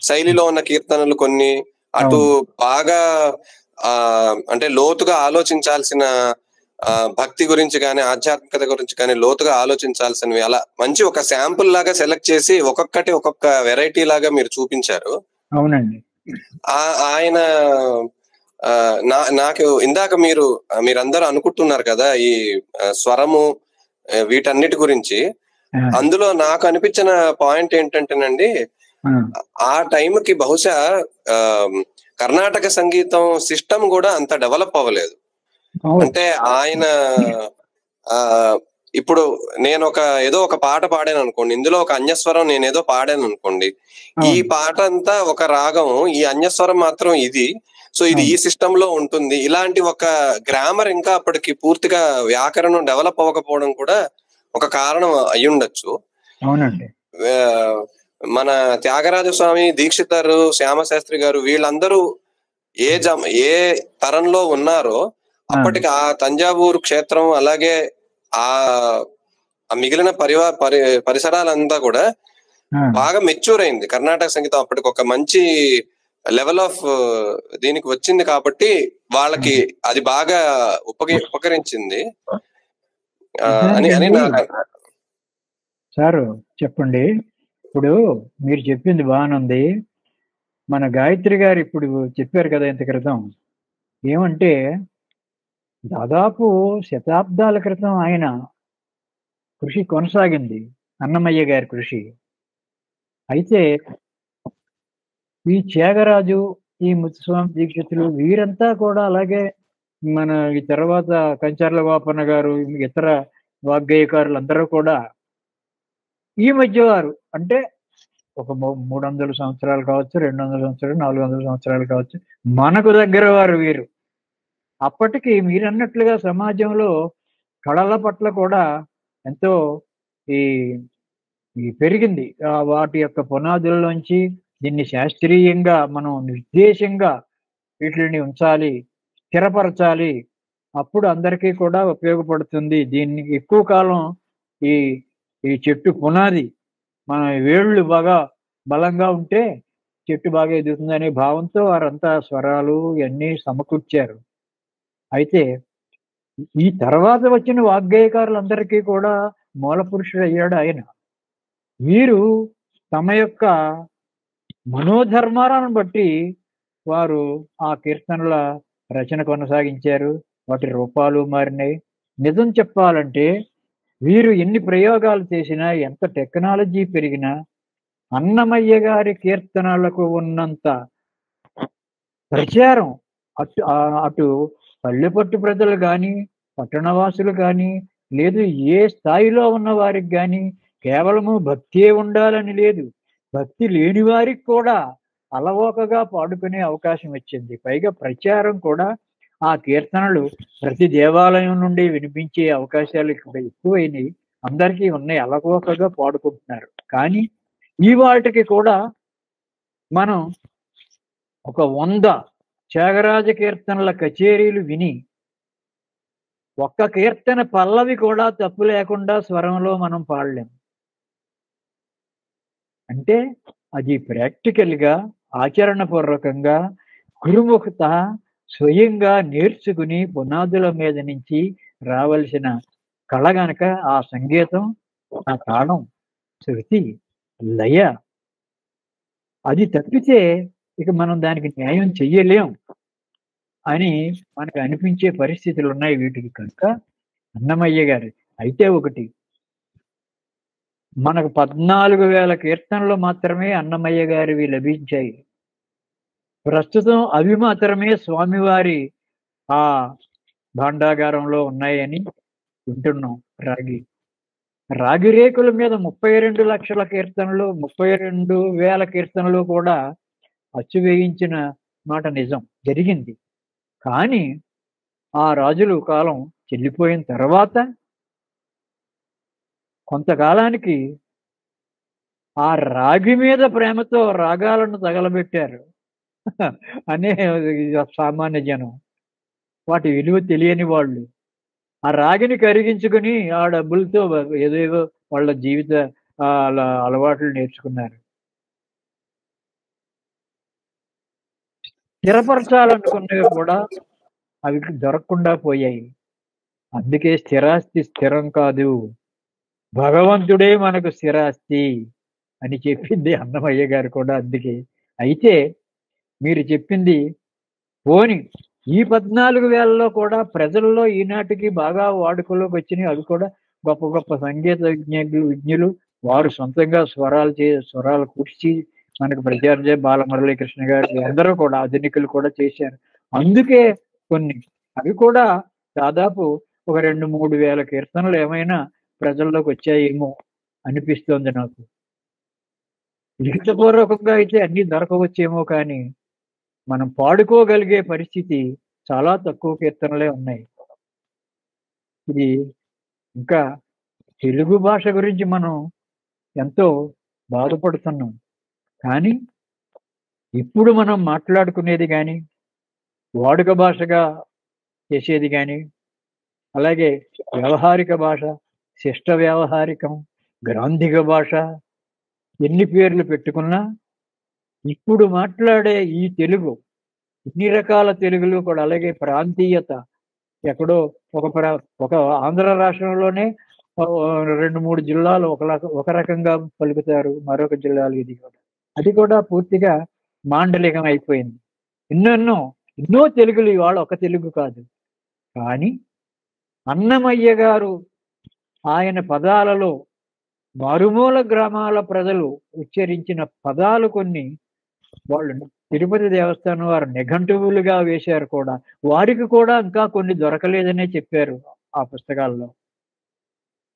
శైలిలో ఉన్న కీర్తనలు కొన్ని, అటు బాగా అంటే లోతుగా ఆలోచించాల్సిన భక్తి గురించి కానీ ఆధ్యాత్మికత గురించి కానీ లోతుగా ఆలోచించాల్సినవి, అలా మంచి ఒక శాంపుల్ లాగా సెలెక్ట్ చేసి ఒక్కొక్కటి ఒక్కొక్క వెరైటీ లాగా మీరు చూపించారు. అవునండి. ఆయన నాకు ఇందాక మీరందరూ అనుకుంటున్నారు కదా ఈ స్వరము వీటన్నిటి గురించి, అందులో నాకు అనిపించిన పాయింట్ ఏంటంటేనండి, ఆ టైంకి బహుశా కర్ణాటక సంగీతం సిస్టమ్ కూడా అంత డెవలప్ అవ్వలేదు. అంటే ఆయన ఇప్పుడు నేను ఏదో ఒక పాట పాడాను అనుకోండి, ఇందులో ఒక అన్యస్వరం నేనేదో పాడాను అనుకోండి, ఈ పాట అంతా ఒక రాగం, ఈ అన్యస్వరం మాత్రం ఇది, సో ఇది ఈ సిస్టమ్ లో ఉంటుంది. ఇలాంటి ఒక గ్రామర్ ఇంకా అప్పటికి పూర్తిగా వ్యాకరణం డెవలప్ అవ్వకపోవడం కూడా ఒక కారణం అయి ఉండొచ్చు. అవునండి. మన త్యాగరాజస్వామి, దీక్షితారు, శ్యామశాస్త్రి గారు వీళ్ళందరూ ఏ తరంలో ఉన్నారో అప్పటికి ఆ తంజావూరు క్షేత్రం అలాగే ఆ మిగిలిన పరిసరాలంతా కూడా బాగా మెచ్యూర్ అయింది. కర్ణాటక సంగీతం అప్పటికి ఒక మంచి లెవెల్ ఆఫ్ దీనికి వచ్చింది కాబట్టి వాళ్ళకి అది బాగా ఉపకరించింది అని సారు చెప్పండి. ఇప్పుడు మీరు చెప్పింది బాగానుంది. మన గాయత్రి గారు ఇప్పుడు చెప్పారు కదా ఇంత క్రితం, ఏమంటే దాదాపు శతాబ్దాల క్రితం ఆయన కృషి కొనసాగింది, అన్నమయ్య గారి కృషి. అయితే ఈ త్యాగరాజు, ఈ ముత్తుస్వామి దీక్షితులు వీరంతా కూడా, అలాగే మన ఈ తర్వాత కంచర్ల గోపన్న గారు, ఇతర వాగ్గేయకారులు అందరూ కూడా ఈ మధ్య వారు, అంటే ఒక 300 సంవత్సరాలు కావచ్చు, 200 సంవత్సరాలు, 400 సంవత్సరాలు కావచ్చు, మనకు దగ్గర వారు వీరు. అప్పటికి మీరన్నట్లుగా సమాజంలో కళల పట్ల కూడా ఎంతో ఈ పెరిగింది. వాటి యొక్క పునాదుల్లోంచి దీన్ని శాస్త్రీయంగా మనం నిర్దేశంగా వీటిని ఉంచాలి, స్థిరపరచాలి, అప్పుడు అందరికీ కూడా ఉపయోగపడుతుంది. దీన్ని ఎక్కువ కాలం ఈ చెట్టు పునాది మన వేళ్ళు బాగా బలంగా ఉంటే చెట్టు బాగా ఎదుగుతుందనే భావంతో వారంతా స్వరాలు ఇవన్నీ సమకూర్చారు. అయితే ఈ తర్వాత వచ్చిన వాగ్గేయకారులందరికీ కూడా మూల పురుషుడు అయ్యాడు ఆయన. వీరు తమ యొక్క మనోధర్మాలను బట్టి వారు ఆ కీర్తనల రచన కొనసాగించారు, వాటి రూపాలు మారినాయి. నిజం చెప్పాలంటే వీరు ఎన్ని ప్రయోగాలు చేసినా, ఎంత టెక్నాలజీ పెరిగినా, అన్నమయ్య గారి కీర్తనలకు ఉన్నంత ప్రచారం అటు పల్లెపట్టు ప్రజలు కానీ, పట్టణవాసులు కానీ, లేదు ఏ స్థాయిలో ఉన్న వారికి కానీ కేవలము భక్తే ఉండాలని లేదు, భక్తి లేని వారికి కూడా అలవోకగా పాడుకునే అవకాశం వచ్చింది. పైగా ప్రచారం కూడా ఆ కీర్తనలు ప్రతి దేవాలయం నుండి వినిపించే అవకాశాలు ఇక్కడ ఎక్కువైనవి, అందరికీ ఉన్నాయి, అలవోకగా పాడుకుంటున్నారు. కానీ ఈ వాటికి కూడా మనం ఒక 100 త్యాగరాజ కీర్తనల కచేరీలు విని ఒక్క కీర్తన పల్లవి కూడా తప్పు లేకుండా స్వరంలో మనం పాడలేం. అంటే అది ప్రాక్టికల్గా, ఆచరణపూర్వకంగా, గురుముఖత స్వయంగా నేర్చుకుని పునాదుల మీద నుంచి రావలసిన కళ గనక ఆ సంగీతం, ఆ తాళం, శృతి, లయ అది తప్పితే ఇక మనం దానికి న్యాయం చెయ్యలేం అని మనకు అనిపించే పరిస్థితులు ఉన్నాయి వీటికి. కనుక అన్నమయ్య గారి అయితే ఒకటి, మనకు 14,000 కీర్తనలు మాత్రమే అన్నమయ్య గారివి లభించాయి. ప్రస్తుతం అవి మాత్రమే స్వామివారి ఆ భాండాగారంలో ఉన్నాయని వింటున్నాం. రాగి రేకుల మీద 32 లక్షల కీర్తనలు, 32,000 కీర్తనలు కూడా అచ్చు వేయించిన మాట నిజం, జరిగింది. కానీ ఆ రాజులు కాలం చెల్లిపోయిన తర్వాత కొంతకాలానికి ఆ రాగి మీద ప్రేమతో రాగాలను తగలబెట్టారు అనే సామాన్య జనం, వాటి విలువ తెలియని వాళ్ళు ఆ రాగిని కరిగించుకుని ఆ డబ్బులతో ఏదేదో వాళ్ళ జీవిత అలవాట్లు నేర్చుకున్నారు. స్థిరపరచాలనుకున్నవి కూడా అవి దొరకకుండా పోయాయి. అందుకే స్థిరాస్తి స్థిరం కాదు, భగవంతుడే మనకు స్థిరాస్తి అని చెప్పింది అన్నమయ్య గారు కూడా. అందుకే అయితే మీరు చెప్పింది పోని ఈ 14,000లో కూడా ప్రజల్లో ఈనాటికి బాగా వాడుకలోకి వచ్చినాయి. అవి కూడా గొప్ప గొప్ప సంగీత విజ్ఞులు వారు సొంతంగా స్వరాలు కూర్చి మనకు ప్రచార్య బాలమురళీకృష్ణ గారు అందరూ కూడా ఆధునికులు కూడా చేశారు. అందుకే కొన్ని అవి కూడా దాదాపు ఒక 2-3 వేల కీర్తనలు ఏమైనా ప్రజల్లోకి వచ్చాయేమో అనిపిస్తోంది నాకు. లిఖితపూర్వకంగా అయితే అన్ని దొరకవచ్చేమో, కానీ మనం పాడుకోగలిగే పరిస్థితి చాలా తక్కువ కీర్తనలే ఉన్నాయి. ఇది ఇంకా తెలుగు భాష గురించి మనం ఎంతో బాధపడుతున్నాం. కానీ ఇప్పుడు మనం మాట్లాడుకునేది కానీ, వాడుక భాషగా చేసేది కానీ, అలాగే వ్యవహారిక భాష, శిష్ట వ్యవహారికం, గ్రాంధిక భాష, ఎన్ని పేర్లు పెట్టుకున్నా ఇప్పుడు మాట్లాడే ఈ తెలుగు, ఇన్ని రకాల తెలుగులు కూడా, అలాగే ప్రాంతీయత, ఎక్కడో ఒక ఆంధ్ర రాష్ట్రంలోనే 2-3 జిల్లాలు ఒక రకంగా పలుకుతారు, మరొక జిల్లాలు ఇది కూడా, అది కూడా పూర్తిగా మాండలికం అయిపోయింది. ఎన్నో తెలుగులు ఇవాళ ఒక తెలుగు కాదు. కానీ అన్నమయ్య గారు ఆయన పదాలలో మారుమూల గ్రామాల ప్రజలు ఉచ్చరించిన పదాలు కొన్ని వాళ్ళు తిరుపతి దేవస్థానం వారు నిఘంటువులుగా వేశారు కూడా. వారికి కూడా ఇంకా కొన్ని దొరకలేదనే చెప్పారు ఆ పుస్తకాల్లో.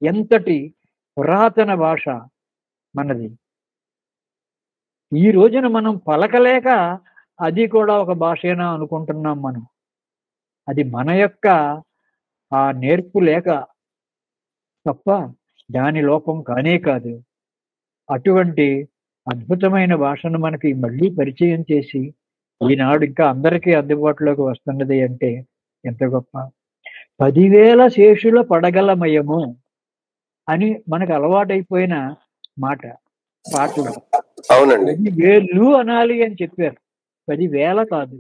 ఎంతటి పురాతన భాష మనది. ఈ రోజున మనం పలకలేక అది కూడా ఒక భాషేనా అనుకుంటున్నాం మనం. అది మన యొక్క ఆ నేర్పు లేక తప్ప దాని లోపం కానే కాదు. అటువంటి అద్భుతమైన భాషను మనకి మళ్ళీ పరిచయం చేసి ఈనాడు ఇంకా అందరికీ అందుబాటులోకి వస్తున్నది అంటే ఎంత గొప్ప. 10,000 శేషుల పడగలమయము అని మనకు అలవాటైపోయిన పాటలు. అవునండి, 10,000 అనాలి అని చెప్పారు, 10,000 కాదు.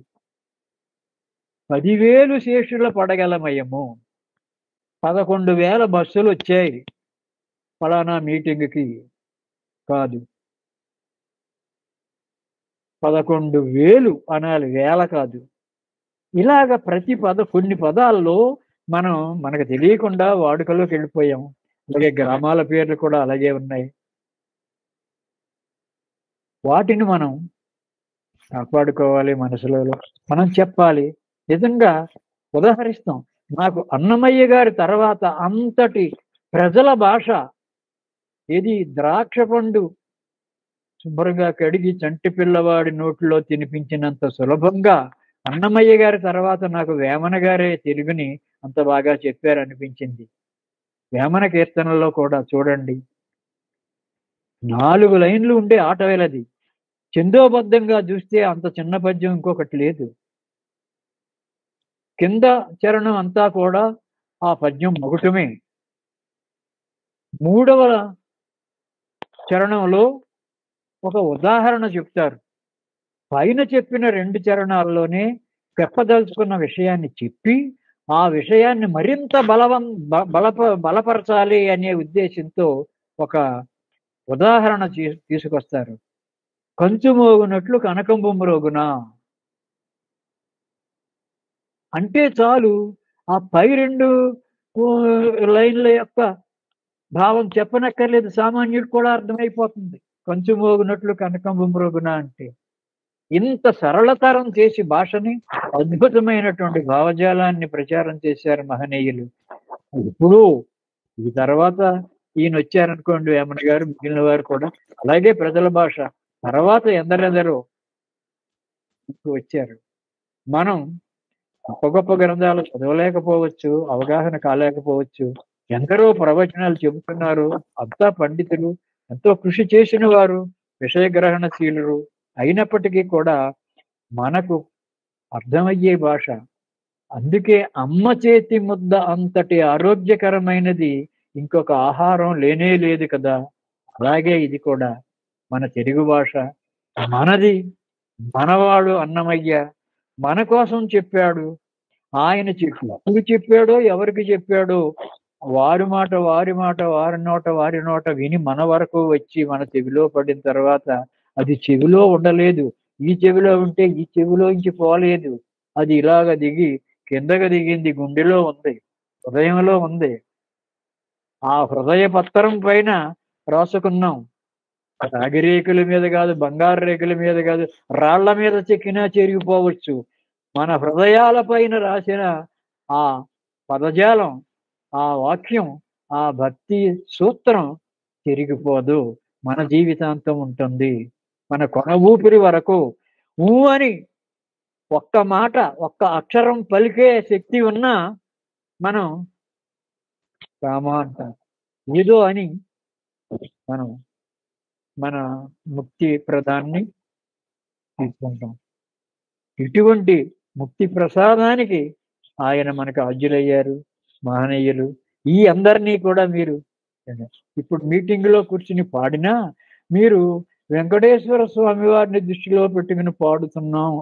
10,000 శేషుల పడగలమయము. 11,000 బస్సులు వచ్చాయి ఫలానా మీటింగ్కి కాదు, 11,000 అనాలి, వేల కాదు. ఇలాగ కొన్ని పదాల్లో మనకు తెలియకుండా వాడుకలోకి వెళ్ళిపోయాం. అలాగే గ్రామాల పేర్లు కూడా అలాగే ఉన్నాయి. వాటిని మనం కాపాడుకోవాలి, మనసులో మనం చెప్పాలి. నిజంగా ఉదాహరిస్తాం. నాకు అన్నమయ్య గారి తర్వాత అంతటి ప్రజల భాష ఏది, ద్రాక్ష పండు శుభ్రంగా కడిగి చంటి పిల్లవాడి నోట్లో తినిపించినంత సులభంగా అన్నమయ్య గారి తర్వాత నాకు వేమన గారే తెలుగుని అంత బాగా చెప్పారనిపించింది. వేమన కీర్తనలో కూడా చూడండి, 4 లైన్లు ఉండే ఆట వేలది. ఛందోబద్ధంగా చూస్తే అంత చిన్న పద్యం ఇంకొకటి లేదు. కింద చరణం అంతా కూడా ఆ పద్యం మొగటమే. 3వ చరణంలో ఒక ఉదాహరణ చెప్తారు. పైన చెప్పిన 2 చరణాల్లోనే చెప్పదలుచుకున్న విషయాన్ని చెప్పి ఆ విషయాన్ని మరింత బలపరచాలి అనే ఉద్దేశంతో ఒక ఉదాహరణ తీసుకొస్తారు. కంచు మోగునట్లు కనకంబు మ్రోగునా అంటే చాలు ఆ పై 2 లైన్ల యొక్క భావం చెప్పనక్కర్లేదు, సామాన్యుడు కూడా అర్థమైపోతుంది. కంచు మోగునట్లు కనకంబు మ్రోగునా అంటే ఇంత సరళతరం చేసి భాషని అద్భుతమైనటువంటి భావజాలాన్ని ప్రచారం చేశారు మహనీయులు. ఇప్పుడు ఈ తర్వాత ఈయన వచ్చారనుకోండి, వేమన గారు, మిగిలిన వారు కూడా అలాగే ప్రజల భాష తర్వాత ఎందరెందరో వచ్చారు. మనం గొప్ప గొప్ప గ్రంథాలు చదవలేకపోవచ్చు, అవగాహన కాలేకపోవచ్చు, ఎందరో ప్రవచనాలు చెబుతున్నారు, అంతా పండితులు, ఎంతో కృషి చేసిన వారు, విషయగ్రహణశీలురు అయినప్పటికీ కూడా మనకు అర్థమయ్యే భాష. అందుకే అమ్మ చేతి ముద్ద అంతటి ఆరోగ్యకరమైనది ఇంకొక ఆహారం లేనే లేదు కదా. అలాగే ఇది కూడా మన తెలుగు భాష మనది, మనవాడు అన్నమయ్య మన కోసం చెప్పాడు. ఆయన ఎప్పుడు చెప్పాడో, ఎవరికి చెప్పాడో, వారి మాట వారి నోట విని మన వరకు వచ్చి మన చెవిలో పడిన తర్వాత అది చెవిలో ఉండలేదు, ఈ చెవిలో ఉంటే ఈ చెవిలోంచి పోలేదు, అది ఇలాగ దిగి కిందగా దిగింది, గుండెలో ఉంది, హృదయంలో ఉంది. ఆ హృదయ పత్రం పైన రాసుకున్నాం. రాగి రేకుల మీద కాదు, బంగారు రేకుల మీద కాదు, రాళ్ల మీద చెక్కినా చెరిగిపోవచ్చు. మన హృదయాల పైన రాసిన ఆ పదజాలం, ఆ వాక్యం, ఆ భక్తి సూత్రం చెరిగిపోదు, మన జీవితాంతం ఉంటుంది. మన కొన ఊపిరి వరకు ఊ అని ఒక్క మాట, ఒక్క అక్షరం పలికే శక్తి ఉన్నా మనం రామ అంటాం. ఏదో అని మనం మన ముక్తి ప్రదాన్ని తీసుకుంటాం. ఇటువంటి ముక్తి ప్రసాదానికి ఆయన మనకు ఆజ్యులయ్యారు మహనీయులు. ఈ అందరినీ కూడా మీరు ఇప్పుడు మీటింగ్లో కూర్చుని పాడినా మీరు వెంకటేశ్వర స్వామి వారిని దృష్టిలో పెట్టుకుని పాడుతున్నాం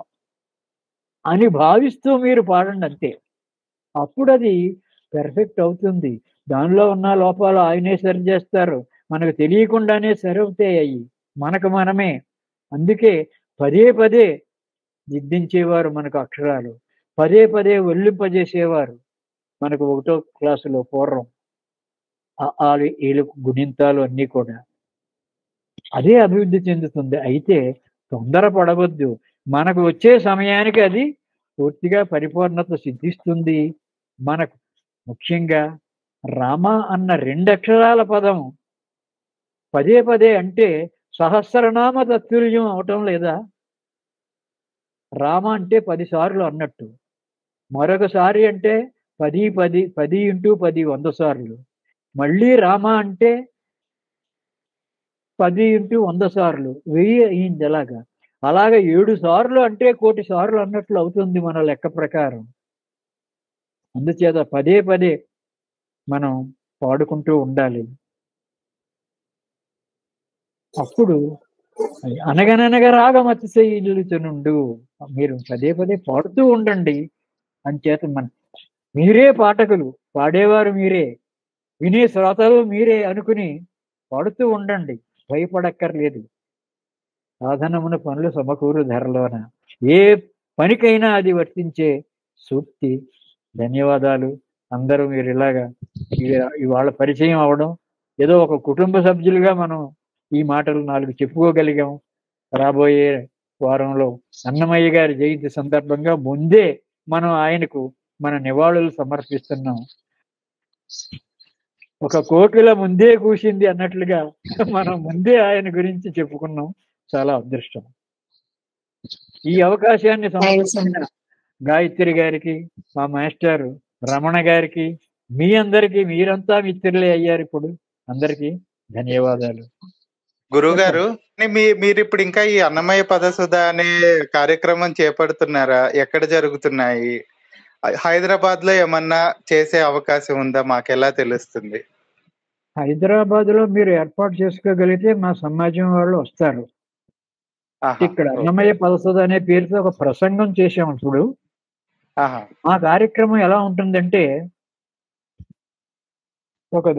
అని భావిస్తూ మీరు పాడండి అంతే. అప్పుడు అది పెర్ఫెక్ట్ అవుతుంది. దానిలో ఉన్న లోపాలు ఆయనే సరి చేస్తారు, మనకు తెలియకుండానే సరవుతాయి అయ్యి మనకు మనమే. అందుకే పదే పదే దిద్దించేవారు మనకు అక్షరాలు, పదే పదే ఒల్లింపజేసేవారు మనకు 1వ క్లాసులో పూర్వం. ఆలు ఏలు గుణింతాలు అన్నీ కూడా అదే అభివృద్ధి చెందుతుంది. అయితే తొందరపడవద్దు, మనకు వచ్చే సమయానికి అది పూర్తిగా పరిపూర్ణత సిద్ధిస్తుంది. మనకు ముఖ్యంగా రామ అన్న 2 అక్షరాల పదం పదే పదే అంటే సహస్రనామ తత్తుల్యం అవటం లేదా? రామ అంటే 10 సార్లు అన్నట్టు, మరొకసారి అంటే 10 10 10 × 10 100 సార్లు, మళ్ళీ రామ అంటే 10 × 100 సార్లు 1000 అయింది. అలాగా 7 సార్లు అంటే 1,000,000 సార్లు అన్నట్లు అవుతుంది మన లెక్క ప్రకారం. అందుచేత పదే పదే మనం పాడుకుంటూ ఉండాలి. అప్పుడు అనగననగ రాగమతిశైలుచునుండు, మీరు పదే పదే పాడుతూ ఉండండి. అంచేత మీరే పాఠకులు, పాడేవారు మీరే, వినే శ్రోతలు మీరే అనుకుని పాడుతూ ఉండండి, భయపడక్కర్లేదు. సాధనమున పనులు సమకూరు ధరలోన, ఏ పనికైనా అది వర్తించే సూక్తి. ధన్యవాదాలు. అందరూ మీరు ఇలాగా ఇవాళ పరిచయం అవడం, ఏదో ఒక కుటుంబ సభ్యులుగా మనం ఈ మాటలు 4 చెప్పుకోగలిగాం. రాబోయే వారంలో అన్నమయ్య గారి జయంతి సందర్భంగా ముందే మనం ఆయనకు మన నివాళులు సమర్పిస్తున్నాం. ఒక కోకిల ముందే కూసింది అన్నట్లుగా మనం ముందే ఆయన గురించి చెప్పుకున్నాం. చాలా అదృష్టం. ఈ అవకాశాన్ని సమర్పించిన గాయత్రి గారికి, మా మాస్టర్ రమణ గారికి, మీ అందరికీ, మీరంతా మిత్రులే అయ్యారు ఇప్పుడు. అందరికీ ధన్యవాదాలు. గురువు గారు, మీరు ఇప్పుడు ఇంకా ఈ అన్నమయ్య పదసుధ అనే కార్యక్రమం చేపడుతున్నారా? ఎక్కడ జరుగుతున్నాయి? హైదరాబాద్ లో ఏమన్నా చేసే అవకాశం ఉందా? మాకెలా తెలుస్తుంది? హైదరాబాద్ లో మీరు ఏర్పాటు చేసుకోగలిగితే మా సమాజం వాళ్ళు వస్తారు. ఇక్కడ అన్నమయ్య పదసుధ అనే పేరుతో ఒక ప్రసంగం చేసాం. ఇప్పుడు ఆహా. ఆ కార్యక్రమం ఎలా ఉంటుందంటే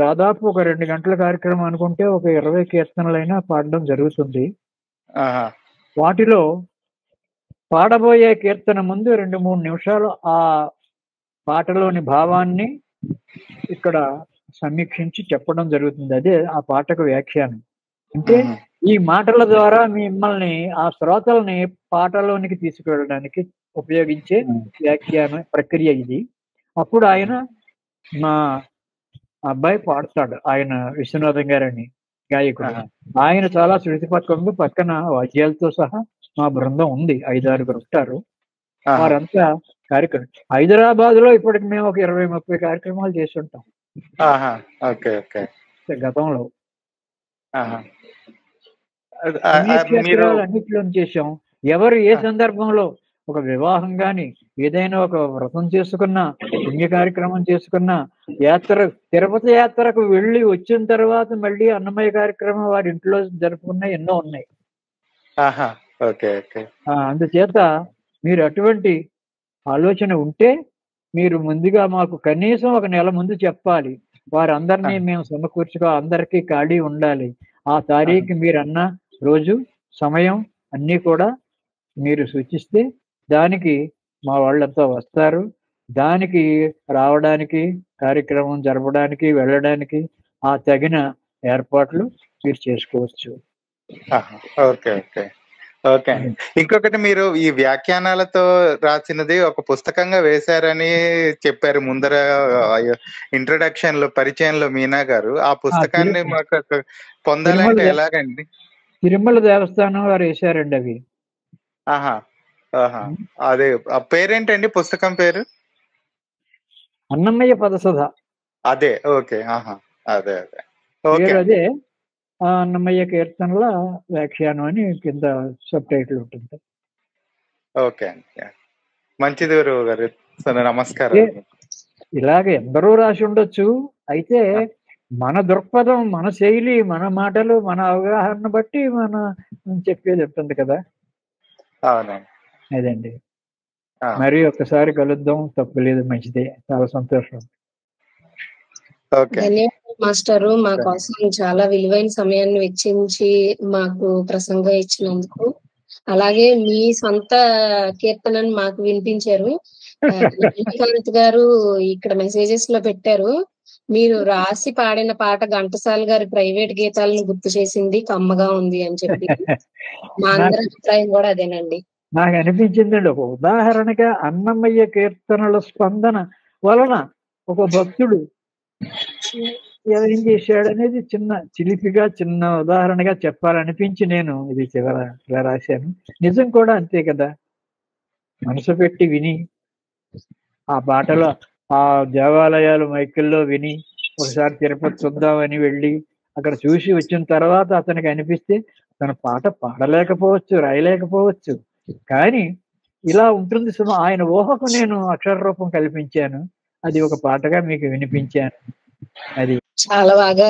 దాదాపు ఒక 2 గంటల కార్యక్రమం అనుకుంటే ఒక 20 కీర్తనలైనా పాడడం జరుగుతుంది. ఆహా. వాటిలో పాడబోయే కీర్తన ముందు 2-3 నిమిషాలు ఆ పాటలోని భావాన్ని ఇక్కడ సమీక్షించి చెప్పడం జరుగుతుంది. అదే ఆ పాటకు వ్యాఖ్యానం. అంటే మ్మ్. ఈ మాటల ద్వారా మిమ్మల్ని ఆ శ్రోతల్ని పాటలోనికి తీసుకువెళ్ళడానికి ఉపయోగించే వ్యాఖ్యాన ప్రక్రియ ఇది. అప్పుడు ఆయన మా అబ్బాయి పాడతాడు, ఆయన విశ్వనాథం గారని గాయకుడు. ఆహా. ఆయన చాలా శృతిపత్రంగా పక్కన వాద్యాలతో సహా మా బృందం ఉంది, 5-6 ఉంటారు. ఆహా. వారంతా కార్యక్రమం హైదరాబాద్ లో ఇప్పటికి మేము ఒక 20-30 కార్యక్రమాలు చేసి ఉంటాం ఆహా. Okay okay. గతంలో. ఆహా. మీరు పుణ్యక్షేత్రాలు అన్నిట్లో చేసాం. ఎవరు ఏ సందర్భంలో ఒక వివాహం గాని ఏదైనా ఒక వ్రతం చేసుకున్నా, పుణ్య కార్యక్రమం చేసుకున్నా, తిరుపతి యాత్రకు వెళ్ళి వచ్చిన తర్వాత మళ్ళీ అన్నమయ్య కార్యక్రమం వారి ఇంట్లో జరుపుకున్న ఎన్నో ఉన్నాయి. ఆహా. Okay okay. అందుచేత మీరు అటువంటి ఆలోచన ఉంటే మీరు ముందుగా మాకు కనీసం ఒక నెల ముందు చెప్పాలి. వారందరినీ మేము సమకూర్చుకో, అందరికీ ఖాళీ ఉండాలి. ఆ తారీఖు మీరు అన్న రోజు సమయం అన్నీ కూడా మీరు సూచిస్తే దానికి మా వాళ్ళంతా వస్తారు. దానికి రావడానికి, కార్యక్రమం జరపడానికి, వెళ్ళడానికి ఆ తగిన ఏర్పాట్లు మీరు చేసుకోవచ్చు. Okay okay okay. ఇంకొకటి, మీరు ఈ వ్యాఖ్యానాలతో రాసినది ఒక పుస్తకంగా వేశారని చెప్పారు ముందర ఇంట్రొడక్షన్ లో, పరిచయంలో మీనా గారు. ఆ పుస్తకాన్ని మాకు పొందాలంటే ఎలాగండి? తిరుమల దేవస్థానం వారు వేశారండి అవి. ఆహా. ఆహా. అదే ఆ పేరేంటండి పుస్తకం పేరు? అన్నమయ్య పదసుధ. అదే. ఓకే. ఆహా. అదే అదే. ఓకే. అదే అన్నమయ్య కీర్తనల వ్యాఖ్యానం అని కింద సబ్ టైటిల్ ఉంటుంది. ఓకే అండి, మంచిది గురువు గారు. సరే, నమస్కారం. ఇలాగే ఎందరో రాసి ఉండొచ్చు. అయితే మన దృక్పథం, మన శైలి, మన మాటలు, మన అవగాహన బట్టి మన చెప్పేది ఉంటుంది కదా. అవునండి. అదండి. మరి ఒక్కసారి కలుద్దాం, తప్పులేదు, మంచిదే, చాలా సంతోషం. ధన్యవాదాలు మాస్టరు, మా కోసం చాలా విలువైన సమయాన్ని వెచ్చించి మాకు ప్రసంగం ఇచ్చినందుకు. అలాగే మీ సొంత కీర్తనను మాకు వినిపించారు. లక్ష్మీకాంత్ గారు ఇక్కడ మెసేజెస్ లో పెట్టారు, మీరు రాసి పాడిన పాట ఘంటసాల గారి ప్రైవేట్ గీతాలను గుర్తు చేసింది, కమ్మగా ఉంది అని చెప్పి. మా అందరి అభిప్రాయం కూడా అదేనండి. నాకు అనిపించిందండి, ఒక ఉదాహరణగా అన్నమయ్య కీర్తనల స్పందన వలన ఒక భక్తుడు ఏం చేశాడు అనేది చిన్న ఉదాహరణగా చెప్పాలనిపించి నేను ఇది ఇలా రాశాను. నిజం కూడా అంతే కదా. మనసు పెట్టి విని, ఆ పాటలో ఆ దేవాలయాలు మైకిల్లో విని, ఒకసారి తిరుపతి చూద్దామని వెళ్ళి అక్కడ చూసి వచ్చిన తర్వాత అతనికి అనిపిస్తే తన పాట పాడలేకపోవచ్చు, రాయలేకపోవచ్చు, కానీ ఇలా ఉంటుంది సుమా, ఆయన ఊహకు నేను అక్షర రూపం కల్పించాను, అది ఒక పాటగా మీకు వినిపించాను. అది చాలా బాగా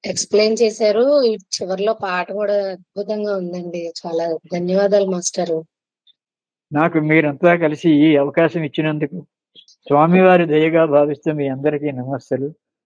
ఎక్స్ప్లెయిన్ చేశారు. చివరిలో పాట కూడా అద్భుతంగా ఉందండి. చాలా ధన్యవాదాలు మాస్టరు. నాకు మీరంతా కలిసి ఈ అవకాశం ఇచ్చినందుకు స్వామివారి దయగా భావిస్తూ మీ అందరికీ నమస్సులు.